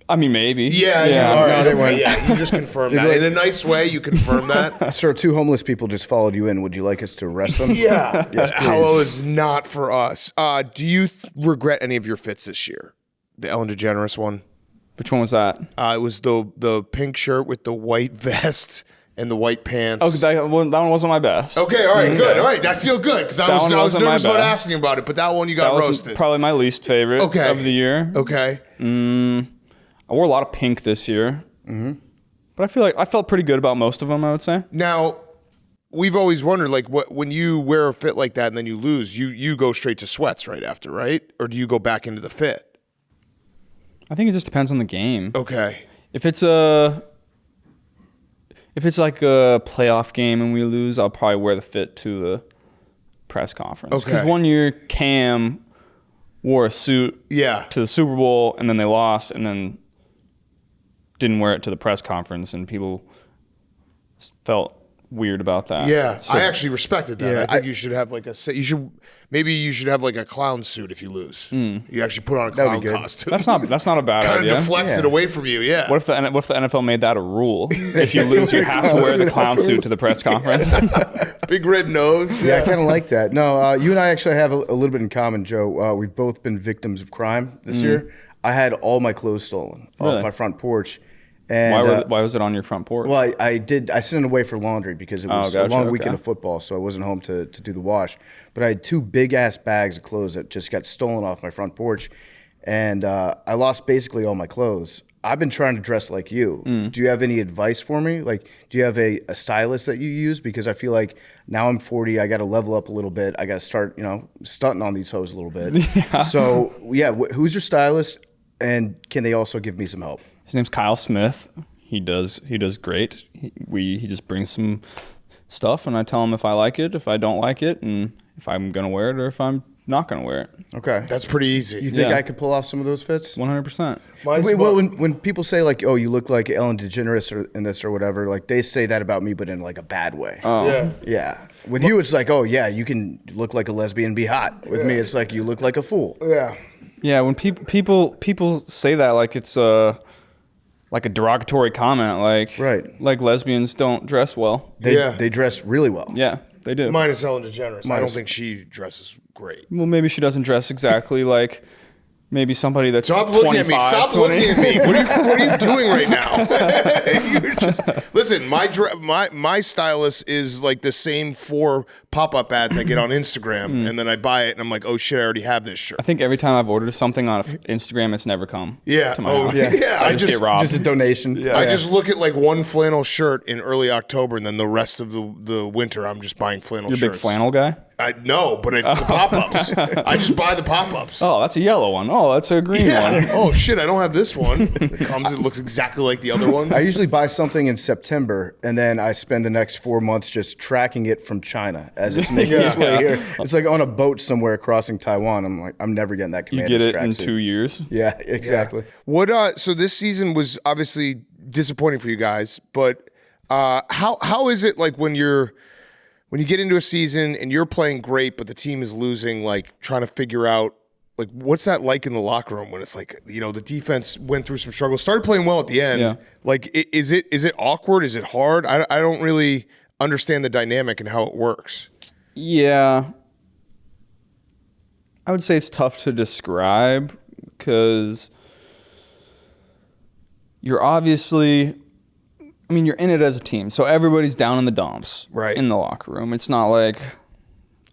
I mean, maybe. Yeah. All right. No, Yeah, you just confirm that in a nice way. You confirm that. Sir, 2 homeless people just followed you in. Would you like us to arrest them? Yeah. Yes, please. Aloe is not for us. Do you regret any of your fits this year? The Ellen DeGeneres one. Which one was that? It was the pink shirt with the white vest and the white pants. Oh, that one wasn't my best. Okay, all right, good. All right, I feel good because I was nervous about asking about it, but that one you got roasted. Was probably my least favorite of the year. Okay. I wore a lot of pink this year. But I feel like I felt pretty good about most of them, I would say. Now, we've always wondered, like, when you wear a fit like that and then you lose, you go straight to sweats right after, right? Or do you go back into the fit? I think it just depends on the game. Okay. If it's like a playoff game and we lose, I'll probably wear the fit to the press conference. Okay. Because one year Cam wore a suit to the Super Bowl and then they lost and then didn't wear it to the press conference and people felt weird about that. Yeah, so, I actually respected that. Yeah, I think you should have like you should have like a clown suit if you lose. You actually put on a clown costume. That's not a bad idea. Kind of deflects it away from you. Yeah. What if the NFL made that a rule? If you lose, you have to wear the clown suit to the press conference. Big red nose. Yeah, I kind of like that. No, you and I actually have a little bit in common, Joe. We've both been victims of crime this year. I had all my clothes stolen off my front porch. And why was it on your front porch? Well, I sent it away for laundry because it was a long weekend of football, so I wasn't home to do the wash. But I had 2 big-ass bags of clothes that just got stolen off my front porch, and I lost basically all my clothes. I've been trying to dress like you. Do you have any advice for me? Like, do you have a stylist that you use? Because I feel like now I'm 40, I got to level up a little bit. I got to start, stunting on these hoes a little bit. Yeah. So, who's your stylist, and can they also give me some help? His name's Kyle Smith. He does great. He just brings some stuff, and I tell him if I like it, if I don't like it, and if I'm gonna wear it or if I'm not gonna wear it. Okay, that's pretty easy. You think I could pull off some of those fits? 100%. When people say like, "Oh, you look like Ellen DeGeneres or in this or whatever," like they say that about me, but in like a bad way. Oh, yeah. With you, it's like, "Oh yeah, you can look like a lesbian and be hot." With me, it's like you look like a fool. Yeah. Yeah. When people say that, like it's like a derogatory comment, like lesbians don't dress well. They dress really well. Yeah, they do. Minus Ellen DeGeneres. I don't think she dresses great. Well, maybe she doesn't dress exactly like maybe somebody that's Stop looking at me. Stop looking at me. What are you doing right now? Listen, my stylist is like the same 4 pop-up ads I get on Instagram, and then I buy it, and I'm like, oh shit, I already have this shirt. I think every time I've ordered something on Instagram, it's never come. Yeah. To my house. I just get robbed. Just a donation. Yeah. I just look at like one flannel shirt in early October, and then the rest of the winter, I'm just buying flannel shirts. You're a big flannel guy? No, but it's the pop-ups. I just buy the pop-ups. Oh, that's a yellow one. Oh, that's a green one. Oh shit, I don't have this one. It looks exactly like the other ones. I usually buy something in September, and then I spend the next 4 months just tracking it from China as it's making its way here. It's like on a boat somewhere crossing Taiwan. I'm like, I'm never getting that Commanders You get it in tracksuit. 2 years? Yeah, exactly. Yeah. What? So this season was obviously disappointing for you guys, but how is it like when you get into a season and you're playing great, but the team is losing, like trying to figure out, like, what's that like in the locker room when it's like, the defense went through some struggles, started playing well at the end. Yeah. Like, is it awkward? Is it hard? I don't really understand the dynamic and how it works. Yeah. I would say it's tough to describe because you're obviously... I mean, you're in it as a team, so everybody's down in the dumps in the locker room. It's not like,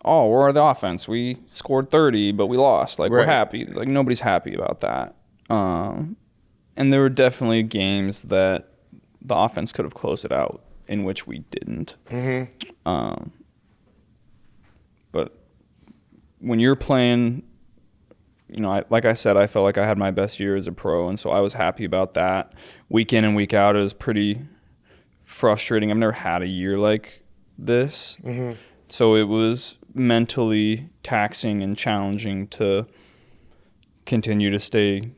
oh, we're the offense. We scored 30, but we lost. Like, we're happy. Like, nobody's happy about that. And there were definitely games that the offense could have closed it out, in which we didn't. Mm-hmm. But when you're playing, like I said, I felt like I had my best year as a pro, and so I was happy about that. Week in and week out, it was pretty frustrating. I've never had a year like this. Mm-hmm. So it was mentally taxing and challenging to continue to stay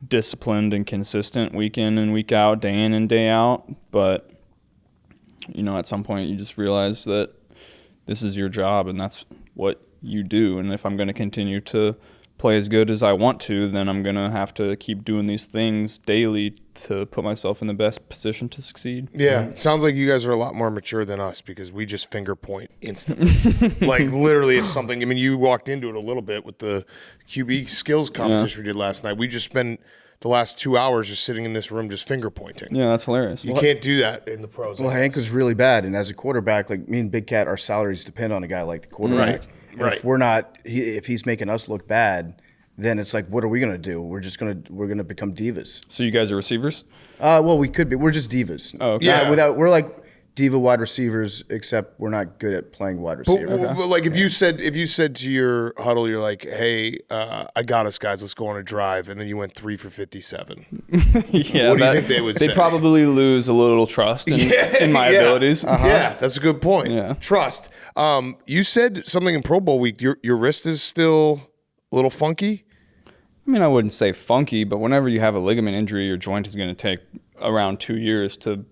disciplined and consistent week in and week out, day in and day out. But, at some point you just realize that this is your job and that's what you do. And if I'm going to continue to play as good as I want to, then I'm going to have to keep doing these things daily to put myself in the best position to succeed. Yeah, it sounds like you guys are a lot more mature than us because we just finger point instantly. Like literally if something, you walked into it a little bit with the QB skills competition we did last night. We just spent the last 2 hours just sitting in this room just finger pointing. Yeah, that's hilarious. You can't do that in the pros. Well, Hank was really bad, and as a quarterback, like me and Big Cat, our salaries depend on a guy like the quarterback. Right. If he's making us look bad, then it's like, what are we gonna do? We're gonna become divas. So you guys are receivers? Well, we could be. We're just divas. Oh, okay. Yeah. We're like diva wide receivers, except we're not good at playing wide receiver. But like if you said to your huddle, you're like, hey, I got us, guys. Let's go on a drive, and then you went 3 for 57. Yeah. What do you think they would say? They'd probably lose a little trust in my abilities. Uh-huh. Yeah, that's a good point. Yeah. Trust. You said something in Pro Bowl week. Your wrist is still a little funky? I wouldn't say funky, but whenever you have a ligament injury, your joint is going to take around 2 years to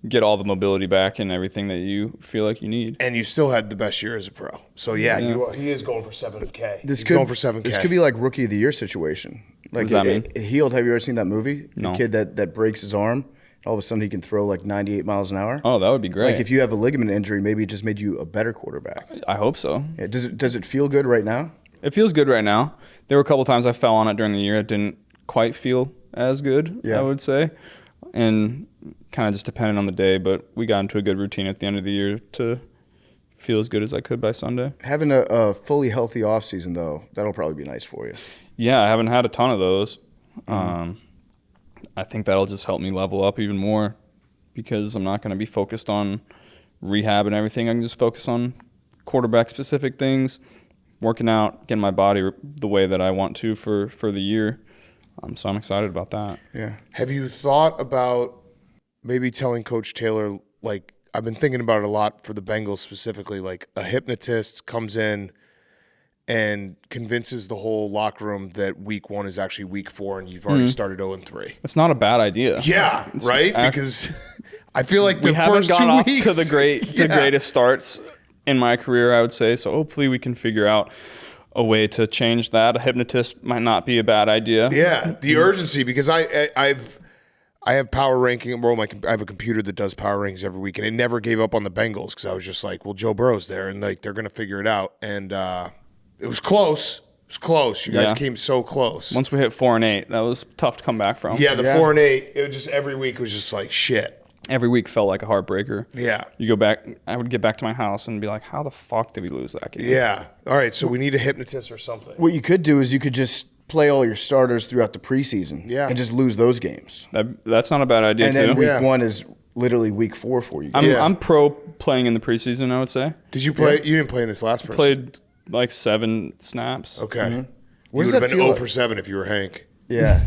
get all the mobility back and everything that you feel like you need. And you still had the best year as a pro. So, he is going for 7K. He's going for 7K. This could be like Rookie of the Year situation. Like what does that mean? It healed. Have you ever seen that movie? No. The kid that breaks his arm. All of a sudden, he can throw like 98 miles an hour. Oh, that would be great. Like if you have a ligament injury, maybe it just made you a better quarterback. I hope so. Yeah, does it feel good right now? It feels good right now. There were a couple times I fell on it during the year. It didn't quite feel as good, I would say. and kind of just depended on the day. But we got into a good routine at the end of the year to feel as good as I could by Sunday. Having a fully healthy offseason, though, that'll probably be nice for you. Yeah, I haven't had a ton of those. I think that'll just help me level up even more because I'm not going to be focused on rehab and everything. I can just focus on quarterback-specific things, working out, getting my body the way that I want to for the year. So I'm excited about that. Yeah. Have you thought about maybe telling Coach Taylor, like, I've been thinking about it a lot for the Bengals specifically, like a hypnotist comes in and convinces the whole locker room that week 1 is actually week 4 and you've already started 0-3. It's not a bad idea. Yeah, right? Because I feel like the we haven't first got 2 off weeks to the greatest starts in my career, I would say. So hopefully we can figure out a way to change that. A hypnotist might not be a bad idea. Yeah, the urgency, because I have power ranking. Well, I have a computer that does power rankings every week, and it never gave up on the Bengals because I was just like, well, Joe Burrow's there, and like they're gonna figure it out. And it was close. It was close. You guys came so close. Once we hit 4-8, that was tough to come back from. Yeah, the 4-8. It was just every week was just like shit. Every week felt like a heartbreaker. Yeah. You go back. I would get back to my house and be like, how the fuck did we lose that game? Yeah. All right. So we need a hypnotist or something. What you could do is you could just play all your starters throughout the preseason and just lose those games. That's not a bad idea, and then week 1 is literally week 4 for you. I'm pro playing in the preseason, I would say. Did you play? You didn't play in this last preseason. Played like 7 snaps. Okay. Mm-hmm. You would have been 0 for 7 if you were Hank. Yeah.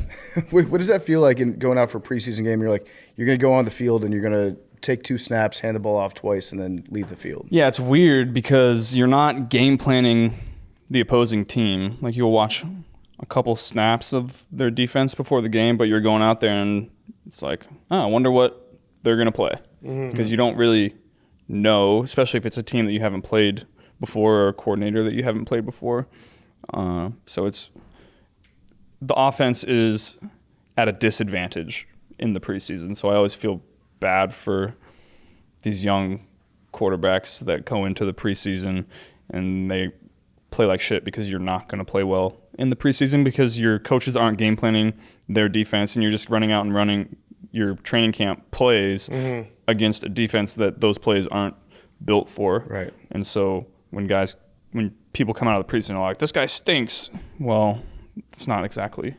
What does that feel like in going out for a preseason game? You're like, you're going to go on the field and you're going to take 2 snaps, hand the ball off twice, and then leave the field. Yeah, it's weird because you're not game planning the opposing team. Like, you'll watch a couple snaps of their defense before the game, but you're going out there and it's like, I wonder what they're going to play. Because you don't really know, especially if it's a team that you haven't played before or a coordinator that you haven't played before. So it's the offense is at a disadvantage in the preseason. So I always feel bad for these young quarterbacks that go into the preseason and they play like shit because you're not going to play well in the preseason because your coaches aren't game planning their defense and you're just running out and running your training camp plays against a defense that those plays aren't built for. Right. And so when people come out of the preseason and are like, this guy stinks, well, it's not exactly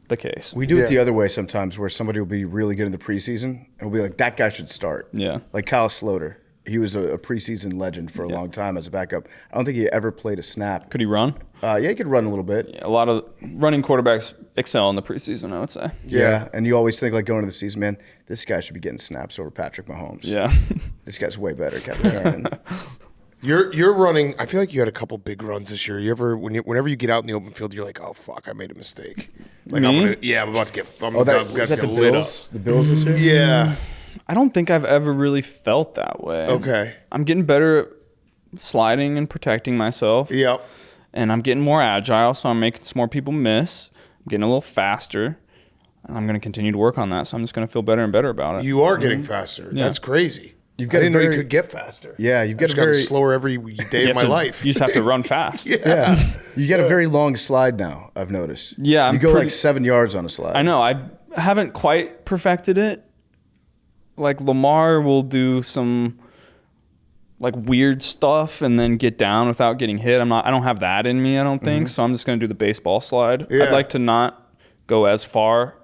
the case. We do it the other way sometimes where somebody will be really good in the preseason and we'll be like, that guy should start. Yeah. Like Kyle Sloter. He was a preseason legend for a long time as a backup. I don't think he ever played a snap. Could he run? Yeah, he could run a little bit. Yeah, a lot of running quarterbacks excel in the preseason, I would say. Yeah, and you always think, like, going into the season, man, this guy should be getting snaps over Patrick Mahomes. Yeah. This guy's way better, Kevin Cannon. You're running. I feel like you had a couple big runs this year. You ever whenever you get out in the open field, you're like, oh fuck, I made a mistake. Like Me? I'm about to get. I'm Oh, about was to that get the lit Bills? up. The Bills this year? Yeah. I don't think I've ever really felt that way. Okay. I'm getting better at sliding and protecting myself. Yep. And I'm getting more agile, so I'm making some more people miss. I'm getting a little faster. And I'm going to continue to work on that, so I'm just going to feel better and better about it. You are getting faster. Yeah. That's crazy. I didn't know you could get faster. Yeah, you've got I've gotten slower every day of my life. You just have to run fast. Yeah. You got a very long slide now, I've noticed. Yeah. You go like 7 yards on a slide. I know. I haven't quite perfected it. Like Lamar will do some like weird stuff and then get down without getting hit. I don't have that in me, I don't think. So I'm just going to do the baseball slide. Yeah. I'd like to not go as far,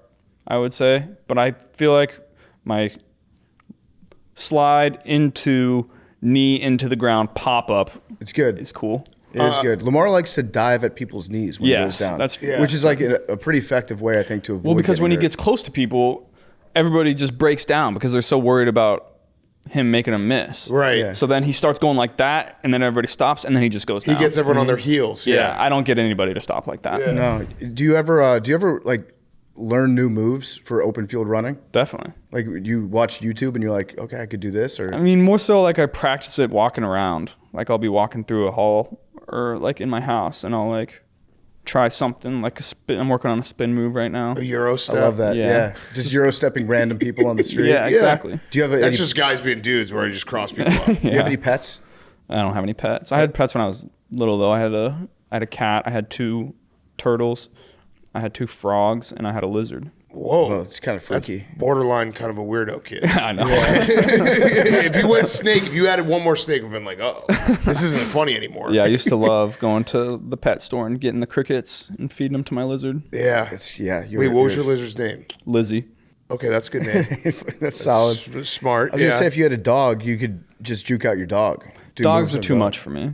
I would say, but I feel like my slide into knee into the ground pop up. It's good. It's cool. It is good. Lamar likes to dive at people's knees when he goes down. Which is like a pretty effective way, I think, to avoid. Well, because when he hurt. gets close to people, everybody just breaks down because they're so worried about him making a miss. Right. Yeah. So then he starts going like that, and then everybody stops, and then he just goes down. He gets everyone on their heels. Yeah, I don't get anybody to stop like that. Yeah. No. Do you ever like learn new moves for open field running? Definitely. Like you watch YouTube and you're like, okay, I could do this, or I mean, more so like I practice it walking around. Like I'll be walking through a hall or like in my house, and I'll like try something like a spin. I'm working on a spin move right now. A Euro step. I love that. Yeah. Yeah. Just Euro stepping random people on the street. Yeah, exactly. Do you have That's any, just guys being dudes where I just cross people up. do you have any pets? I don't have any pets. I had pets when I was little though. I had a cat. I had 2 turtles. I had 2 frogs, and I had a lizard. Whoa. Well, it's kind of freaky. That's borderline kind of a weirdo kid. I know. If you went snake, if you added one more snake, we've been like, oh, this isn't funny anymore. Yeah, I used to love going to the pet store and getting the crickets and feeding them to my lizard. Yeah. Wait, what was your lizard's name? Lizzie. Okay, that's a good name. That's solid. Smart. I was going to say, if you had a dog, you could just juke out your dog. Dogs are too much for me.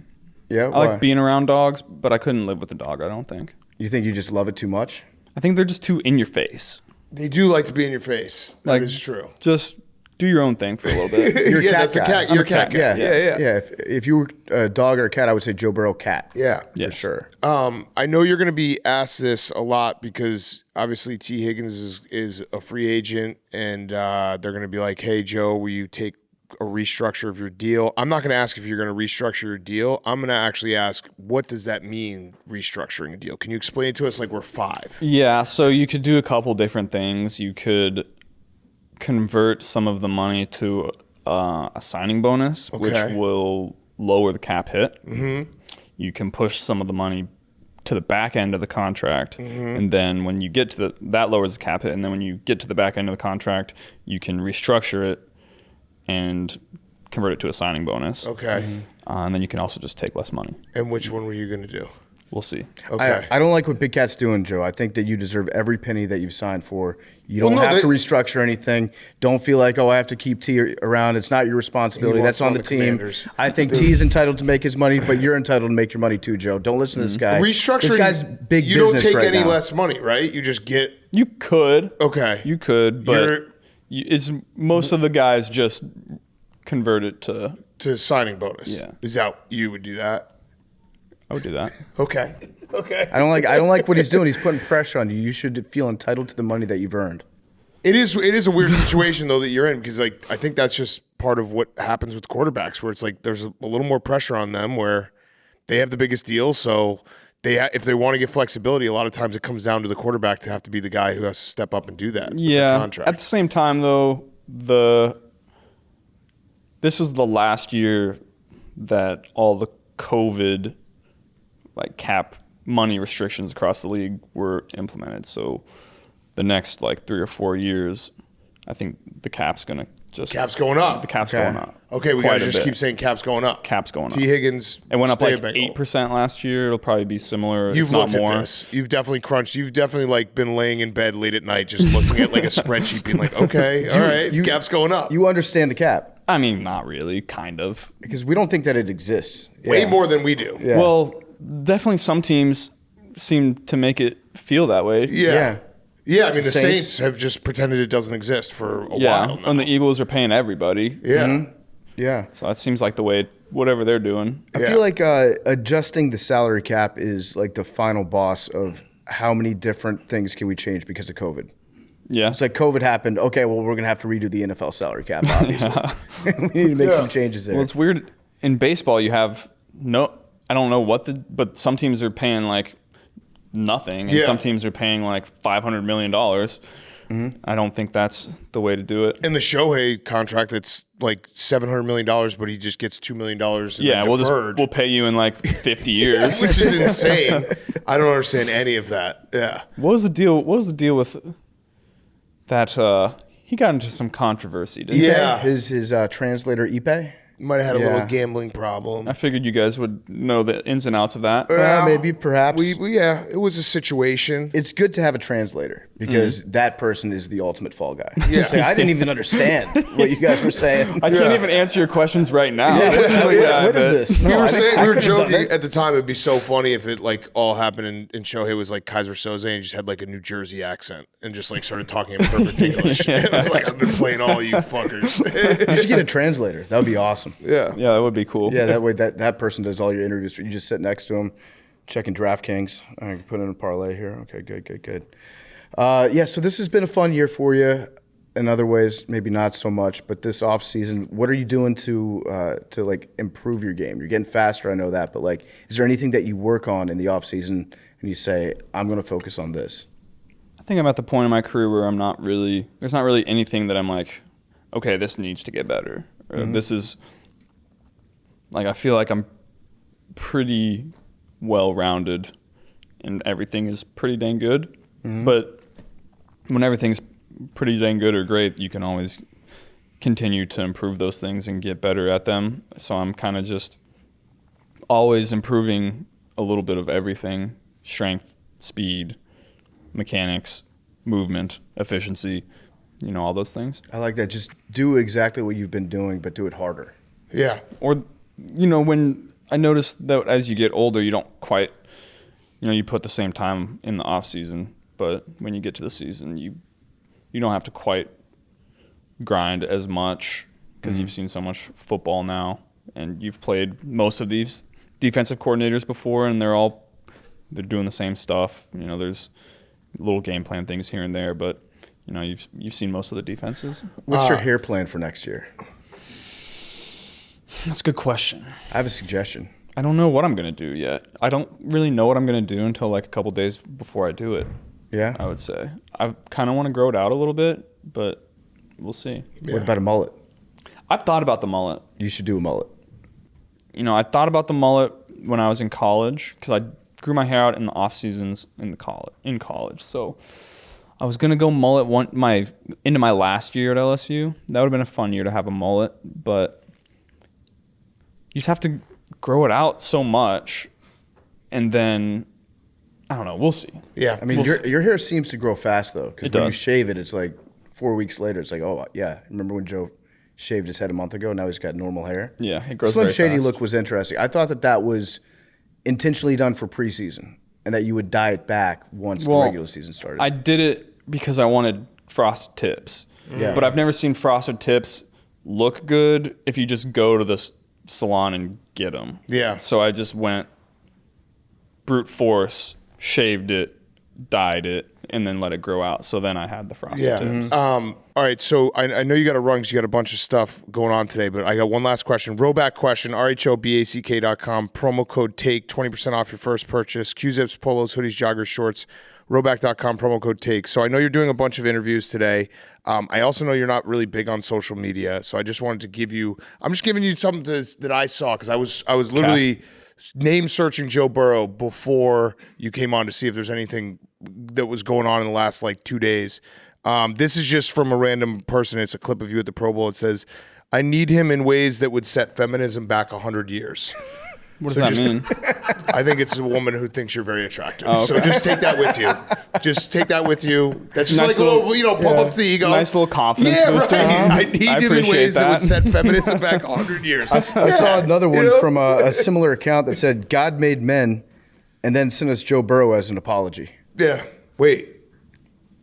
Yeah? I like being around dogs, but I couldn't live with a dog, I don't think. You think you just love it too much? I think they're just too in your face. They do like to be in your face. That is true. Just do your own thing for a little bit. You're a cat that's guy. a cat. You're a cat guy. Yeah. If you were a dog or a cat, I would say Joe Burrow cat. Yeah. For sure. I know you're going to be asked this a lot because obviously T. Higgins is a free agent, and they're going to be like, hey, Joe, will you take a restructure of your deal? I'm not going to ask if you're going to restructure your deal. I'm going to actually ask, what does that mean, restructuring a deal? Can you explain it to us like we're 5? Yeah, so you could do a couple different things. You could convert some of the money to a signing bonus, which will lower the cap hit. Mm-hmm. You can push some of the money to the back end of the contract, and then when you get to that lowers the cap hit, and then when you get to the back end of the contract, you can restructure it and convert it to a signing bonus. Okay. And then you can also just take less money. And which one were you going to do? We'll see. Okay. I don't like what Big Cat's doing, Joe. I think that you deserve every penny that you've signed for. You don't have to restructure anything. Don't feel like, I have to keep T around. It's not your responsibility. That's on the team. Commanders. I think T's entitled to make his money, but you're entitled to make your money too, Joe. Don't listen to this guy. Restructuring, this guy's big you don't business take any now. less money, right? You just get... You could. Okay. You could, but it's most of the guys just convert it to signing bonus. Yeah. Is that you would do that? I would do that. Okay. I don't like what he's doing. He's putting pressure on you. You should feel entitled to the money that you've earned. It is a weird situation though that you're in, because like I think that's just part of what happens with quarterbacks, where it's like there's a little more pressure on them where they have the biggest deal, so if they want to get flexibility, a lot of times it comes down to the quarterback to have to be the guy who has to step up and do that. Yeah. Contract. At the same time, though, this was the last year that all the COVID cap money restrictions across the league were implemented. So the next 3 or 4 years, I think the cap's going to Cap's going up. The cap's going up. Okay, we got to just keep saying cap's going up. Cap's going up. T. Higgins. It went up 8% last year. It'll probably be similar. You've looked more. at this. You've definitely crunched. You've definitely been laying in bed late at night, just looking at a spreadsheet, being like, okay, all right, cap's going up. You understand the cap. I mean, not really, kind of. Because we don't think that it exists. Way more than we do. Yeah. Well, definitely some teams seem to make it feel that way. Yeah, I mean, the Saints have just pretended it doesn't exist for a while now. And the Eagles are paying everybody. Yeah. Mm-hmm. Yeah. So it seems like the way, whatever they're doing. I feel like adjusting the salary cap is the final boss of how many different things can we change because of COVID. Yeah. It's like COVID happened. Okay, well, we're going to have to redo the NFL salary cap, obviously. We need to make some changes there. Well, it's weird. In baseball, you have I don't know but some teams are paying nothing, and some teams are paying $500 million. Mm-hmm. I don't think that's the way to do it. And the Shohei contract, that's $700 million, but he just gets $2 million. We'll pay you in 50 years, which is insane. I don't understand any of that. Yeah. What was the deal with that? He got into some controversy, didn't he? Yeah. His translator Ipe. Might have had a little gambling problem. I figured you guys would know the ins and outs of that. Maybe, perhaps. It was a situation. It's good to have a translator because that person is the ultimate fall guy. Yeah. I didn't even understand what you guys were saying. I can't even answer your questions right now. Yeah. What is this? We were joking at the time. It'd be so funny if it all happened and Shohei was Kaiser Soze and he just had a New Jersey accent and just started talking in perfect English. It was I've been playing all you fuckers. You should get a translator. That would be awesome. Yeah, that would be cool. Yeah, that way that person does all your interviews. You just sit next to him, checking DraftKings. I can put in a parlay here. Okay, good. So this has been a fun year for you. In other ways, maybe not so much. But this off season, what are you doing to improve your game? You're getting faster, I know that. But is there anything that you work on in the off season and you say, I'm going to focus on this? I think I'm at the point in my career where there's not really anything that I'm okay, this needs to get better. Or this is. I feel like I'm pretty well-rounded and everything is pretty dang good. Mm-hmm. But when everything's pretty dang good or great, you can always continue to improve those things and get better at them. So I'm kind of just always improving a little bit of everything: strength, speed, mechanics, movement, efficiency, all those things. I like that. Just do exactly what you've been doing, but do it harder. Yeah. Or, when I noticed that as you get older, you don't quite, you put the same time in the off season, but when you get to the season, you don't have to quite grind as much because you've seen so much football now, and you've played most of these defensive coordinators before, and they're doing the same stuff. There's little game plan things here and there, but you've seen most of the defenses. What's your hair plan for next year? That's a good question. I have a suggestion. I don't know what I'm going to do yet. I don't really know what I'm going to do until like a couple days before I do it. Yeah? I would say. I kind of want to grow it out a little bit, but we'll see. Yeah. What about a mullet? I've thought about the mullet. You should do a mullet. I thought about the mullet when I was in college because I grew my hair out in the off seasons in college. So I was gonna go mullet into my last year at LSU. That would have been a fun year to have a mullet, but you just have to grow it out so much, and then I don't know. We'll see. Yeah, I mean your hair seems to grow fast though, because when you shave it, it's like 4 weeks later. It's like, oh yeah, remember when Joe shaved his head a month ago? Now he's got normal hair. Yeah, it grows Slim very Shady fast. look was interesting. I thought that was intentionally done for preseason, and that you would dye it back once the regular season started. I did it because I wanted frosted tips. Yeah. But I've never seen frosted tips look good if you just go to the salon and get them. Yeah. So I just went brute force, shaved it, dyed it, and then let it grow out. So then I had the frosted tips. All right. So I know you got to run because you got a bunch of stuff going on today, but I got one last question. Rowback question, RHOBACK.com, promo code TAKE, 20% off your first purchase. Q-zips, polos, hoodies, joggers, shorts, rowback.com, promo code TAKE. So I know you're doing a bunch of interviews today. I also know you're not really big on social media. So I just wanted to give you, I'm just giving you something that I saw because I was literally name searching Joe Burrow before you came on to see if there's anything that was going on in the last 2 days. This is just from a random person. It's a clip of you at the Pro Bowl. It says, "I need him in ways that would set feminism back 100 years." What does that mean? I think it's a woman who thinks you're very attractive. Oh, okay. So just take that with you. Just take that with you. That's just nice, like a little, pump up the ego. Nice little confidence booster. Right. I need him in ways that would set feminism back 100 years. I saw another one from a similar account that said, "God made men," and then sent us Joe Burrow as an apology. Yeah. Wait.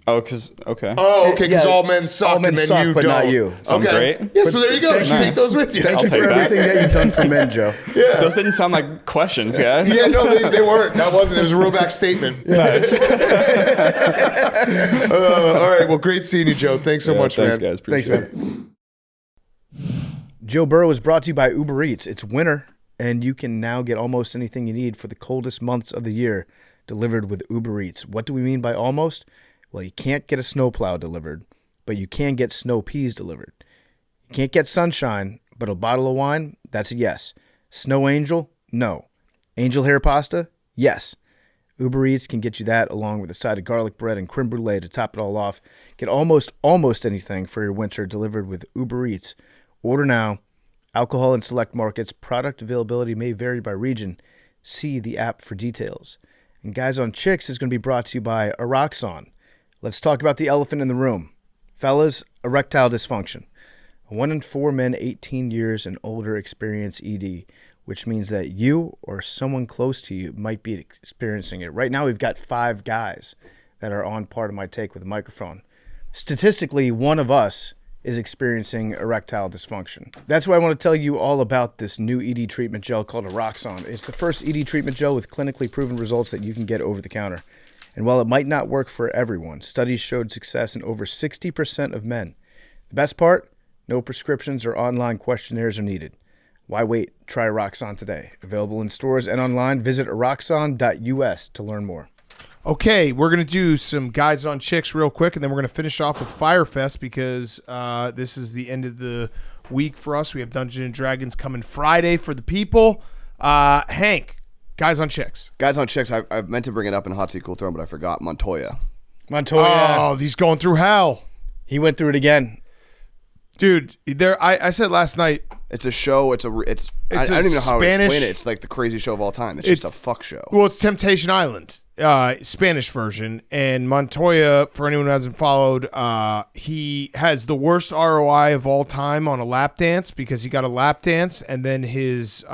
Oh, because all men suck, all men and then suck, you but don't. not you. Sounds great. Yeah, so there you go. Just take those with you. Thank you for everything that you've done for men, Joe. Yeah. Those didn't sound like questions, guys. Yeah, no, they weren't. That wasn't. It was a Rowback statement. Nice. All right. Well, great seeing you, Joe. Thanks so much, thanks, man. Guys. Appreciate it. Joe Burrow is brought to you by Uber Eats. It's winter, and you can now get almost anything you need for the coldest months of the year delivered with Uber Eats. What do we mean by almost? Well, you can't get a snowplow delivered, but you can get snow peas delivered. You can't get sunshine, but a bottle of wine, that's a yes. Snow angel? No. Angel hair pasta? Yes. Uber Eats can get you that along with a side of garlic bread and creme brulee to top it all off. Get almost anything for your winter delivered with Uber Eats. Order now. Alcohol in select markets. Product availability may vary by region. See the app for details. And Guys on Chicks is going to be brought to you by Eroxon. Let's talk about the elephant in the room. Fellas, erectile dysfunction. 1 in 4 men 18 years and older experience ED, which means that you or someone close to you might be experiencing it. Right now, we've got 5 guys that are on Part of My Take with a microphone. Statistically, one of us is experiencing erectile dysfunction. That's why I want to tell you all about this new ED treatment gel called Eroxon. It's the first ED treatment gel with clinically proven results that you can get over the counter. And while it might not work for everyone, studies showed success in over 60% of men. The best part? No prescriptions or online questionnaires are needed. Why wait? Try Eroxon today. Available in stores and online. Visit eroxon.us to learn more. Okay, we're going to do some Guys on Chicks real quick, and then we're going to finish off with Fyre Fest because this is the end of the week for us. We have Dungeons & Dragons coming Friday for the people. Hank, Guys on Chicks. Guys on Chicks, I meant to bring it up in Hot Seat Cool Throne, but I forgot. Montoya. Montoya. Oh, he's going through hell. He went through it again. Dude, I said last night. It's a show. I don't even know how to explain it. It's like the craziest show of all time. It's just a fuck show. Well, it's Temptation Island, Spanish version. And Montoya, for anyone who hasn't followed, he has the worst ROI of all time on a lap dance because he got a lap dance, and then his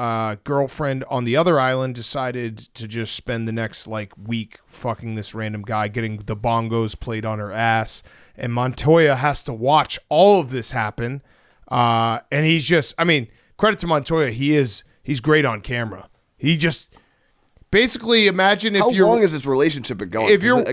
girlfriend on the other island decided to just spend the next week fucking this random guy, getting the bongos played on her ass. And Montoya has to watch all of this happen. And he's just, credit to Montoya. He's great on camera. He just basically imagine if how you're. How long has this relationship been going? If you're,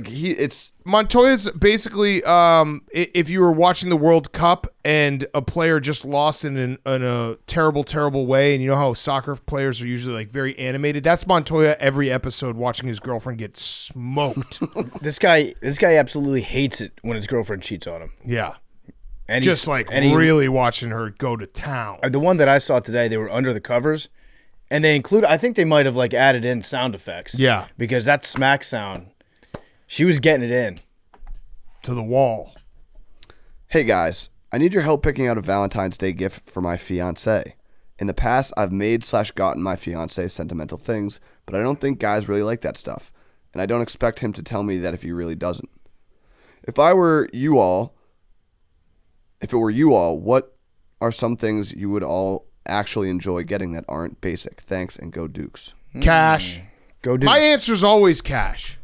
Montoya's basically, if you were watching the World Cup and a player just lost in a terrible, terrible way, and you know how soccer players are usually very animated. That's Montoya every episode watching his girlfriend get smoked. This guy absolutely hates it when his girlfriend cheats on him. Yeah. And just really watching her go to town. The one that I saw today, they were under the covers, and they included. I think they might have added in sound effects. Yeah, because that smack sound, she was getting it in to the wall. Hey guys, I need your help picking out a Valentine's Day gift for my fiance. In the past, I've made/gotten my fiance sentimental things, but I don't think guys really like that stuff, and I don't expect him to tell me that if he really doesn't. If it were you all, what are some things you would all actually enjoy getting that aren't basic? Thanks, and go Dukes. Cash. Go Dukes. My answer is always cash.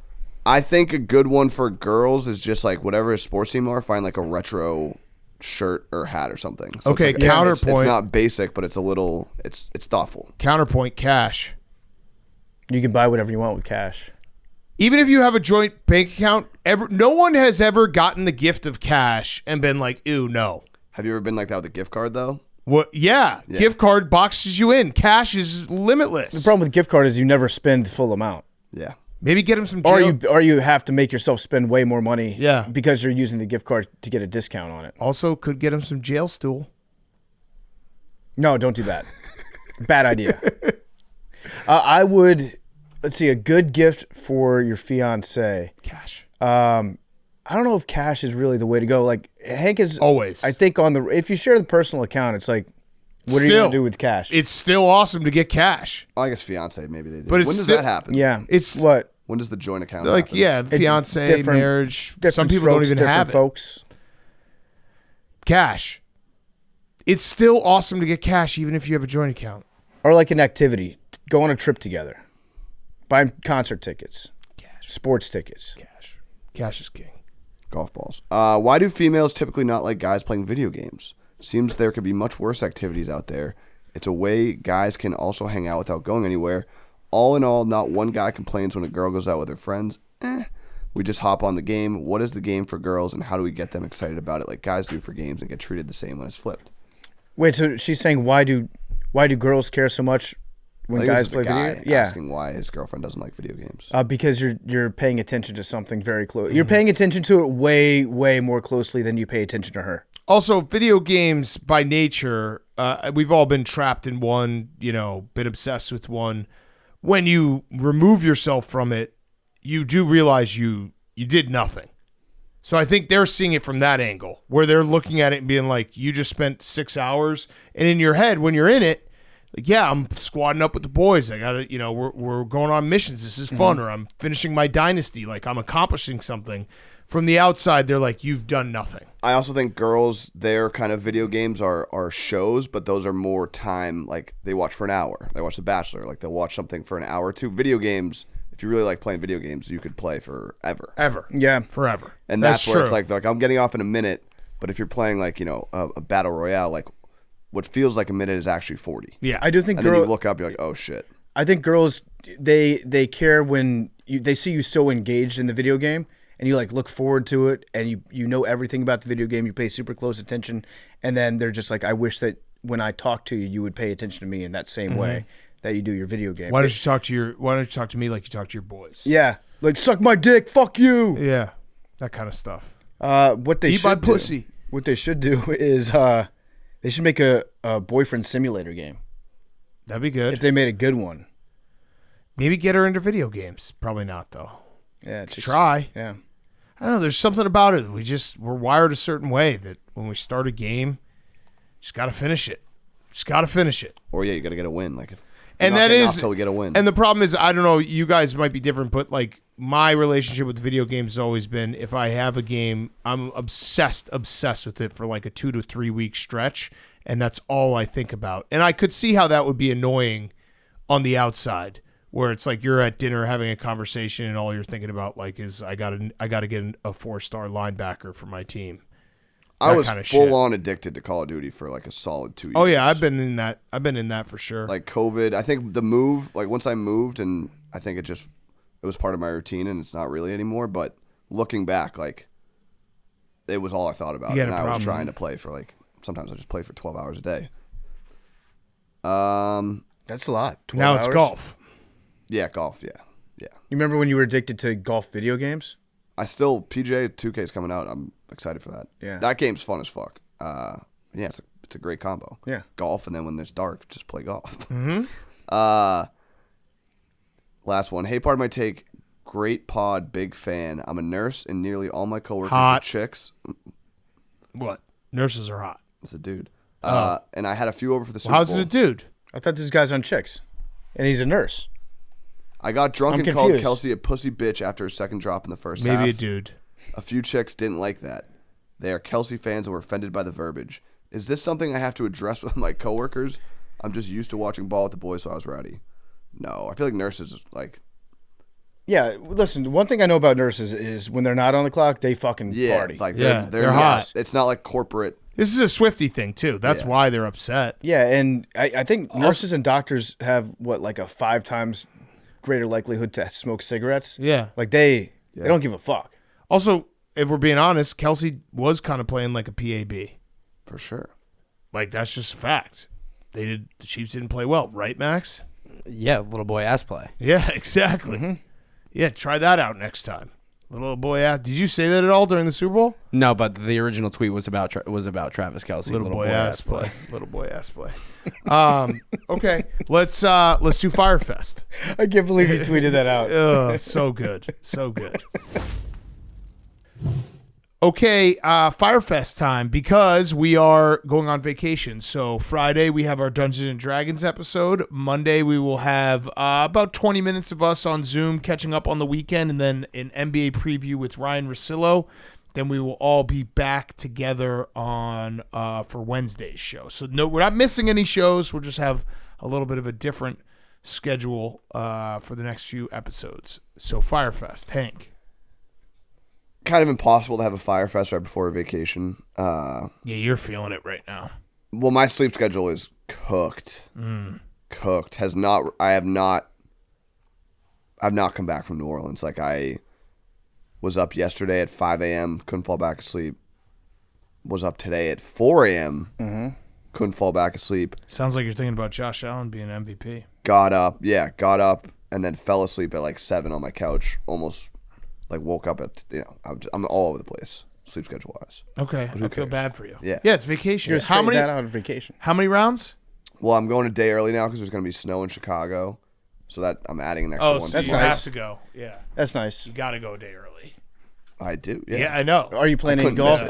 I think a good one for girls is just whatever his sports team are, find a retro shirt or hat or something. So okay, counterpoint. It's not basic, but it's a little, it's thoughtful. Counterpoint, cash. You can buy whatever you want with cash. Even if you have a joint bank account, no one has ever gotten the gift of cash and been like, ew, no. Have you ever been like that with a gift card, though? What? Yeah. Gift card boxes you in. Cash is limitless. The problem with gift card is you never spend the full amount. Yeah. Maybe get him some jail. Or you have to make yourself spend way more money because you're using the gift card to get a discount on it. Also, could get him some jail stool. No, don't do that. Bad idea. I would... Let's see, a good gift for your fiance. Cash. I don't know if cash is really the way to go. Hank is always. I think if you share the personal account, it's what are you going to do with cash? It's still awesome to get cash. I guess fiance maybe they do. But when does that happen? Yeah. It's what? When does the joint account happen? The fiance, marriage. Some people don't even have it. Folks. Cash. It's still awesome to get cash even if you have a joint account. Or an activity. Go on a trip together. Buy concert tickets. Cash. Sports tickets. Cash. Cash is king. Golf balls. Why do females typically not like guys playing video games? Seems there could be much worse activities out there. It's a way guys can also hang out without going anywhere. All in all, not one guy complains when a girl goes out with her friends. We just hop on the game. What is the game for girls, and how do we get them excited about it like guys do for games and get treated the same when it's flipped? Wait, so she's saying why do girls care so much when guys play video games? Asking why his girlfriend doesn't like video games. Because you're paying attention to something very close. You're paying attention to it way, way more closely than you pay attention to her. Also, video games by nature, we've all been trapped in one, been obsessed with one. When you remove yourself from it, you do realize you did nothing. So I think they're seeing it from that angle, where they're looking at it and being like, you just spent 6 hours. And in your head, when you're in it, I'm squadding up with the boys. I got to, we're going on missions. This is fun. Or I'm finishing my dynasty. I'm accomplishing something. From the outside, they're like, you've done nothing. I also think girls, their kind of video games are shows, but those are more time. They watch for an hour. They watch The Bachelor. They'll watch something for an hour or two. Video games, if you really like playing video games, you could play forever. Ever. Yeah. Forever. And that's where true. It's I'm getting off in a minute, but if you're playing a battle royale, what feels like a minute is actually 40. Yeah, I do think and then you look up, you're like, oh shit. I think girls, they care when they see you so engaged in the video game, and you look forward to it, and you know everything about the video game, you pay super close attention, and then they're just I wish that when I talk to you, you would pay attention to me in that same way that you do your video game. Why don't you talk to me like you talk to your boys? Yeah, suck my dick, fuck you. Yeah, that kind of stuff. What they eat should my pussy. Do, what they should do is they should make a boyfriend simulator game. That'd be good if they made a good one. Maybe get her into video games. Probably not though. Yeah, just try. Yeah. I don't know. There's something about it. We're wired a certain way that when we start a game, just got to finish it. Just got to finish it. Or you got to get a win. And that is until we get a win. And the problem is, I don't know. You guys might be different, but my relationship with video games has always been: if I have a game, I'm obsessed with it for a 2 to 3 week stretch, and that's all I think about. And I could see how that would be annoying on the outside, where it's you're at dinner having a conversation, and all you're thinking about is I got to get a 4-star linebacker for my team. I was full on addicted to Call of Duty for a solid 2 years. Oh yeah, I've been in that for sure. COVID, I think the move, once I moved, and I think it was part of my routine, and it's not really anymore. But looking back, it was all I thought about, and I was trying to play for sometimes I just play for 12 hours a day. That's a lot. 12 now hours? It's golf. Yeah, golf. Yeah. You remember when you were addicted to golf video games? PGA 2K is coming out. I'm excited for that. Yeah. That game's fun as fuck. It's a great combo. Yeah. Golf, and then when it's dark, just play golf. Mm-hmm. Last one. Hey, part of my take. Great pod, big fan. I'm a nurse, and nearly all my coworkers Hot. are chicks. What? Nurses are hot. It's a dude. Oh. And I had a few over for the Super Bowl. How's it a dude? I thought this guy's on chicks, and he's a nurse. I got drunk I'm and called confused. Kelsey a pussy bitch after her second drop in the first half. Maybe a dude. A few chicks didn't like that. They are Kelsey fans and were offended by the verbiage. Is this something I have to address with my coworkers? I'm just used to watching ball with the boys, so I was ready. No, I feel like nurses Yeah, listen, one thing I know about nurses is when they're not on the clock, they fucking party. They're hot. It's not like corporate. This is a Swiftie thing too. That's why they're upset. Yeah, and I think nurses and doctors have a 5 times greater likelihood to smoke cigarettes. Yeah. They don't give a fuck. Also, if we're being honest, Kelsey was kind of playing like a PAB. For sure. That's just a fact. The Chiefs didn't play well, right, Max? Yeah, little boy ass play. Yeah, exactly. Mm-hmm. Yeah, try that out next time. Little boy ass. Did you say that at all during the Super Bowl? No, but the original tweet was about Travis Kelce. Little boy ass play. Little boy ass play. Okay, let's do Fyre Fest. I can't believe you tweeted that out. So good, so good. Okay, Fyre Fest time, because we are going on vacation. So Friday we have our Dungeons and Dragons episode. Monday we will have about 20 minutes of us on Zoom catching up on the weekend, and then an NBA preview with Ryan Russillo. Then we will all be back together on for Wednesday's show. So no, we're not missing any shows. We'll just have a little bit of a different schedule for the next few episodes. So Fyre Fest, Hank. Kind of impossible to have a Fyre Fest right before a vacation. Yeah, you're feeling it right now. Well, my sleep schedule is cooked. Cooked. I've not come back from New Orleans. I was up yesterday at 5 a.m., couldn't fall back asleep. Was up today at 4 a.m., couldn't fall back asleep. Sounds like you're thinking about Josh Allen being MVP. Got up, and then fell asleep at 7 on my couch, almost woke up at, I'm all over the place, sleep schedule wise. Okay, I feel bad for you. Yeah, it's vacation. You're straight that out on vacation. How many rounds? Well, I'm going a day early now because there's going to be snow in Chicago, so that I'm adding an extra one. So you have to go. Yeah, that's nice. You got to go a day early. I do. Yeah, yeah, I know. Are you planning golf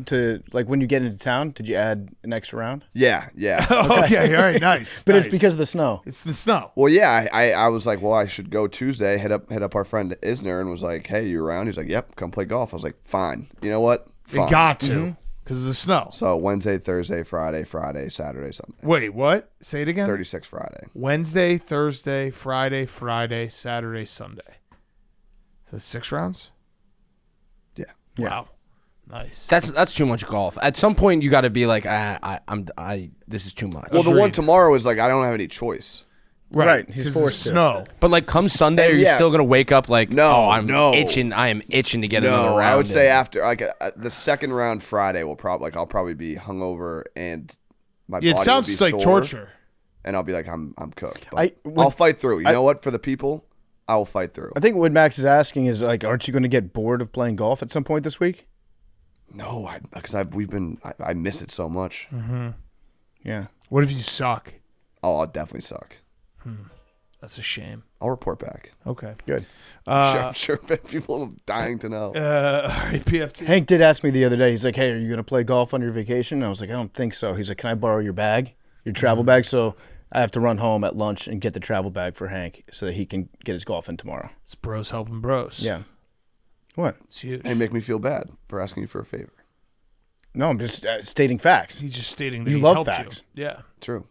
to when you get into town? Did you add an extra round? Yeah. Okay, all right, nice. But it's because of the snow. It's the snow. Well, yeah, I was like, well, I should go Tuesday. Hit up our friend Isner and was like, hey, you around? He's like, yep, come play golf. I was like, fine. You know what? Fine. You got to because of the snow. So Wednesday, Thursday, Friday, Saturday, Sunday. Wait, what? Say it again. 36 Friday. Wednesday, Thursday, Friday, Saturday, Sunday. So 6 rounds. Yeah. Wow. Nice. That's too much golf. At some point, you got to be like, this is too much. Well, the one tomorrow is I don't have any choice. Right. He's forced to. Snow. But come Sunday, are you still gonna wake up I'm itching. I am itching to get another round. I would say after the second round Friday I'll probably be hungover and my body it sounds will be like sore, torture. And I'll be like I'm cooked. But I'll fight through. You know what? For the people, I will fight through. I think what Max is asking is aren't you going to get bored of playing golf at some point this week? No, because I miss it so much. Mm-hmm. Yeah. What if you suck? Oh, I'll definitely suck. That's a shame. I'll report back. Okay. Good. I'm sure people are dying to know. All right, PFT. Hank did ask me the other day. He's like, "Hey, are you going to play golf on your vacation?" And I was like, "I don't think so." He's like, "Can I borrow your bag, your travel bag?" So I have to run home at lunch and get the travel bag for Hank so that he can get his golf in tomorrow. It's bros helping bros. Yeah. What? It's huge. And make me feel bad for asking you for a favor. No, I'm just stating facts. He's just stating that You he love helped facts. you. Yeah. True.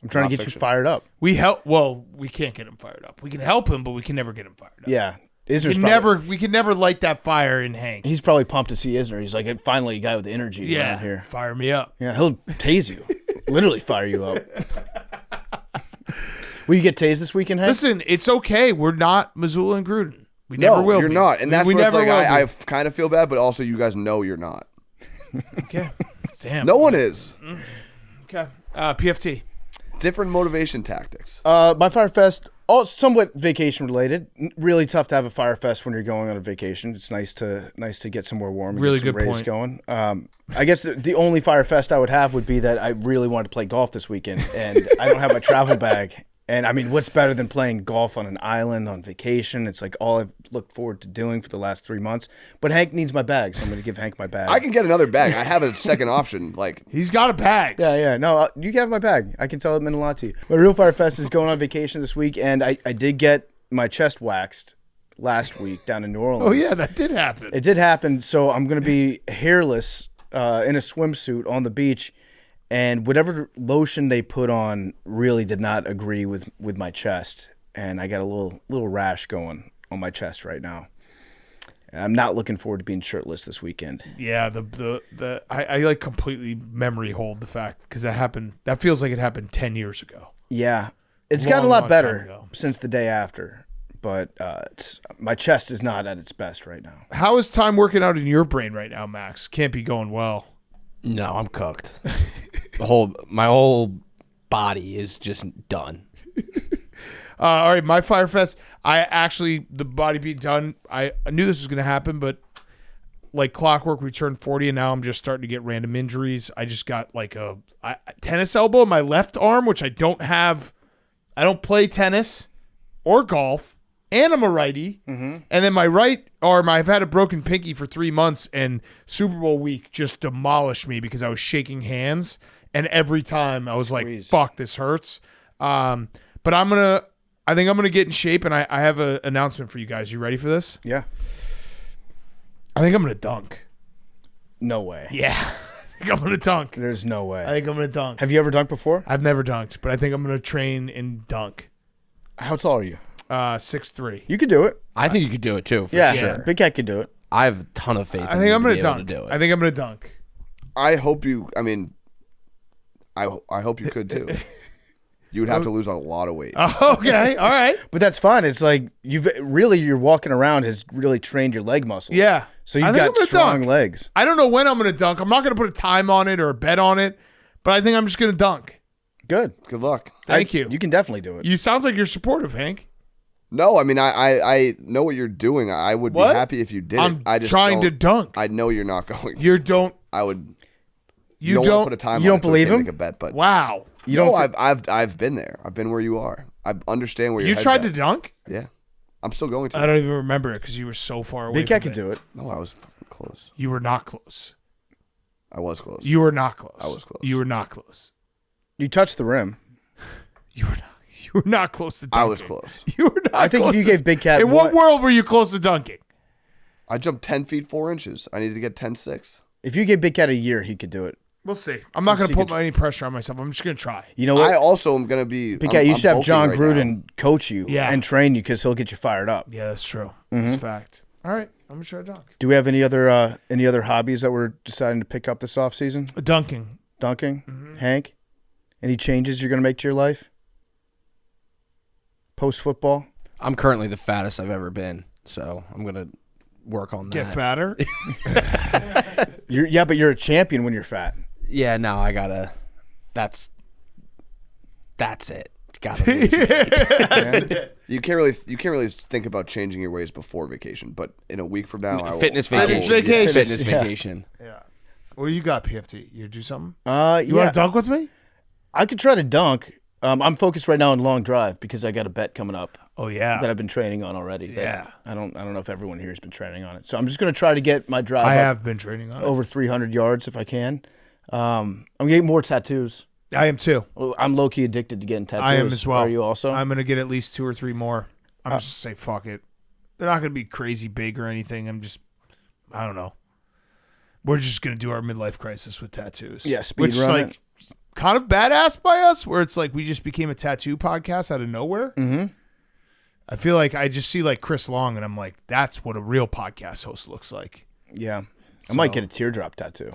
I'm trying to get fiction. you fired up. We help. Well, we can't get him fired up. We can help him, but we can never get him fired up. Yeah. We can never light that fire in Hank. He's probably pumped to see Isner. He's like, finally, a guy with energy around here. Fire me up. Yeah, he'll tase you. Literally fire you up. Will you get tased this weekend, Hank? Listen, it's okay. We're not Missoula and Gruden. We never will. You're be. not, and that's we where it's never like will I be. kind of feel bad, but also you guys know you're not. Okay. Damn. No one is. Okay. PFT. Different motivation tactics. My Fyre Fest, all somewhat vacation related. Really tough to have a Fyre Fest when you're going on a vacation. It's nice to get somewhere warm and Really get some good rays point. going. I guess the only Fyre Fest I would have would be that I really wanted to play golf this weekend, and I don't have my travel bag. And I mean, what's better than playing golf on an island on vacation? It's like all I've looked forward to doing for the last 3 months. But Hank needs my bag, so I'm going to give Hank my bag. I can get another bag. I have a second option. Like He's got a bag. Yeah. No, you can have my bag. I can tell it meant a lot to you. My real Fyre Fest is going on vacation this week, and I did get my chest waxed last week down in New Orleans. Oh, yeah, that did happen. It did happen, so I'm going to be hairless in a swimsuit on the beach, and whatever lotion they put on really did not agree with my chest, and I got a little rash going on my chest right now. I'm not looking forward to being shirtless this weekend. Yeah, I like completely memory hold the fact because that happened. That feels like it happened 10 years ago. Yeah, it's Long, gotten a lot long time better ago. since the day after, but my chest is not at its best right now. How is time working out in your brain right now, Max? Can't be going well. No, I'm cooked. My whole body is just done. All right, my Fyre Fest. The body being done. I knew this was going to happen, but like clockwork, we turned 40, and now I'm just starting to get random injuries. I just got like a tennis elbow in my left arm, which I don't have. I don't play tennis or golf, and I'm a righty. Mm-hmm. And then my right arm, I've had a broken pinky for 3 months, and Super Bowl week just demolished me because I was shaking hands, and every time I was like, "Fuck, this hurts." But I think I'm gonna get in shape, and I have an announcement for you guys. You ready for this? Yeah. I think I'm gonna dunk. No way. Yeah, I think I'm gonna dunk. There's no way. I think I'm gonna dunk. Have you ever dunked before? I've never dunked, but I think I'm gonna train and dunk. How tall are you? 6'3". You could do it. I think you could do it too. For Yeah, sure. Big Cat could do it. I have a ton of faith. I think I'm gonna gonna dunk. do it. I think I'm gonna dunk. I hope you. I mean, I hope you could too. You would have to lose a lot of weight. Okay, all right. But that's fine. It's like your walking around has really trained your leg muscles. Yeah. So I you've think I'm got gonna strong dunk. legs. I don't know when I'm gonna dunk. I'm not gonna put a time on it or a bet on it, but I think I'm just gonna dunk. Good. Good luck. Thank you. You can definitely do it. You sounds like you're supportive, Hank. No, I mean I know what you're doing. I would What? be happy if you did I'm it. I just trying to don't- dunk. I know you're not going. You don't. I would. You don't wanna don't. put a time. you on don't it, so I believe can't him? Make a bet, but Wow. You no, don't. I've been there. I've been where you are. I understand where You head's tried to at. dunk? Yeah, I'm still going to. I don't even remember it because you were so far away. Big Cat from could do it. No, I was fucking close. You were not close. I was close. You were not close. I was close. You were not close. You touched the rim. You were not close to dunking. I was close. You were not. I think if close you to- gave Big Cat In what world were you close to dunking? I jumped 10 feet 4 inches. I needed to get 10.6. if you gave Big Cat a year, he could do it. We'll see. I'm not going to see put any pressure on myself. I'm just going to try. You know what? I also am gonna be. Big I'm- Cat, you I'm should have bulking John right Gruden now. coach you Yeah. and train you because he'll get you fired up. Yeah, that's true. That's a fact. All right. I'm going to try to dunk. Do we have any other hobbies that we're deciding to pick up this offseason? Dunking. Dunking? Hank? Any changes you're going to make to your life? Post-football? I'm currently the fattest I've ever been, so I'm gonna work on that. Get fatter. But you're a champion when you're fat. Yeah, no, I gotta. That's it. Gotta lose weight. You can't really think about changing your ways before vacation, but in a week from now, I will. Fitness Fitness vacation. vacation. Fitness Yeah. vacation. Yeah. What do you got, PFT? You do something? You You want to dunk with me? I could try to dunk. I'm focused right now on long drive because I got a bet coming up. Oh yeah, that I've been training on already. Yeah, I don't know if everyone here has been training on it. So I'm just going to try to get my drive. I have been training on over 300 yards if I can. I'm getting more tattoos. I am too. I'm low key addicted to getting tattoos. I am as well. Are you also? I'm going to get at least 2 or 3 more. I'm just say fuck it. They're not going to be crazy big or anything. I don't know. We're just going to do our midlife crisis with tattoos. Yeah, speed which run is like it. kind of badass by us, where it's like we just became a tattoo podcast out of nowhere. Mm-hmm. I feel like I just see like Chris Long, and I'm like, that's what a real podcast host looks like. Yeah, I might get a teardrop tattoo.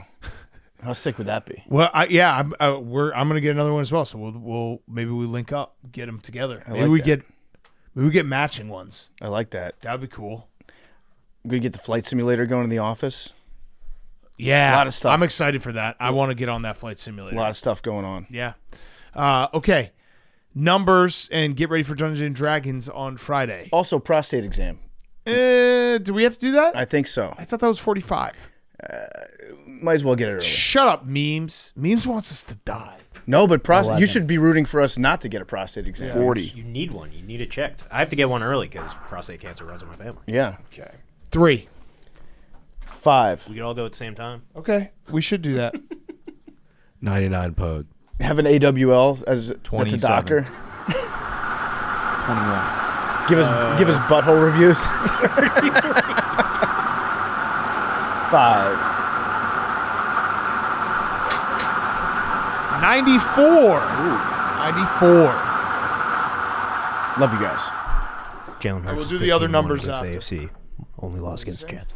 How sick would that be? Well, I'm gonna get another one as well. So we'll maybe we link up, get them together. Maybe we get matching ones. I like that. That'd be cool. I'm gonna get the flight simulator going in the office. Yeah, a lot of stuff. I'm excited for that. I want to get on that flight simulator. A lot of stuff going on. Yeah. Okay. Numbers and get ready for Dungeons and Dragons on Friday. Also, prostate exam. Do we have to do that? I think so. I thought that was 45. Might as well get it early. Shut up, memes. Memes wants us to die. No, but you should be rooting for us not to get a prostate exam. 40. You need one. You need it checked. I have to get one early because prostate cancer runs in my family. Yeah. Okay. 3. 5. We could all go at the same time. Okay. We should do that. 99 Pug. Have an AWL as that's a 27. doctor. 21. Give us butthole reviews. 5. 94. Ooh. 94. Love you guys. Jalen Hurts. We'll is do the other 15-1 numbers against after. AFC. Only lost against the Jets.